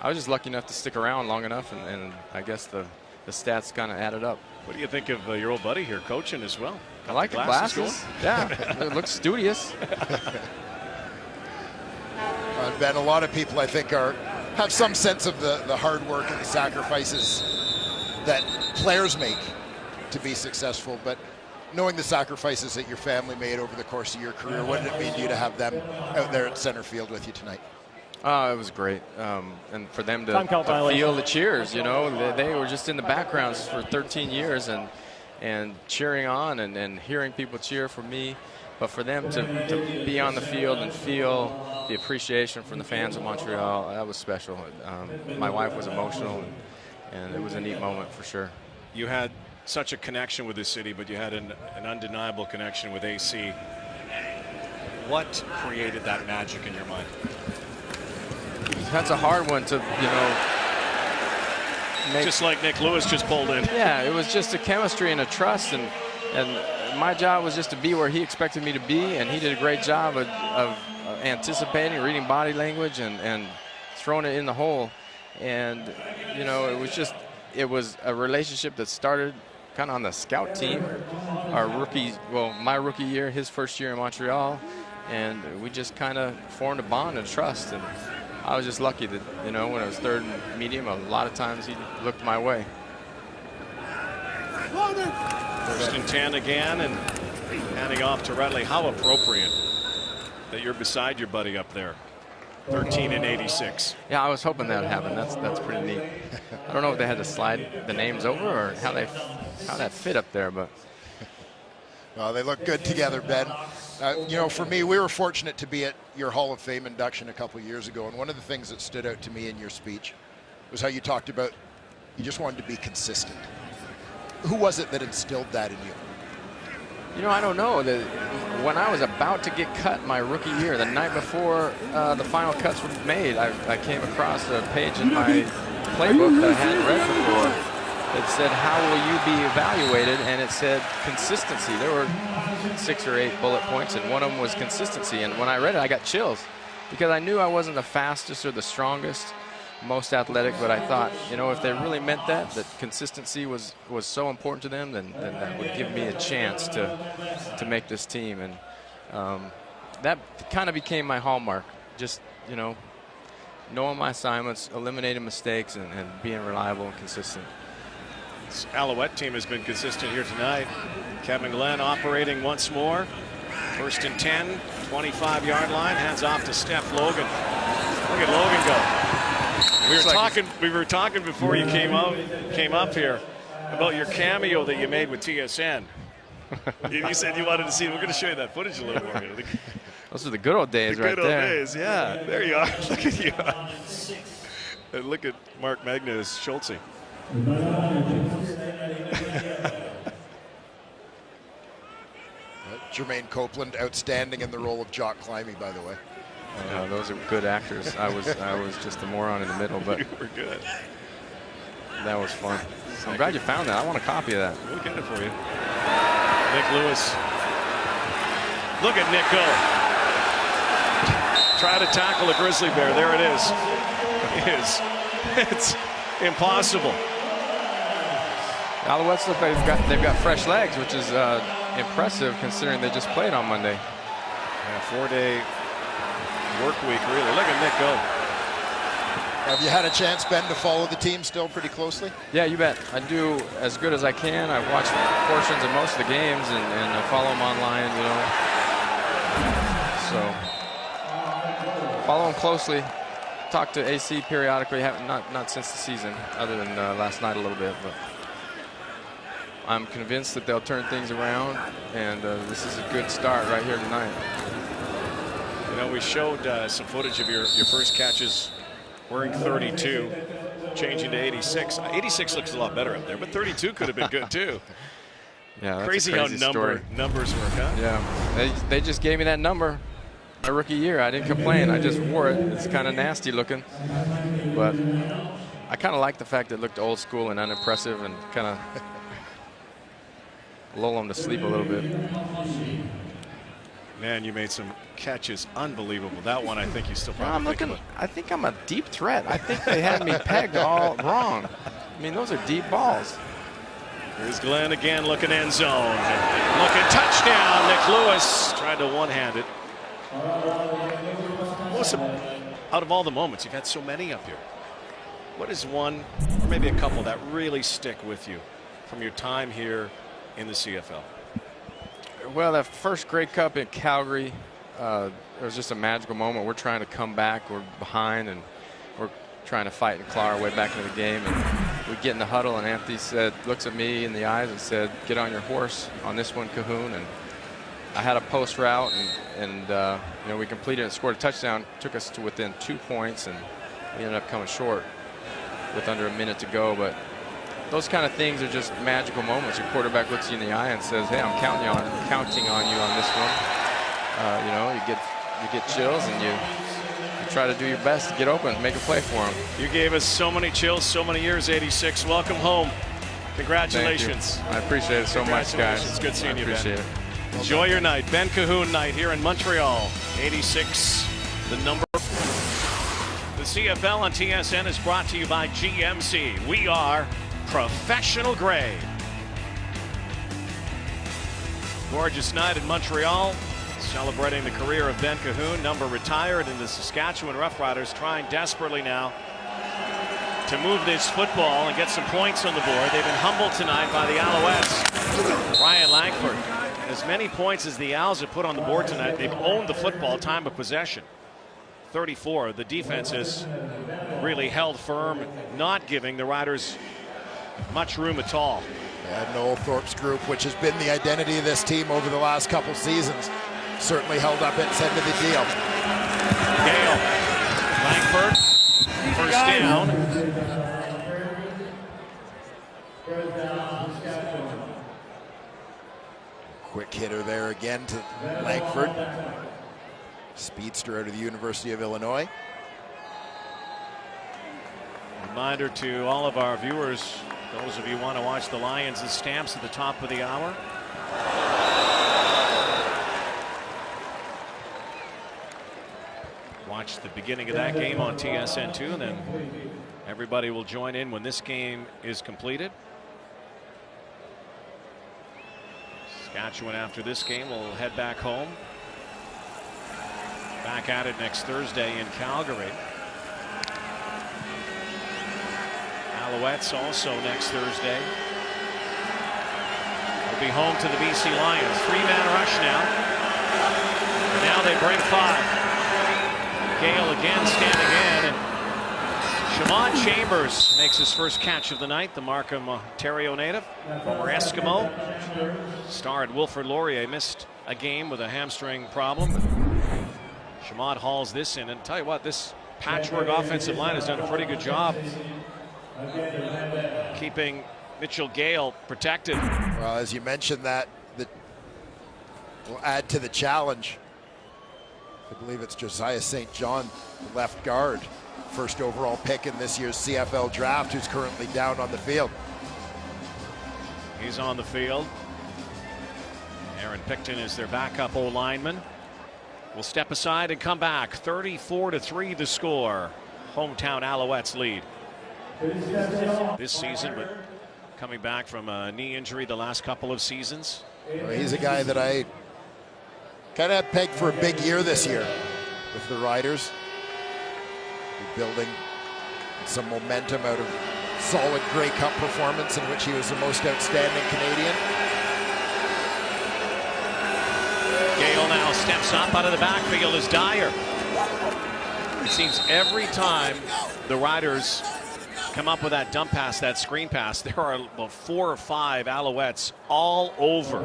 Speaker 9: I was just lucky enough to stick around long enough, and I guess the stats kind of added up.
Speaker 1: What do you think of your old buddy here coaching as well?
Speaker 9: I like the glasses. Yeah, it looks studious.
Speaker 2: Ben, a lot of people, I think, have some sense of the hard work and the sacrifices that players make to be successful. But knowing the sacrifices that your family made over the course of your career, what did it mean to you to have them out there at center field with you tonight?
Speaker 9: It was great, and for them to feel the cheers, they were just in the backgrounds for 13 years and cheering on and hearing people cheer for me, but for them to be on the field and feel the appreciation from the fans of Montreal, that was special. My wife was emotional, and it was a neat moment for sure.
Speaker 1: You had such a connection with the city, but you had an undeniable connection with AC. What created that magic in your mind?
Speaker 9: That's a hard one to, make.
Speaker 1: Just like Nick Lewis just pulled in.
Speaker 9: Yeah, it was just a chemistry and a trust, and my job was just to be where he expected me to be, and he did a great job of anticipating, reading body language, and throwing it in the hole. And, it was a relationship that started kind of on the scout team, my rookie year, his first year in Montreal, and we just kind of formed a bond and trust. And I was just lucky that, when I was third and medium, a lot of times he looked my way.
Speaker 1: First and 10 again, and handing off to Redley. How appropriate that you're beside your buddy up there. 13 and 86.
Speaker 9: Yeah, I was hoping that would happen. That's pretty neat. I don't know if they had to slide the names over or how that fit up there, but.
Speaker 2: Well, they look good together, Ben. For me, we were fortunate to be at your Hall of Fame induction a couple years ago, and one of the things that stood out to me in your speech was how you talked about you just wanted to be consistent. Who was it that instilled that in you?
Speaker 9: I don't know. When I was about to get cut my rookie year, the night before the final cuts were made, I came across a page in my playbook that I hadn't read before. It said, how will you be evaluated? And it said consistency. There were 6 or 8 bullet points, and one of them was consistency. And when I read it, I got chills because I knew I wasn't the fastest or the strongest, most athletic, but I thought, if they really meant that consistency was so important to them, then that would give me a chance to make this team. And that kind of became my hallmark, just, knowing my assignments, eliminating mistakes, and being reliable and consistent.
Speaker 1: This Alouette team has been consistent here tonight. Kevin Glenn operating once more. First and 10, 25-yard line, hands off to Steph Logan. Look at Logan go. We were talking before you came up here about your cameo that you made with TSN. You said you wanted to see it. We're going to show you that footage a little more here.
Speaker 9: Those are the good old days right there.
Speaker 1: The good old days, yeah. There you are. Look at you. And look at Mark Magnus Schultze.
Speaker 2: Jermaine Copeland, outstanding in the role of Jock Climby, by the way.
Speaker 9: Those are good actors. I was just a moron in the middle, but
Speaker 1: you were good.
Speaker 9: That was fun. I'm glad you found that. I want a copy of that.
Speaker 1: We'll get it for you. Nick Lewis. Look at Nick go. Try to tackle a grizzly bear. There it is. It's impossible.
Speaker 9: The Alouettes look like they've got fresh legs, which is impressive considering they just played on Monday.
Speaker 1: Yeah, 4-day work week, really. Look at Nick go.
Speaker 2: Have you had a chance, Ben, to follow the team still pretty closely?
Speaker 9: Yeah, you bet. I do as good as I can. I've watched portions of most of the games and I follow them online, you know. So follow them closely. Talk to AC periodically. Not since the season, other than last night a little bit. But I'm convinced that they'll turn things around, and this is a good start right here tonight.
Speaker 1: You know, we showed some footage of your first catches wearing 32, changing to 86. 86 looks a lot better up there, but 32 could have been good too.
Speaker 9: Yeah, that's
Speaker 1: crazy,
Speaker 9: a crazy
Speaker 1: how
Speaker 9: story.
Speaker 1: numbers work, huh?
Speaker 9: Yeah, they just gave me that number my rookie year. I didn't complain. I just wore it. It's kind of nasty looking, but I kind of like the fact that it looked old school and unimpressive and kind of lull them to sleep a little bit.
Speaker 1: Man, you made some catches unbelievable. That one, I think you still probably
Speaker 9: I think I'm a deep threat. I think they had me pegged all wrong. I mean, those are deep balls.
Speaker 1: Here's Glenn again, looking end zone. Looking touchdown. Nick Lewis tried to one-hand it. Out of all the moments, you've had so many up here. What is one, or maybe a couple, that really stick with you from your time here in the CFL?
Speaker 9: Well, that first Grey Cup in Calgary, it was just a magical moment. We're trying to come back. We're behind, and we're trying to fight and claw our way back into the game. And we get in the huddle, and Anthony looks at me in the eyes and said, "Get on your horse on this one, Cahoon." And I had a post route, and you know, we completed it, scored a touchdown, took us to within 2 points, and we ended up coming short with under a minute to go. But those kind of things are just magical moments. Your quarterback looks you in the eye and says, "Hey, I'm counting on you on this one." You know, you get chills, and you try to do your best to get open, make a play for him.
Speaker 1: You gave us so many chills, so many years, 86. Welcome home. Congratulations.
Speaker 9: I appreciate it so much, guys.
Speaker 1: It's good seeing you, Ben.
Speaker 9: Appreciate it.
Speaker 1: Enjoy your night. Ben Cahoon night here in Montreal. 86, the number. The CFL on TSN is brought to you by GMC. We are professional grade. Gorgeous night in Montreal, celebrating the career of Ben Cahoon, number retired, and the Saskatchewan Roughriders trying desperately now to move this football and get some points on the board. They've been humbled tonight by the Alouettes. Ryan Langford, as many points as the Owls have put on the board tonight, they've owned the football, time of possession. 34. The defense has really held firm, not giving the Riders much room at all.
Speaker 2: And Noel Thorpe's group, which has been the identity of this team over the last couple seasons, certainly held up its end of the deal.
Speaker 1: Gale, Langford, first down.
Speaker 2: Quick hitter there again to Langford. Speedster out of the University of Illinois.
Speaker 1: Reminder to all of our viewers, those of you who want to watch the Lions, the stamps at the top of the hour. Watch the beginning of that game on TSN2, and then everybody will join in when this game is completed. Saskatchewan, after this game, will head back home. Back at it next Thursday in Calgary. Alouettes also next Thursday. Will be home to the BC Lions. 3-man rush now. And now they bring 5. Gale again standing in, and Shamon Chambers makes his first catch of the night. The Markham, Ontario native, former Eskimo. Starred Wilfrid Laurier, missed a game with a hamstring problem. Shamon hauls this in, and tell you what, this patchwork offensive line has done a pretty good job keeping Mitchell Gale protected.
Speaker 2: Well, as you mentioned, that will add to the challenge. I believe it's Josiah St. John, the left guard, first overall pick in this year's CFL draft, who's currently down on the field.
Speaker 1: He's on the field. Aaron Picton is their backup O-lineman. Will step aside and come back. 34-3 the score. Hometown Alouettes lead this season, but coming back from a knee injury the last couple of seasons.
Speaker 2: Well, he's a guy that I kind of pegged for a big year this year with the Riders. Building some momentum out of solid Grey Cup performance in which he was the most outstanding Canadian.
Speaker 1: Gale now steps up out of the backfield as Dyer. It seems every time the Riders come up with that dump pass, that screen pass, there are about 4 or 5 Alouettes all over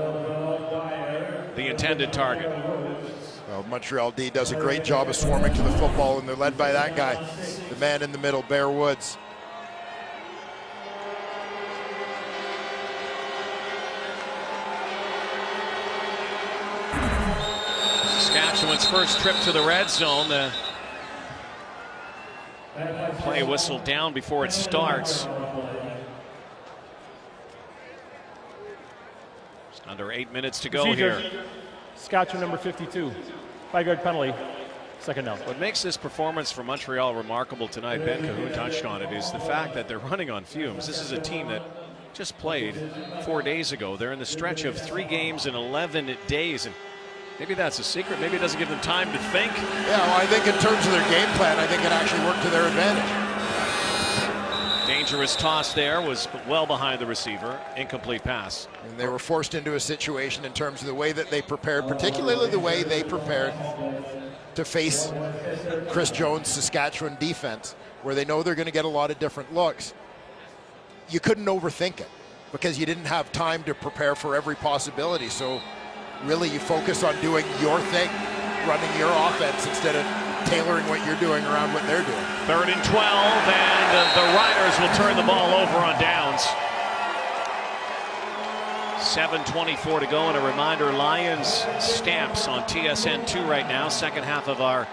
Speaker 1: the intended target.
Speaker 2: Well, Montreal D does a great job of swarming to the football, and they're led by that guy, the man in the middle, Bear Woods.
Speaker 1: Saskatchewan's first trip to the red zone. The play whistle down before it starts. Just under 8 minutes to go here.
Speaker 3: Saskatchewan number 52. 5-yard penalty. Second down.
Speaker 1: What makes this performance for Montreal remarkable tonight, Ben Cahoon touched on it, is the fact that they're running on fumes. This is a team that just played 4 days ago. They're in the stretch of 3 games in 11 days. And maybe that's a secret. Maybe it doesn't give them time to think.
Speaker 2: Yeah, well, I think in terms of their game plan, I think it actually worked to their advantage.
Speaker 1: Dangerous toss there, was well behind the receiver. Incomplete pass.
Speaker 2: And they were forced into a situation in terms of the way that they prepared, particularly the way they prepared to face Chris Jones' Saskatchewan defense, where they know they're going to get a lot of different looks. You couldn't overthink it because you didn't have time to prepare for every possibility. So really you focus on doing your thing, running your offense instead of tailoring what you're doing around what they're doing.
Speaker 1: 3rd and 12, and the Riders will turn the ball over on downs. 7:24 to go, and a reminder, Lions Stamps on TSN2 right now, second half of our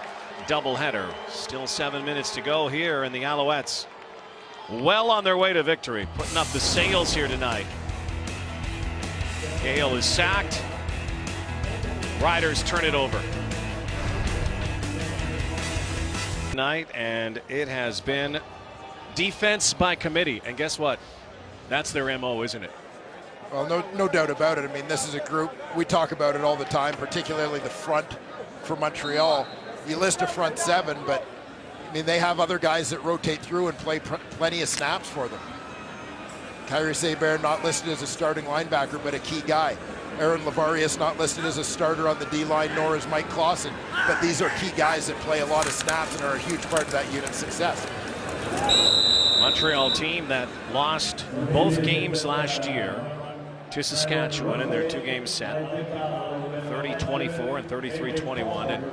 Speaker 1: doubleheader. Still 7 minutes to go here, and the Alouettes well on their way to victory, putting up the sails here tonight. Gale is sacked. Riders turn it over. Night, and it has been defense by committee, and guess what? That's their MO, isn't it?
Speaker 2: Well, no doubt about it. I mean, this is a group, we talk about it all the time, particularly the front for Montreal. You list a front 7, but I mean, they have other guys that rotate through and play plenty of snaps for them. Kyrie Saber not listed as a starting linebacker, but a key guy. Aaron Lavarius not listed as a starter on the D-line, nor is Mike Clausen. But these are key guys that play a lot of snaps and are a huge part of that unit's success.
Speaker 1: Montreal team that lost both games last year to Saskatchewan in their 2-game set. 30-24 and 33-21. And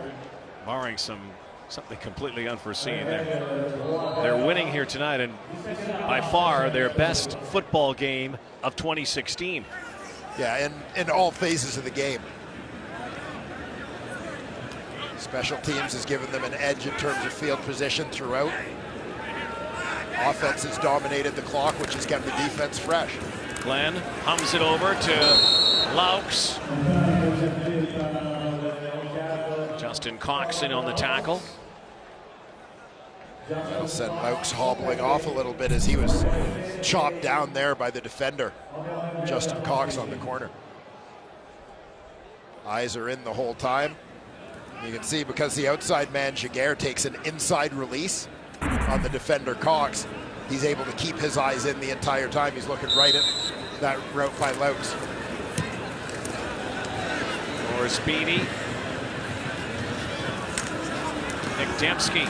Speaker 1: barring something completely unforeseen, they're winning here tonight, and by far their best football game of 2016.
Speaker 2: Yeah, in all phases of the game. Special teams has given them an edge in terms of field position throughout. Offense has dominated the clock, which has kept the defense fresh.
Speaker 1: Glenn hums it over to Laux. Justin Coxon on the tackle.
Speaker 2: That'll send Laux hobbling off a little bit as he was chopped down there by the defender. Justin Cox on the corner. Eyes are in the whole time. You can see because the outside man, Jaguar, takes an inside release on the defender Cox, he's able to keep his eyes in the entire time. He's looking right at that route by Laux.
Speaker 1: Or Speedy. Nick Dembski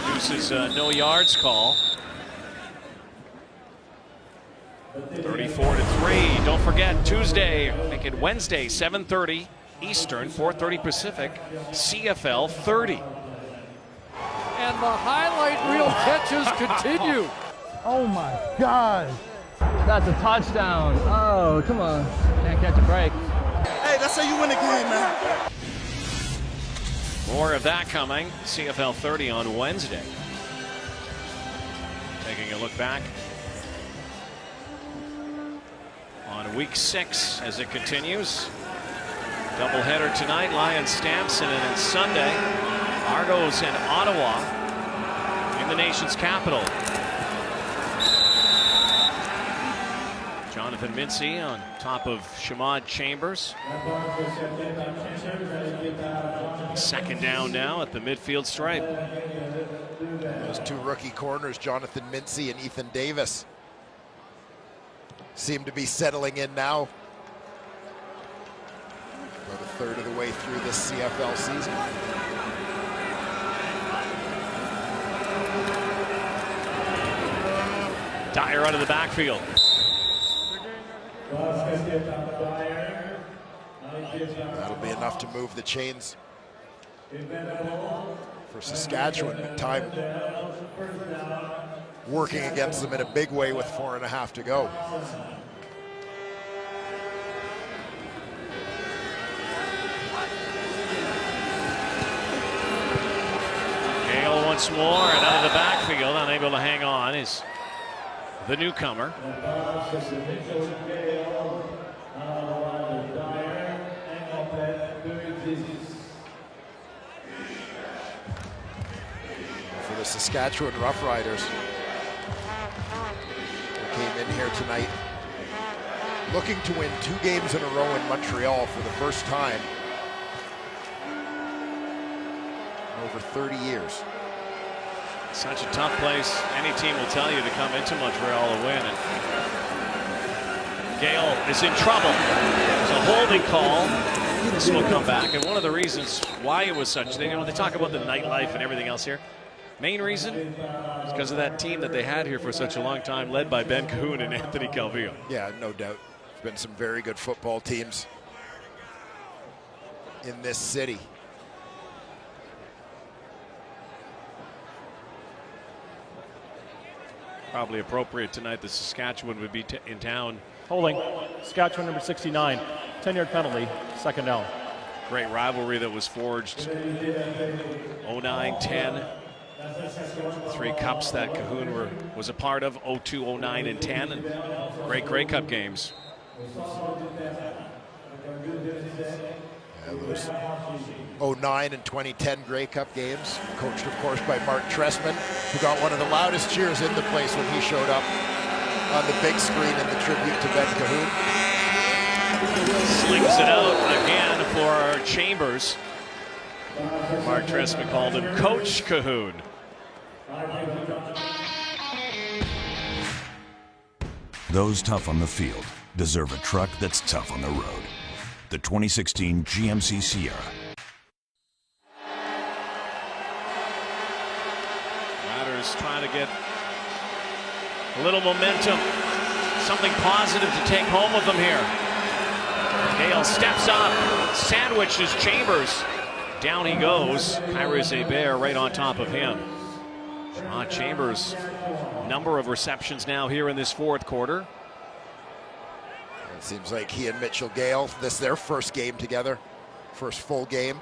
Speaker 1: produces a no yards call. 34-3. Don't forget, Tuesday, make it Wednesday, 7:30 Eastern, 4:30 Pacific, CFL 30.
Speaker 8: And the highlight reel catches continue.
Speaker 12: Oh my God.
Speaker 13: That's a touchdown. Oh, come on. Can't catch a break.
Speaker 12: Hey, that's how you win the game, man.
Speaker 1: More of that coming. CFL 30 on Wednesday. Taking a look back on week 6 as it continues. Doubleheader tonight, Lions Stamps, and then Sunday, Argos and Ottawa in the nation's capital. Jonathan Mincy on top of Shamad Chambers. Second down now at the midfield stripe.
Speaker 2: Those two rookie corners, Jonathan Mincy and Ethan Davis, seem to be settling in now. About a third of the way through this CFL season.
Speaker 1: Dyer out of the backfield.
Speaker 2: That'll be enough to move the chains for Saskatchewan. Time working against them in a big way with 4.5 to go.
Speaker 1: Gale once more, and out of the backfield, unable to hang on, is the newcomer.
Speaker 2: For the Saskatchewan Roughriders, they came in here tonight looking to win 2 games in a row in Montreal for the first time in over 30 years.
Speaker 1: Such a tough place. Any team will tell you to come into Montreal to win. And Gale is in trouble. There's a holding call. This will come back. And one of the reasons why it was such, they talk about the nightlife and everything else here. Main reason is because of that team that they had here for such a long time, led by Ben Cahoon and Anthony Calvillo.
Speaker 2: Yeah, no doubt. There's been some very good football teams in this city.
Speaker 1: Probably appropriate tonight that Saskatchewan would be in town.
Speaker 3: Holding. Saskatchewan number 69. 10-yard penalty. Second down.
Speaker 1: Great rivalry that was forged. 09-10. 3 cups that Cahoon was a part of. 02, 09, and 10. And great Grey Cup games.
Speaker 2: Yeah, those 09 and 2010 Grey Cup games, coached of course by Mark Tressman, who got one of the loudest cheers in the place when he showed up on the big screen in the tribute to Ben Cahoon.
Speaker 1: Slings it out again for Chambers. Mark Tressman called him Coach Cahoon.
Speaker 14: Those tough on the field deserve a truck that's tough on the road. The 2016 GMC Sierra.
Speaker 1: Riders trying to get a little momentum, something positive to take home with them here. Gale steps up, sandwiches Chambers. Down he goes. Kyrus Hebert right on top of him. Chambers, number of receptions now here in this 4th quarter.
Speaker 2: It seems like he and Mitchell Gale, this is their first game together, first full game.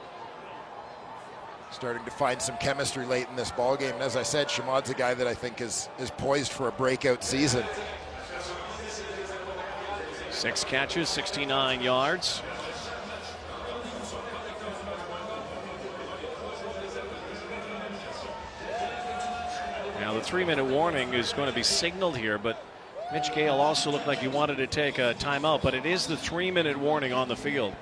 Speaker 2: Starting to find some chemistry late in this ball game. And as I said, Shamad's a guy that I think is poised for a breakout season.
Speaker 1: 6 catches, 69 yards. Now the 3-minute warning is going to be signaled here, but Mitch Gale also looked like he wanted to take a timeout, but it is the 3-minute warning on the field.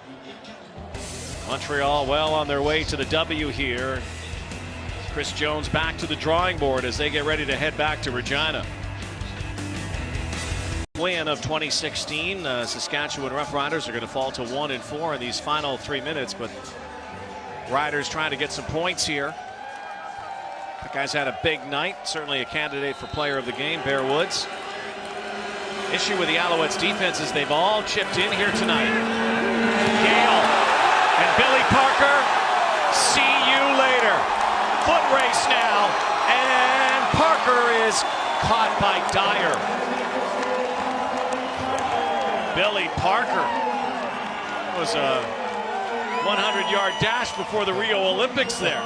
Speaker 1: Montreal well on their way to the W here. Chris Jones back to the drawing board as they get ready to head back to Regina. Win of 2016, Saskatchewan Roughriders are going to fall to 1-4 in these final 3 minutes, but Riders trying to get some points here. The guy's had a big night, certainly a candidate for player of the game, Bear Woods. Issue with the Alouettes defense is they've all chipped in here tonight. Gale and Billy Parker, see you later. Foot race now, and Parker is caught by Dyer. Billy Parker. That was a 100-yard dash before the Rio Olympics there.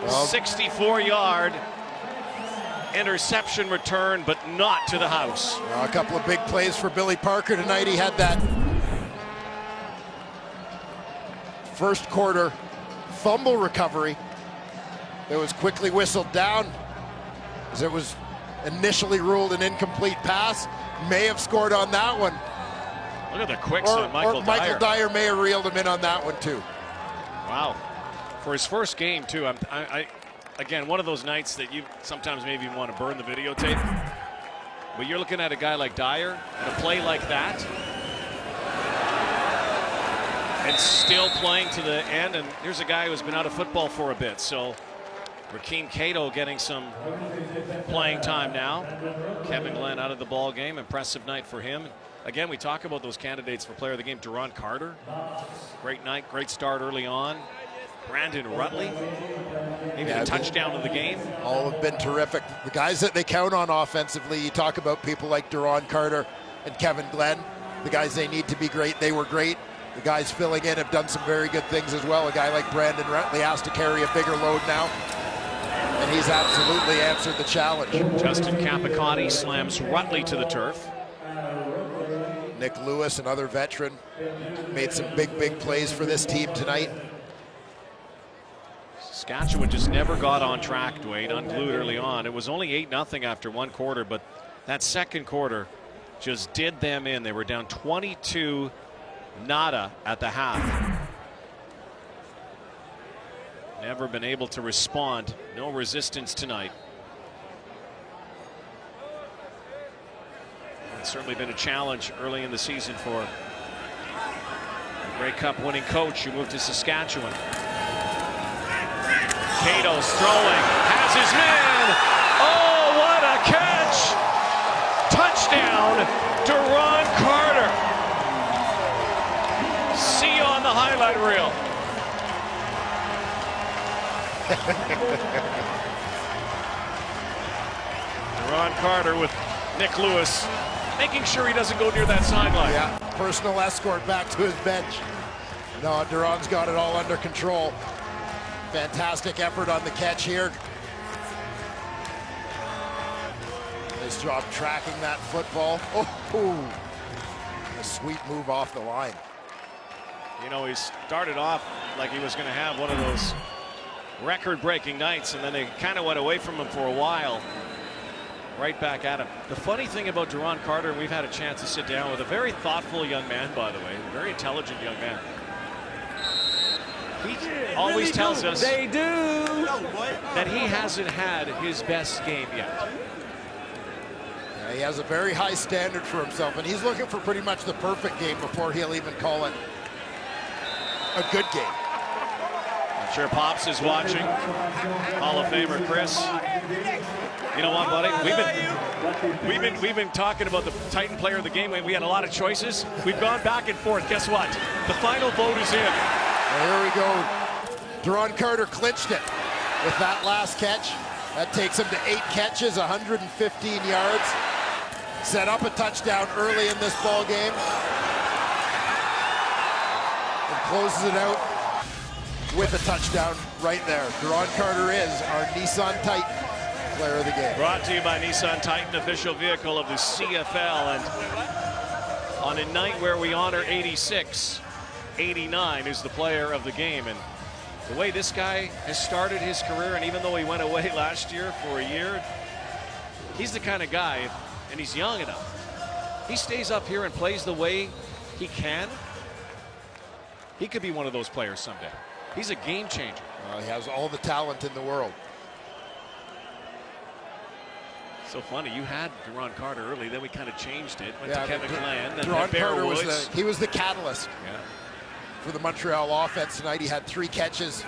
Speaker 1: 64-yard interception return, but not to the house.
Speaker 2: A couple of big plays for Billy Parker tonight. He had that first quarter fumble recovery that was quickly whistled down as it was initially ruled an incomplete pass. May have scored on that one.
Speaker 1: Look at the quicks on Michael Dyer.
Speaker 2: Michael Dyer may have reeled him in on that one too.
Speaker 1: Wow. For his first game too, again, one of those nights that you sometimes maybe want to burn the videotape. But you're looking at a guy like Dyer and a play like that, and still playing to the end. And here's a guy who's been out of football for a bit. So Rakeem Cato getting some playing time now. Kevin Glenn out of the ball game. Impressive night for him. Again, we talk about those candidates for player of the game. Duron Carter, great night, great start early on. Brandon Rutley, maybe a touchdown of the game.
Speaker 2: All have been terrific. The guys that they count on offensively, you talk about people like Duron Carter and Kevin Glenn. The guys they need to be great, they were great. The guys filling in have done some very good things as well. A guy like Brandon Rutley has to carry a bigger load now, and he's absolutely answered the challenge.
Speaker 1: Justin Capicotti slams Rutley to the turf.
Speaker 2: Nick Lewis, another veteran, made some big plays for this team tonight.
Speaker 1: Saskatchewan just never got on track, Dwayne, unglued early on. It was only 8-0 after one quarter, but that second quarter just did them in. They were down 22 nada at the half. Never been able to respond. No resistance tonight. It's certainly been a challenge early in the season for a Grey Cup winning coach who moved to Saskatchewan. Cato's throwing, has his man. Oh, what a catch! Touchdown, Duron Carter. See you on the highlight reel. Duron Carter with Nick Lewis making sure he doesn't go near that sideline.
Speaker 2: Yeah, personal escort back to his bench. No, Duron's got it all under control. Fantastic effort on the catch here. Nice job tracking that football. Oh, a sweet move off the line.
Speaker 1: You know, he started off like he was going to have one of those record-breaking nights, and then they kind of went away from him for a while. Right back at him. The funny thing about Duron Carter, and we've had a chance to sit down with a very thoughtful young man, by the way, a very intelligent young man. He always tells us that he hasn't had his best game yet.
Speaker 2: Yeah, he has a very high standard for himself, and he's looking for pretty much the perfect game before he'll even call it a good game.
Speaker 1: I'm sure Pops is watching. Hall of Famer Chris. You know what, buddy? We've been talking about the Titan player of the game. We had a lot of choices. We've gone back and forth. Guess what? The final vote is in.
Speaker 2: Well, here we go. Duron Carter clinched it with that last catch. That takes him to 8 catches, 115 yards. Set up a touchdown early in this ball game. And closes it out with a touchdown right there. Duron Carter is our Nissan Titan player of the game.
Speaker 1: Brought to you by Nissan Titan, official vehicle of the CFL. And on a night where we honor 86, 89 is the player of the game. And the way this guy has started his career, and even though he went away last year for a year, he's the kind of guy, and he's young enough, he stays up here and plays the way he can, he could be one of those players someday. He's a game changer.
Speaker 2: He has all the talent in the world.
Speaker 1: So funny, you had Duron Carter early, then we kind of changed it. Went to Kevin Glenn, then
Speaker 2: Duron Carter
Speaker 1: Woods.
Speaker 2: was the catalyst for the Montreal offense tonight. He had 3 catches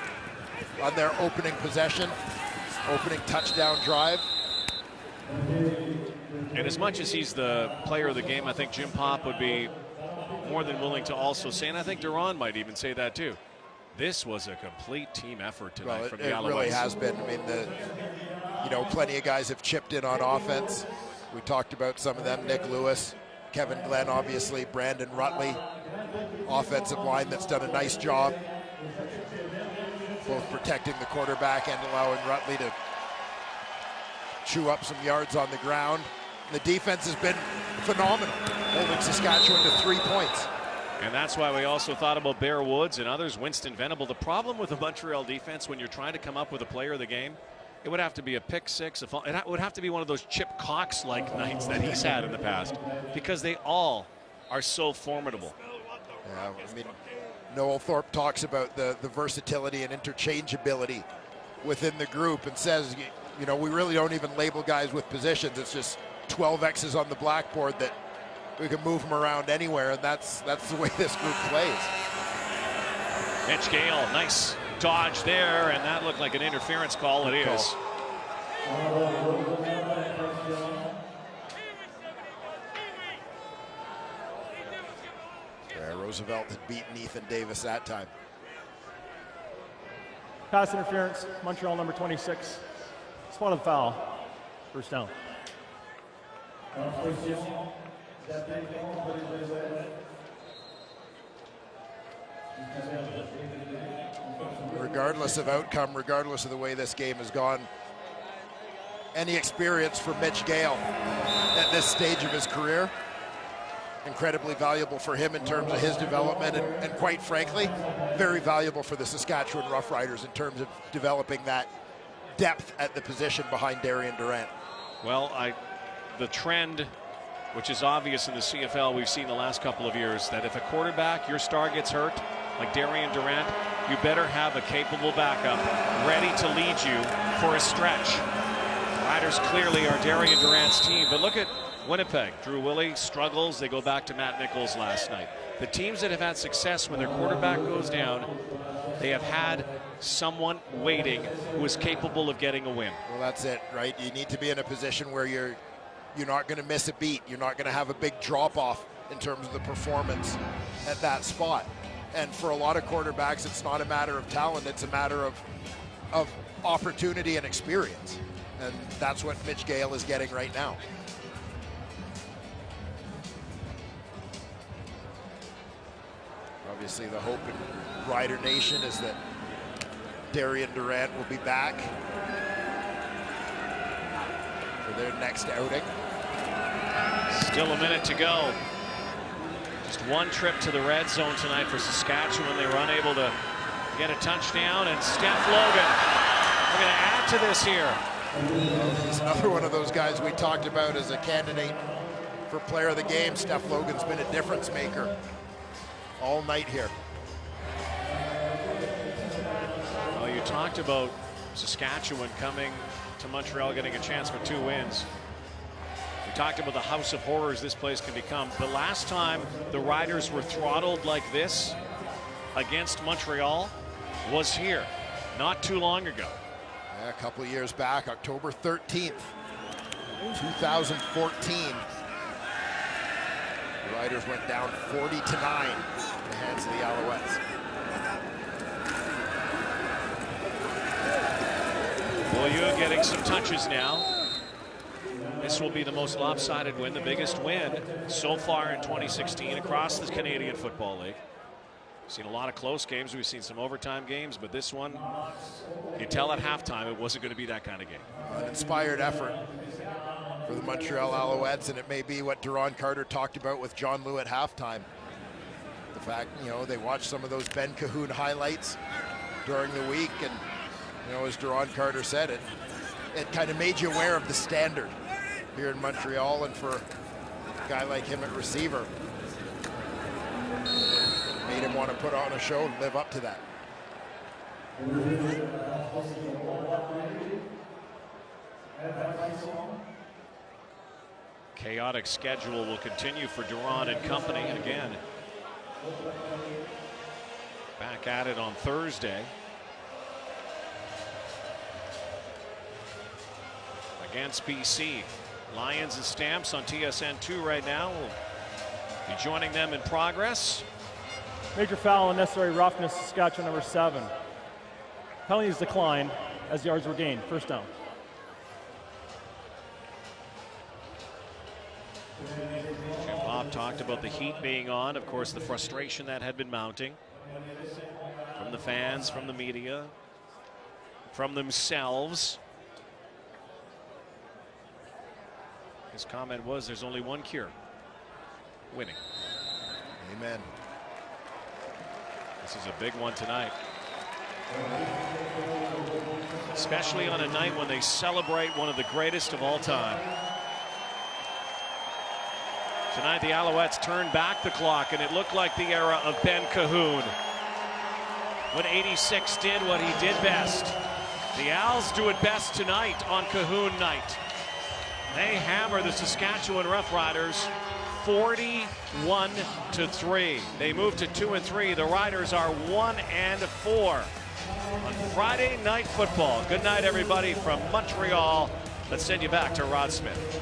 Speaker 2: on their opening possession, opening touchdown drive.
Speaker 1: And as much as he's the player of the game, I think Jim Pop would be more than willing to also say, and I think Duron might even say that too, this was a complete team effort tonight from the Alouettes.
Speaker 2: It really has been. I mean, plenty of guys have chipped in on offense. We talked about some of them, Nick Lewis, Kevin Glenn, obviously, Brandon Rutley, offensive line that's done a nice job both protecting the quarterback and allowing Rutley to chew up some yards on the ground. The defense has been phenomenal, holding Saskatchewan to 3 points.
Speaker 1: And that's why we also thought about Bear Woods and others, Winston Venable. The problem with the Montreal defense when you're trying to come up with a player of the game, it would have to be a pick six. It would have to be one of those Chip Cox-like nights that he's had in the past, because they all are so formidable.
Speaker 2: Yeah, I mean, Noel Thorpe talks about the versatility and interchangeability within the group and says, you know, we really don't even label guys with positions. It's just 12 X's on the blackboard that we can move them around anywhere, and that's the way this group plays.
Speaker 1: Mitch Gale, nice dodge there, and that looked like an interference call. It is.
Speaker 2: Yeah, Roosevelt had beaten Ethan Davis that time.
Speaker 3: Pass interference, Montreal number 26. Spotted foul. First down.
Speaker 2: Regardless of outcome, regardless of the way this game has gone, any experience for Mitch Gale at this stage of his career, incredibly valuable for him in terms of his development, and quite frankly, very valuable for the Saskatchewan Roughriders in terms of developing that depth at the position behind Darian Durant.
Speaker 1: Well, the trend, which is obvious in the CFL, we've seen the last couple of years, that if a quarterback, your star, gets hurt, like Darian Durant, you better have a capable backup ready to lead you for a stretch. Riders clearly are Darian Durant's team, but look at Winnipeg. Drew Willie struggles. They go back to Matt Nichols last night. The teams that have had success when their quarterback goes down, they have had someone waiting who is capable of getting a win.
Speaker 2: Well, that's it, right? You need to be in a position where you're not going to miss a beat. You're not going to have a big drop-off in terms of the performance at that spot. And for a lot of quarterbacks, it's not a matter of talent. It's a matter of opportunity and experience. And that's what Mitch Gale is getting right now. Obviously, the hope in Rider Nation is that Darian Durant will be back for their next outing.
Speaker 1: Still a minute to go. Just one trip to the red zone tonight for Saskatchewan. They were unable to get a touchdown, and Steph Logan, we're going to add to this here.
Speaker 2: He's another one of those guys we talked about as a candidate for player of the game. Steph Logan's been a difference maker all night here.
Speaker 1: Well, you talked about Saskatchewan coming to Montreal, getting a chance for 2 wins. We talked about the house of horrors this place can become. The last time the Riders were throttled like this against Montreal was here, not too long ago.
Speaker 2: Yeah, a couple of years back, October 13th, 2014. The Riders went down 40-9 in the hands of the Alouettes.
Speaker 1: Beaulieu getting some touches now. This will be the most lopsided win, the biggest win so far in 2016 across the Canadian Football League. We've seen a lot of close games. We've seen some overtime games, but this one, you tell at halftime it wasn't going to be that kind of game.
Speaker 2: An inspired effort for the Montreal Alouettes, and it may be what Duron Carter talked about with John Liu at halftime. The fact, you know, they watched some of those Ben Cahoon highlights during the week, and, you know, as Duron Carter said, it kind of made you aware of the standard here in Montreal, and for a guy like him at receiver, made him want to put on a show and live up to that.
Speaker 1: Chaotic schedule will continue for Duron and company, and again, back at it on Thursday against BC. Lions and Stamps on TSN2 right now. We'll be joining them in progress.
Speaker 3: Major foul, unnecessary roughness, Saskatchewan number 7. Penalties declined as yards were gained. First down.
Speaker 1: Jim Hoppe talked about the heat being on, of course, the frustration that had been mounting from the fans, from the media, from themselves. His comment was, there's only one cure: winning.
Speaker 2: Amen.
Speaker 1: This is a big one tonight, especially on a night when they celebrate one of the greatest of all time. Tonight the Alouettes turned back the clock, and it looked like the era of Ben Cahoon, when 86 did what he did best. The Owls do it best tonight on Cahoon night. They hammer the Saskatchewan Roughriders 41-3. They move to 2-3. The Riders are 1-4 on Friday Night Football. Good night, everybody, from Montreal. Let's send you back to Rod Smith.